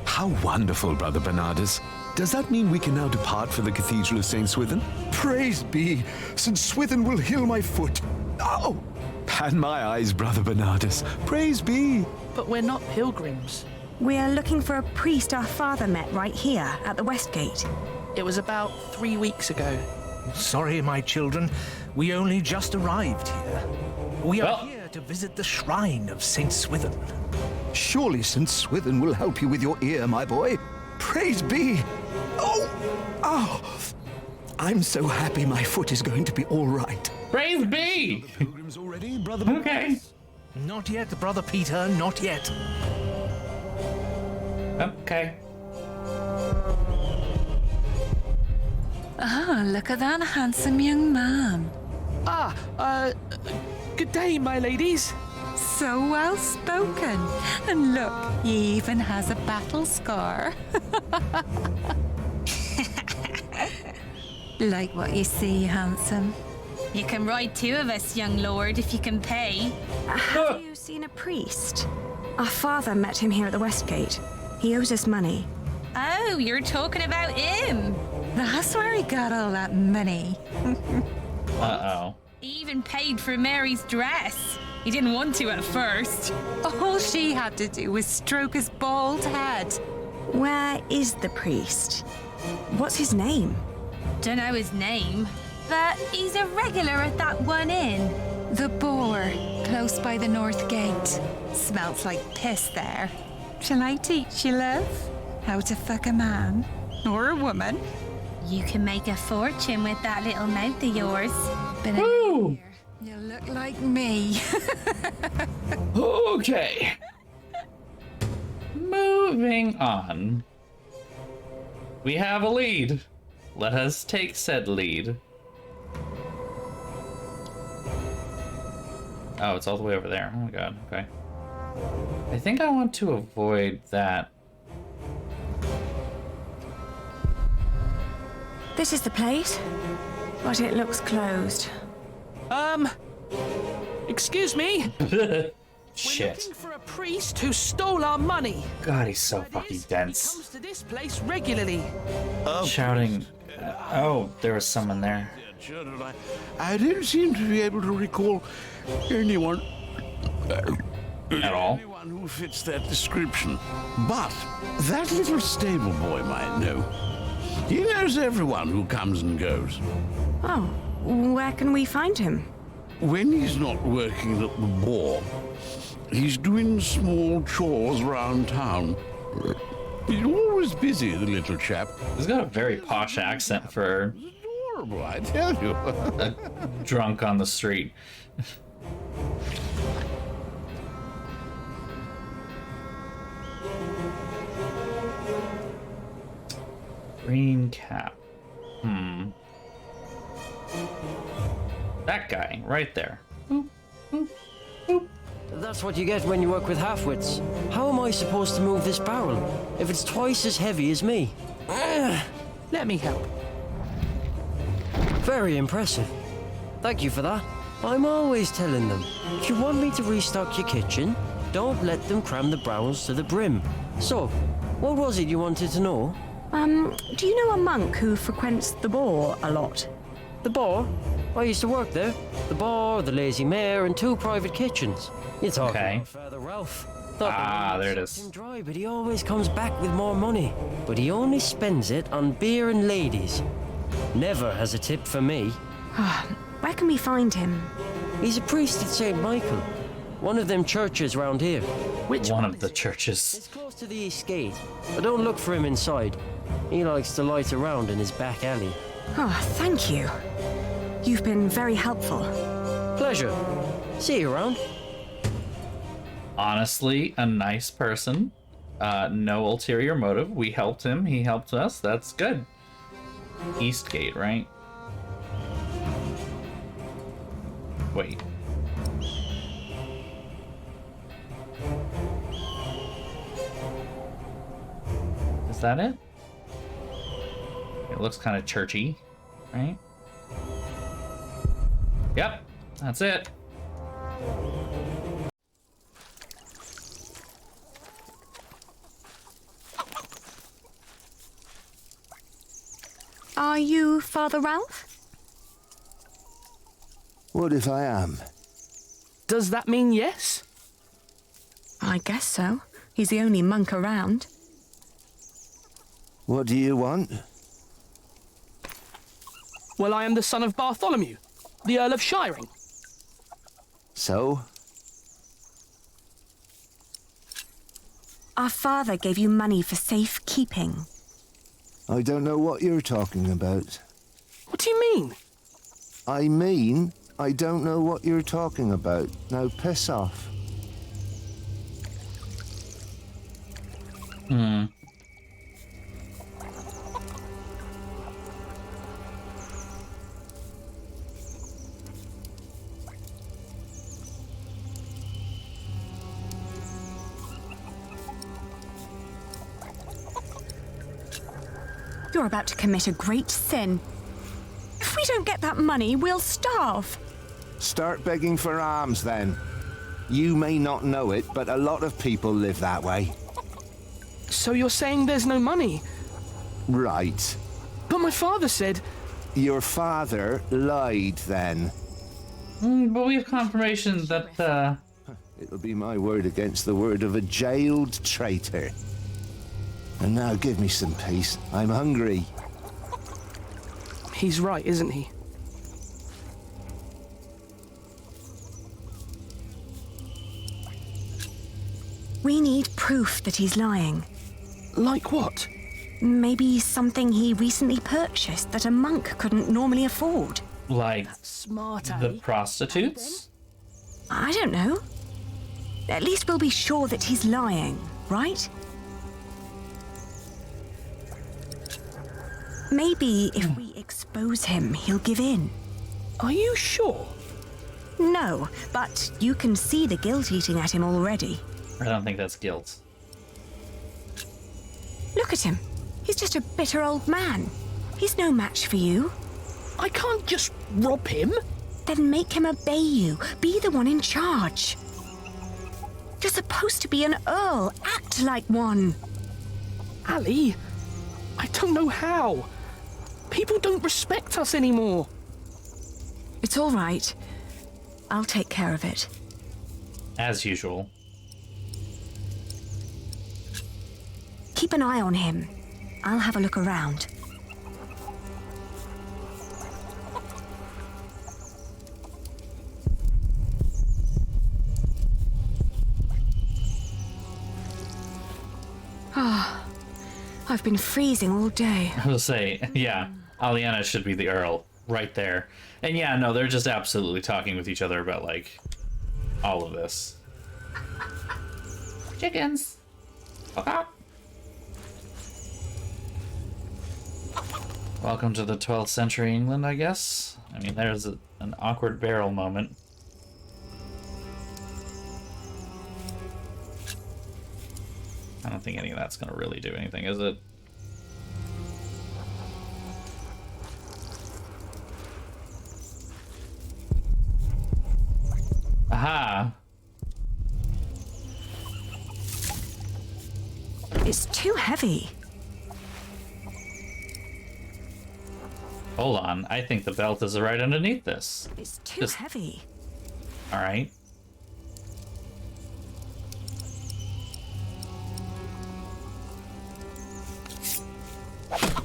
How wonderful, Brother Bernardus. Does that mean we can now depart for the Cathedral of St. Swithin? Praise be, St. Swithin will heal my foot. Oh! And my eyes, Brother Bernardus. Praise be. But we're not pilgrims. We are looking for a priest our father met right here at the West Gate. It was about 3 weeks ago. Sorry, my children. We only just arrived here. We are here to visit the shrine of St. Swithin. Surely St. Swithin will help you with your ear, my boy. Praise be. Oh! I'm so happy my foot is going to be all right. Praise be! Pilgrims already, Brother Okay. Not yet, Brother Peter, not yet. Okay. Ah, look at that handsome young man. Good day, my ladies. So well spoken. And look, he even has a battle scar. Like what you see, handsome. You can ride two of us, young lord, if you can pay. Have you seen a priest? Our father met him here at the West Gate. He owes us money. Oh, you're talking about him. That's where he got all that money. Uh-oh. He even paid for Mary's dress. He didn't want to at first. All she had to do was stroke his bald head. Where is the priest? What's his name? Don't know his name, but he's a regular at that one inn. The Boar, close by the North Gate. Smells like piss there. Shall I teach you, love, how to fuck a man or a woman? You can make a fortune with that little mouth of yours. But you look like me. Okay. Moving on. We have a lead. Let us take said lead. Oh, it's all the way over there. Oh my god, okay. I think I want to avoid that. This is the place, but it looks closed. Excuse me? Shit. We're looking for a priest who stole our money. God, he's so fucking dense. Comes to this place regularly. Shouting. Oh, there was someone there. Children, I don't seem to be able to recall anyone at all. Anyone who fits that description. But that little stable boy might know. He knows everyone who comes and goes. Oh, where can we find him? When he's not working at the Boar, he's doing small chores round town. He's always busy, the little chap. He's got a very posh accent for adorable, I tell you. a drunk on the street. Green cap. That guy, right there. That's what you get when you work with half-wits. How am I supposed to move this barrel if it's twice as heavy as me? Let me help. Very impressive. Thank you for that. I'm always telling them, if you want me to restock your kitchen, don't let them cram the barrels to the brim. So, what was it you wanted to know? Do you know a monk who frequents the Boar a lot? The Boar? I used to work there. The Boar, the Lazy Mare, and 2 private kitchens. You're talking about Father Ralph. There it is. Him dry, but he always comes back with more money. But he only spends it on beer and ladies. Never has a tip for me. Where can we find him? He's a priest at St. Michael. One of them churches round here. Which one of the churches? It's close to the East Gate. But don't look for him inside. He likes to light around in his back alley. Oh, thank you. You've been very helpful. Pleasure. See you around. Honestly, a nice person. No ulterior motive. We helped him. He helped us. That's good. Eastgate, right? Wait. Is that it? It looks kind of churchy, right? Yep, that's it. Are you Father Ralph? What if I am? Does that mean yes? I guess so. He's the only monk around. What do you want? Well, I am the son of Bartholomew, the Earl of Shiring. So? Our father gave you money for safekeeping. I don't know what you're talking about. What do you mean? I mean, I don't know what you're talking about. Now piss off. You're about to commit a great sin. If we don't get that money, we'll starve. Start begging for alms then. You may not know it, but a lot of people live that way. So you're saying there's no money? Right. But my father said... Your father lied then. But we have confirmation that, It'll be my word against the word of a jailed traitor. And now give me some peace. I'm hungry. He's right, isn't he? We need proof that he's lying. Like what? Maybe something he recently purchased that a monk couldn't normally afford. like, smart, the prostitutes? I don't know. At least we'll be sure that he's lying, right? Maybe if we expose him, he'll give in. Are you sure? No, but you can see the guilt eating at him already. I don't think that's guilt. Look at him. He's just a bitter old man. He's no match for you. I can't just rob him. Then make him obey you. Be the one in charge. You're supposed to be an earl. Act like one. Ali, I don't know how. People don't respect us anymore. It's all right. I'll take care of it. As usual. Keep an eye on him. I'll have a look around. Ah, I've been freezing all day. I will say, yeah, Aliana should be the Earl right there. And yeah, no, they're just absolutely talking with each other about, like, all of this. Chickens. Okay. Welcome to the 12th century England, I guess. I mean, there's an awkward barrel moment. I don't think any of that's going to really do anything, is it? Aha! It's too heavy. Hold on, I think the belt is right underneath this. It's too heavy. Alright.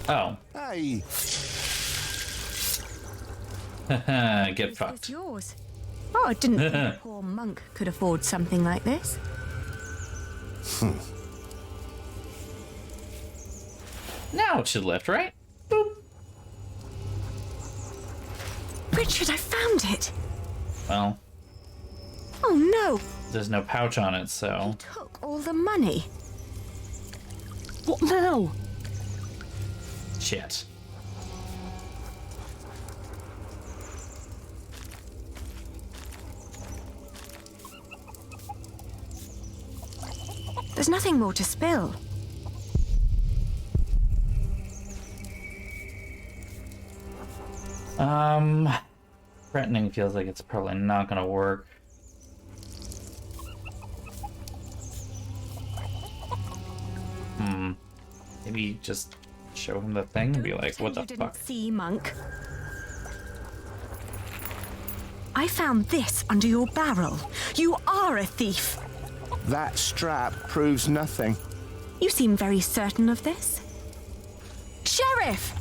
Oh. Hey. Get fucked. It's yours. Oh, I didn't think a poor monk could afford something like this. Now it should lift, right? Richard, I found it. Well, Oh no, there's no pouch on it, so... took all the money. What now? Shit. There's nothing more to spill. Threatening feels like it's probably not gonna work. Maybe just show him the thing and be like, what the You fuck? didn't see, monk. I found this under your barrel. You are a thief. That strap proves nothing. You seem very certain of this. Sheriff!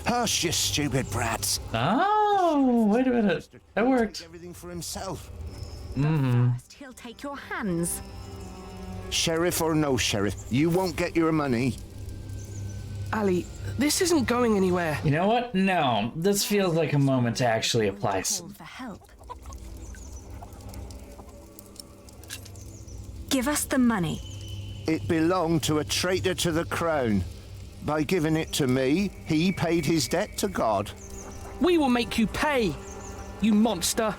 Hush, you stupid brats. Oh, wait a minute. That worked. Everything for himself. Mm-hmm. He'll take your hands. Sheriff or no sheriff, you won't get your money. Ali, this isn't going anywhere. You know what? No, this feels like a moment to actually apply some. For help. Give us the money. It belonged to a traitor to the crown. By giving it to me, he paid his debt to God. We will make you pay, you monster.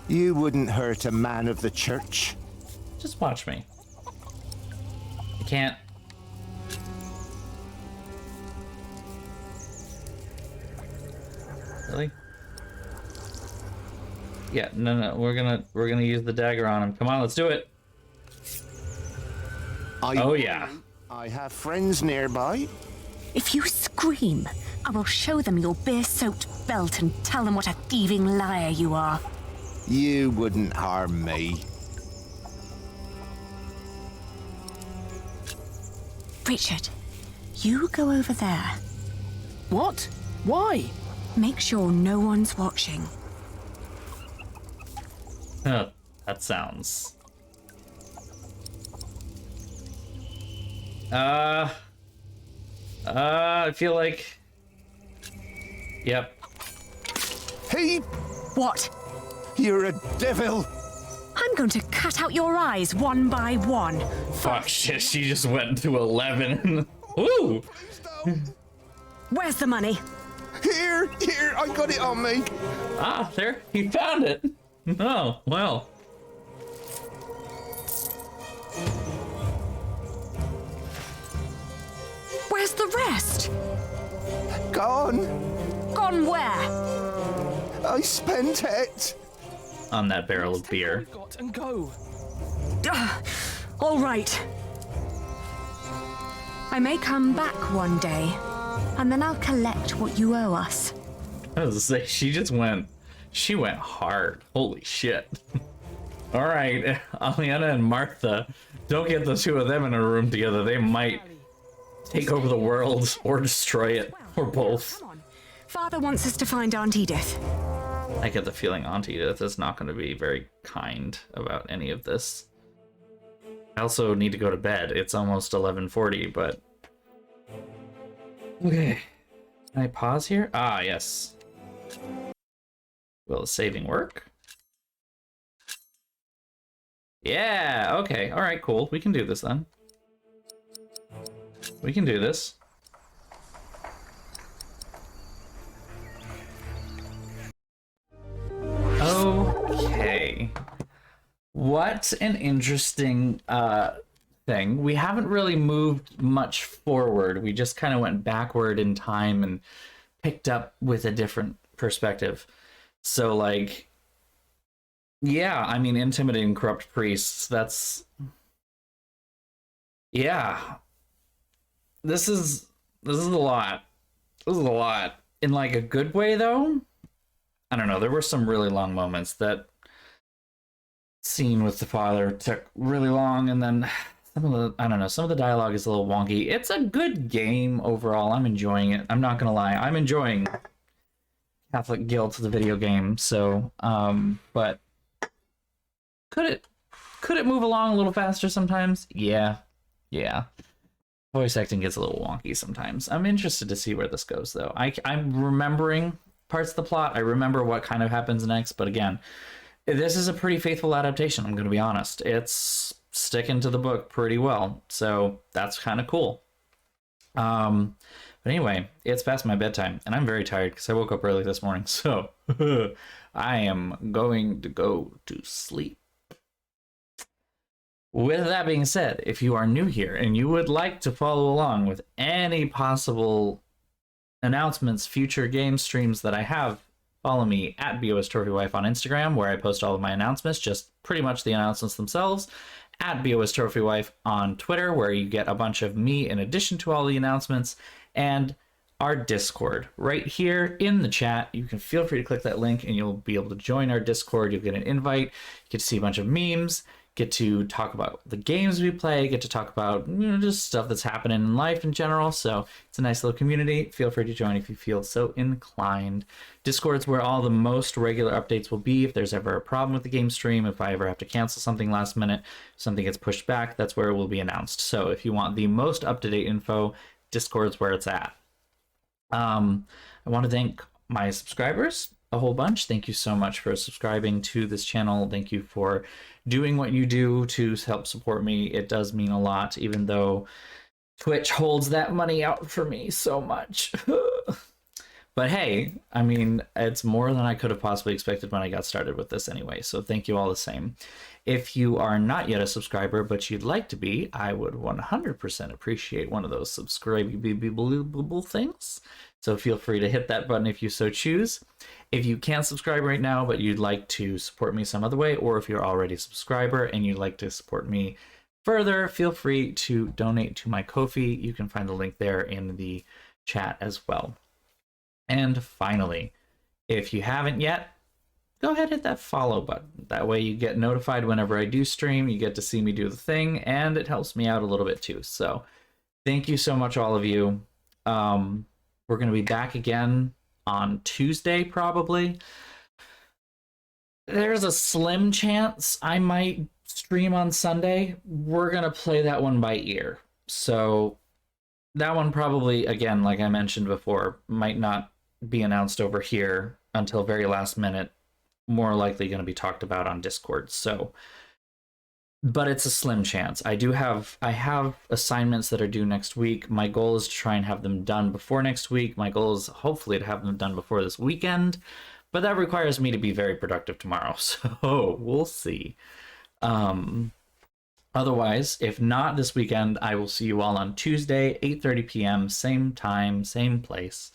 You wouldn't hurt a man of the church. Just watch me. I can't. Really? Yeah, no, we're gonna use the dagger on him. Come on, let's do it. Oh yeah. I have friends nearby. If you scream, I will show them your beer-soaked belt and tell them what a thieving liar you are. You wouldn't harm me. Richard, you go over there. What? Why? Make sure no one's watching. That sounds... I feel like... Yep. Hey! What? You're a devil! I'm going to cut out your eyes one by one. Fuck, shit, she just went to 11. Ooh! Where's the money? Here, I got it on me. Ah, there, he found it. Oh, well. Where's the rest? Gone. Gone where? I spent it. On that barrel of beer. Got and go. All right. I may come back one day, and then I'll collect what you owe us. I was gonna say, she went hard. Holy shit. All right, Aliana and Martha, don't get the two of them in a room together. They might take over the world or destroy it, or both. Come on. Father wants us to find Aunt Edith. I get the feeling Aunt Edith is not going to be very kind about any of this. I also need to go to bed. It's almost 11:40, but... Okay. Can I pause here? Ah, yes. Will the saving work? Yeah, okay. All right, cool. We can do this then. We can do this. Okay. What an interesting thing. We haven't really moved much forward. We just kind of went backward in time and picked up with a different perspective. So, like, yeah, I mean, intimidating corrupt priests, that's... Yeah. This is a lot. This is a lot. In, like, a good way, though? I don't know, there were some really long moments. That scene with the father took really long, and then some of the dialogue is a little wonky. It's a good game overall. I'm enjoying it. I'm not gonna lie. I'm enjoying Catholic Guild, the video game, so, but could it move along a little faster sometimes? Yeah. Voice acting gets a little wonky sometimes. I'm interested to see where this goes, though. I'm remembering parts of the plot. I remember what kind of happens next, but again, this is a pretty faithful adaptation, I'm going to be honest. It's sticking to the book pretty well, so that's kind of cool. But anyway, it's past my bedtime, and I'm very tired because I woke up early this morning, so I am going to go to sleep. With that being said, if you are new here and you would like to follow along with any possible announcements, future game streams that I have, follow me at BOSTrophyWife on Instagram, where I post all of my announcements, just pretty much the announcements themselves. At BOSTrophyWife on Twitter, where you get a bunch of me in addition to all the announcements, and our Discord right here in the chat. You can feel free to click that link and you'll be able to join our Discord. You'll get an invite. You get to see a bunch of memes. get to talk about the games we play, get to talk about, you know, just stuff that's happening in life in general. So it's a nice little community. Feel free to join if you feel so inclined. Discord's where all the most regular updates will be. If there's ever a problem with the game stream, if I ever have to cancel something last minute, something gets pushed back, that's where it will be announced. So if you want the most up-to-date info, Discord's where it's at. I want to thank my subscribers a whole bunch. Thank you so much for subscribing to this channel. Thank you for doing what you do to help support me. It does mean a lot, even though Twitch holds that money out for me so much. But hey, I mean, it's more than I could have possibly expected when I got started with this anyway. So thank you all the same. If you are not yet a subscriber, but you'd like to be, I would 100% appreciate one of those subscribe-able things. So feel free to hit that button if you so choose. If you can't subscribe right now, but you'd like to support me some other way, or if you're already a subscriber and you'd like to support me further, feel free to donate to my Ko-fi. You can find the link there in the chat as well. And finally, if you haven't yet, go ahead and hit that follow button. That way you get notified whenever I do stream, you get to see me do the thing, and it helps me out a little bit too. So thank you so much, all of you. We're going to be back again on Tuesday, probably. There's a slim chance I might stream on Sunday. We're going to play that one by ear. So that one probably, again, like I mentioned before, might not be announced over here until very last minute. More likely going to be talked about on Discord. So, but it's a slim chance. I have assignments that are due next week. My goal is to try and have them done before next week. My goal is hopefully to have them done before this weekend, but that requires me to be very productive tomorrow. So we'll see. Otherwise, if not this weekend, I will see you all on Tuesday, 8:30 p.m., same time, same place,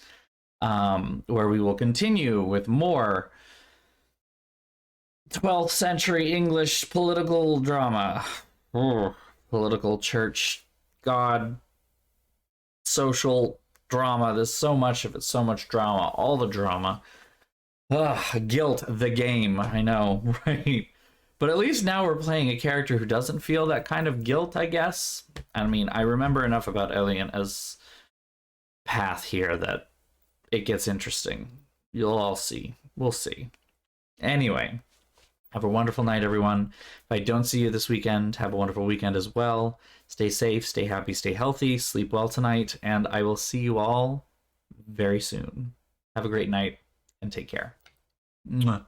where we will continue with more 12th century English political drama. Political, church, God, social drama. There's so much of it, so much drama, all the drama. Guilt, the game, I know, right? But at least now we're playing a character who doesn't feel that kind of guilt, I guess. I mean, I remember enough about Elian as path here that it gets interesting. You'll all see. We'll see. Anyway. Have a wonderful night, everyone. If I don't see you this weekend, have a wonderful weekend as well. Stay safe, stay happy, stay healthy, sleep well tonight, and I will see you all very soon. Have a great night, and take care. Mwah.